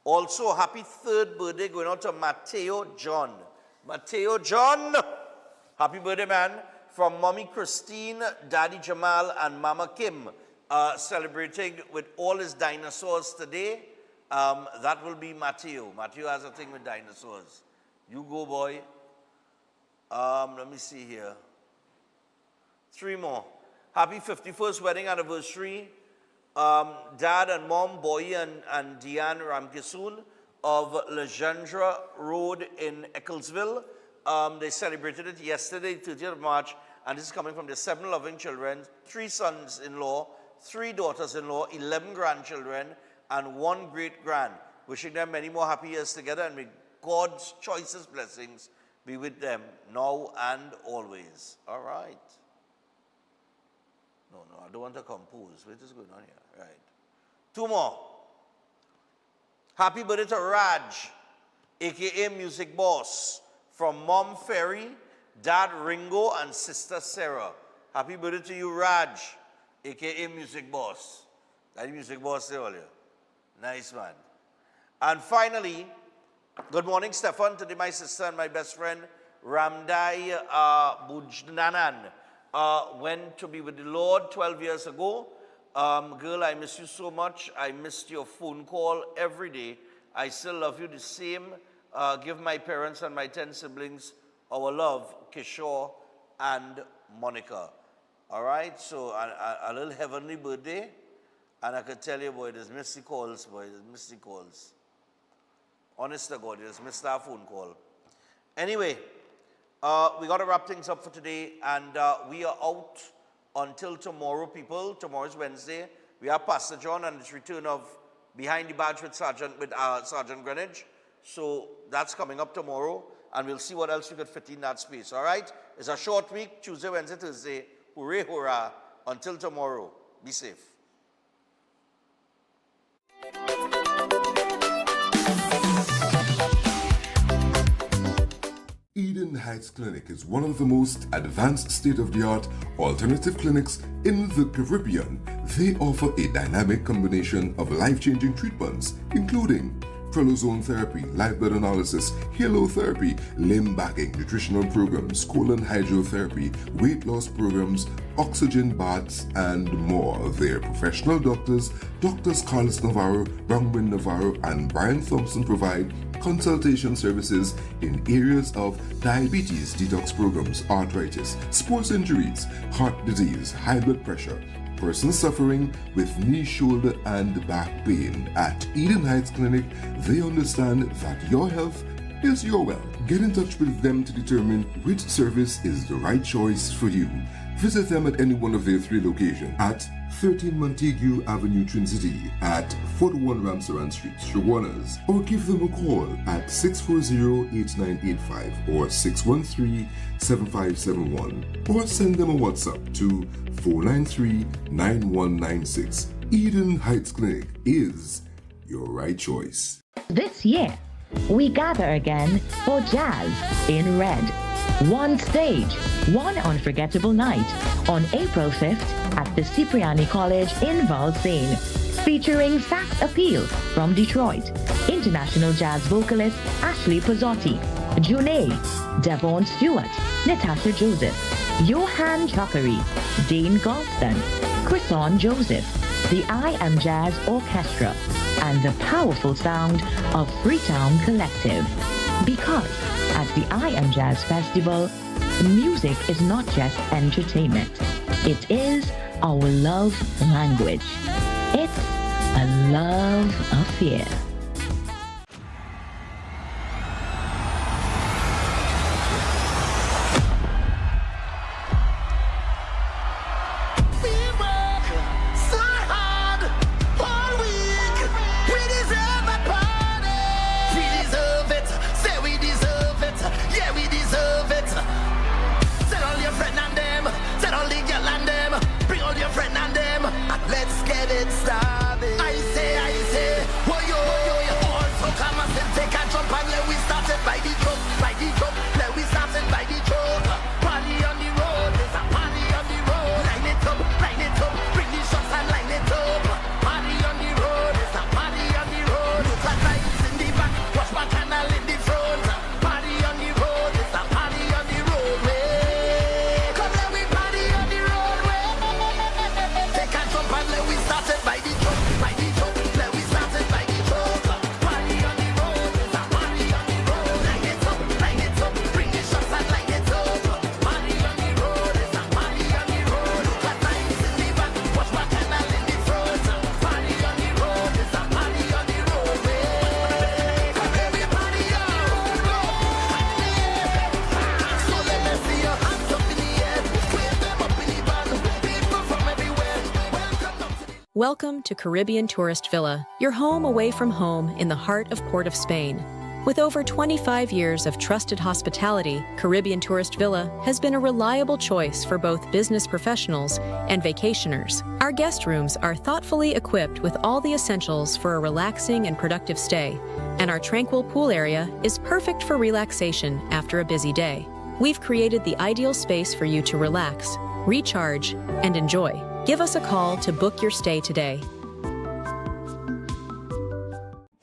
S1: Also, happy third birthday going out to Mateo John. Mateo John, happy birthday, man. From Mommy Christine, Daddy Jamal, and Mama Kim, celebrating with all his dinosaurs today. That will be Mateo. Mateo has a thing with dinosaurs. You go, boy. Let me see here. 3 more. Happy 51st wedding anniversary. Dad and Mom, Boy and Diane Ramkisoon of Legendre Road in Ecclesville. They celebrated it yesterday, 30th of March, and this is coming from their 7 loving children, 3 sons-in-law, 3 daughters-in-law, 11 grandchildren, and 1 great-grand. Wishing them many more happy years together, and may God's choicest blessings be with them now and always. All right. No, I don't want to compose. What is going on here? Right. 2 more. Happy birthday to Raj, a.k.a. Music Boss, from Mom Ferry, Dad Ringo, and Sister Sarah. Happy birthday to you, Raj, a.k.a. Music Boss. That Music Boss there earlier. Nice, man. And finally, good morning, Stefan. Today, my sister and my best friend, Ramdai Bujnanan, went to be with the Lord 12 years ago. Girl, I miss you so much. I missed your phone call every day. I still love you the same. Give my parents and my 10 siblings our love, Kishore and Monica. All right, so a little heavenly birthday. And I can tell you, boy, there's missed calls, boy, there's missed calls. Honest to God, there's missed our phone call. Anyway, we got to wrap things up for today, and we are out until tomorrow, people. Tomorrow is Wednesday. We have Pastor John and his return of Behind the Badge with Sergeant Greenwich. So that's coming up tomorrow, and we'll see what else we could fit in that space, all right? It's a short week, Tuesday, Wednesday, Thursday. Hooray, hurrah. Until tomorrow, be safe.
S22: Eden Heights Clinic is one of the most advanced state-of-the-art alternative clinics in the Caribbean. They offer a dynamic combination of life-changing treatments, including prolozone therapy, live blood analysis, halotherapy, limb backing, nutritional programs, colon hydrotherapy, weight loss programs, oxygen baths, and more. Their professional doctors, Drs. Carlos Navarro, Bronwyn Navarro, and Brian Thompson provide consultation services in areas of diabetes detox programs, arthritis, sports injuries, heart disease, high blood pressure, persons suffering with knee, shoulder, and back pain. At Eden Heights Clinic, they understand that your health is your wealth. Get in touch with them to determine which service is the right choice for you. Visit them at any one of their 3 locations at 13 Montague Avenue, Twin City, at 41 Ramsaran Street, Shawanas, or give them a call at 640-8985 or 613-7571, or send them a WhatsApp to 493-9196. Eden Heights Clinic is your right choice.
S7: This year, we gather again for Jazz in Red. One stage, one unforgettable night on April 5th at the Cipriani College in Valsaine, featuring sax appeal from Detroit, international jazz vocalist Ashley Pizzotti, June, Devon Stewart, Natasha Joseph, Johan Chakari, Dane Galston, Chrison Joseph, the I Am Jazz Orchestra, and the powerful sound of Freetown Collective. Because at the I Am Jazz Festival, music is not just entertainment. It is our love language. It's a love affair.
S26: Let's get it started. I say, whoa yo, also come and take a jump and let we start it by the drum, let we start it by the drum. Party on the road, there's a party on the road. Line it up, bring the shots and line it up. Party on the road, there's a party on the road. Look at lights in the back, watch my canal in the front. Party on the road, there's a party on the road. Come let we party on the road. Take a jump and let we start it by the drum, let we start it by the drum. Party on the road, there's a party on the road. Line it up, bring the shots and line it up. Party on the road, there's a party on the road. Look at lights in the back, watch my canal in the front. Party on the road, there's a party on the road. Come let we party on
S8: Welcome to Caribbean Tourist Villa, your home away from home in the heart of Port of Spain. With over 25 years of trusted hospitality, Caribbean Tourist Villa has been a reliable choice for both business professionals and vacationers. Our guest rooms are thoughtfully equipped with all the essentials for a relaxing and productive stay, and our tranquil pool area is perfect for relaxation after a busy day. We've created the ideal space for you to relax, recharge, and enjoy. Give us a call to book your stay today.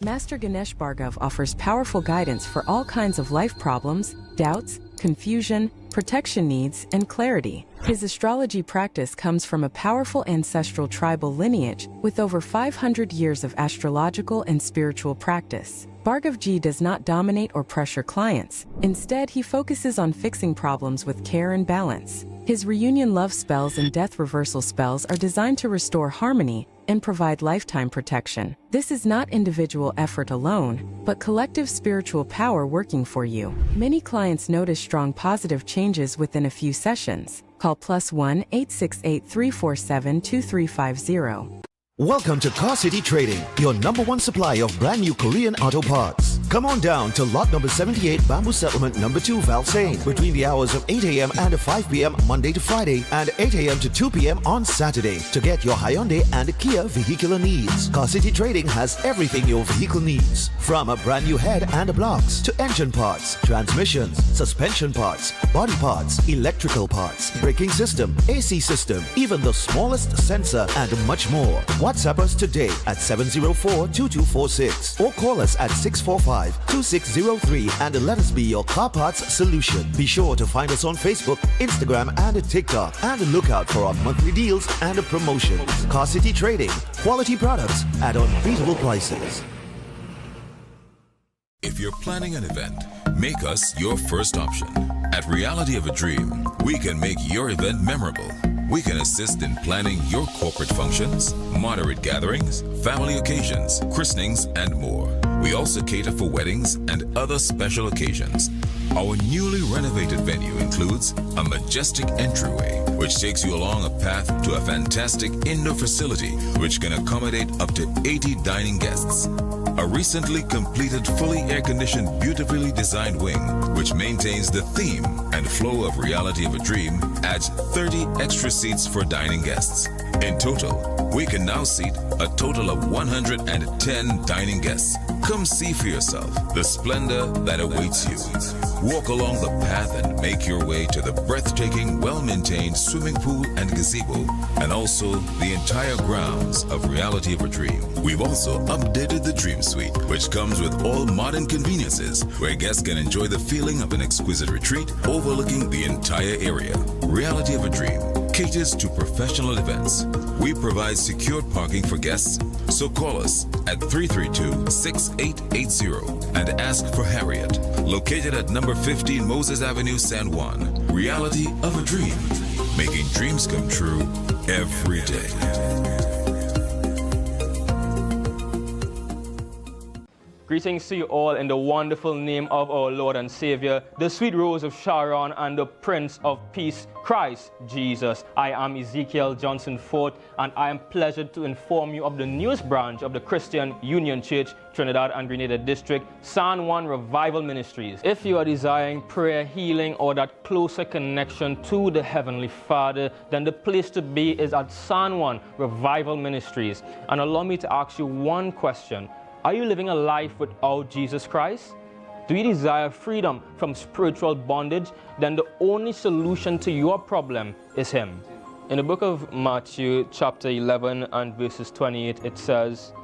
S4: Master Ganesh Bhargav offers powerful guidance for all kinds of life problems, doubts, confusion, protection needs, and clarity. His astrology practice comes from a powerful ancestral tribal lineage with over 500 years of astrological and spiritual practice. Bhargavji does not dominate or pressure clients. Instead, he focuses on fixing problems with care and balance. His reunion love spells and death reversal spells are designed to restore harmony and provide lifetime protection. This is not individual effort alone, but collective spiritual power working for you. Many clients notice strong positive changes within a few sessions. Call +1 868 347 2350.
S9: Welcome to Car City Trading, your #1 supply of brand new Korean auto parts. Come on down to lot number 78, Bamboo Settlement number 2, Valsain, between the hours of 8 a.m. and 5 p.m. Monday to Friday, and 8 a.m. to 2 p.m. on Saturday to get your Hyundai and Kia vehicular needs. Car City Trading has everything your vehicle needs, from a brand new head and blocks to engine parts, transmissions, suspension parts, body parts, electrical parts, braking system, AC system, even the smallest sensor, and much more. WhatsApp us today at 704-2246 or call us at 645-2603 and let us be your car parts solution. Be sure to find us on Facebook, Instagram, and TikTok, and look out for our monthly deals and promotions. Car City Trading, quality products at unbeatable prices.
S10: If you're planning an event, make us your first option. At Reality of a Dream, we can make your event memorable. We can assist in planning your corporate functions, moderate gatherings, family occasions, christenings, and more. We also cater for weddings and other special occasions. Our newly renovated venue includes a majestic entryway, which takes you along a path to a fantastic indoor facility which can accommodate up to 80 dining guests. A recently completed, fully air-conditioned, beautifully designed wing, which maintains the theme and flow of Reality of a Dream, adds 30 extra seats for dining guests. In total, we can now seat a total of 110 dining guests. Come see for yourself the splendor that awaits you. Walk along the path and make your way to the breathtaking, well-maintained swimming pool and gazebo, and also the entire grounds of Reality of a Dream. We've also updated the Dream Suite, which comes with all modern conveniences, where guests can enjoy the feeling of an exquisite retreat overlooking the entire area. Reality of a Dream caters to professional events. We provide secured parking for guests, so call us at 332-6880 and ask for Harriet, located at number 15 Moses Avenue, San Juan. Reality of a Dream, making dreams come true every day.
S11: Greetings to you all in the wonderful name of our Lord and Savior, the sweet Rose of Sharon and the Prince of Peace, Christ Jesus. I am Ezekiel Johnson Fort, and I am pleasured to inform you of the newest branch of the Christian Union Church, Trinidad and Grenada District, San Juan Revival Ministries. If you are desiring prayer, healing, or that closer connection to the Heavenly Father, then the place to be is at San Juan Revival Ministries. And allow me to ask you one question. Are you living a life without Jesus Christ? Do you desire freedom from spiritual bondage? Then the only solution to your problem is Him. In the book of Matthew, chapter 11 and verses 28, it says,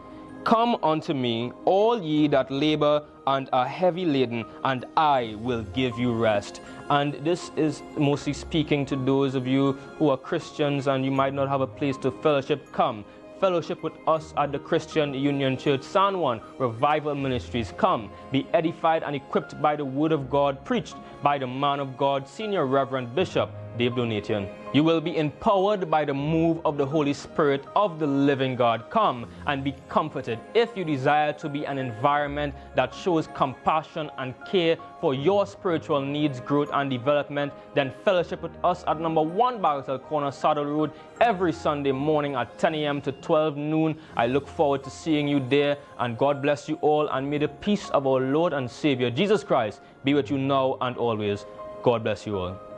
S11: "Come unto me, all ye that labor and are heavy laden, and I will give you rest." And this is mostly speaking to those of you who are Christians and you might not have a place to fellowship. Come. Fellowship with us at the Christian Union Church, San Juan Revival Ministries. Come, be edified and equipped by the Word of God preached by the man of God, Senior Reverend Bishop Dave Donation. You will be empowered by the move of the Holy Spirit of the living God. Come and be comforted. If you desire to be an environment that shows compassion and care for your spiritual needs, growth, and development, then fellowship with us at number 1 Bagatelle Corner, Saddle Road, every Sunday morning at 10 a.m. to 12 noon. I look forward to seeing you there, and God bless you all, and may the peace of our Lord and Savior Jesus Christ be with you now and always. God bless you all.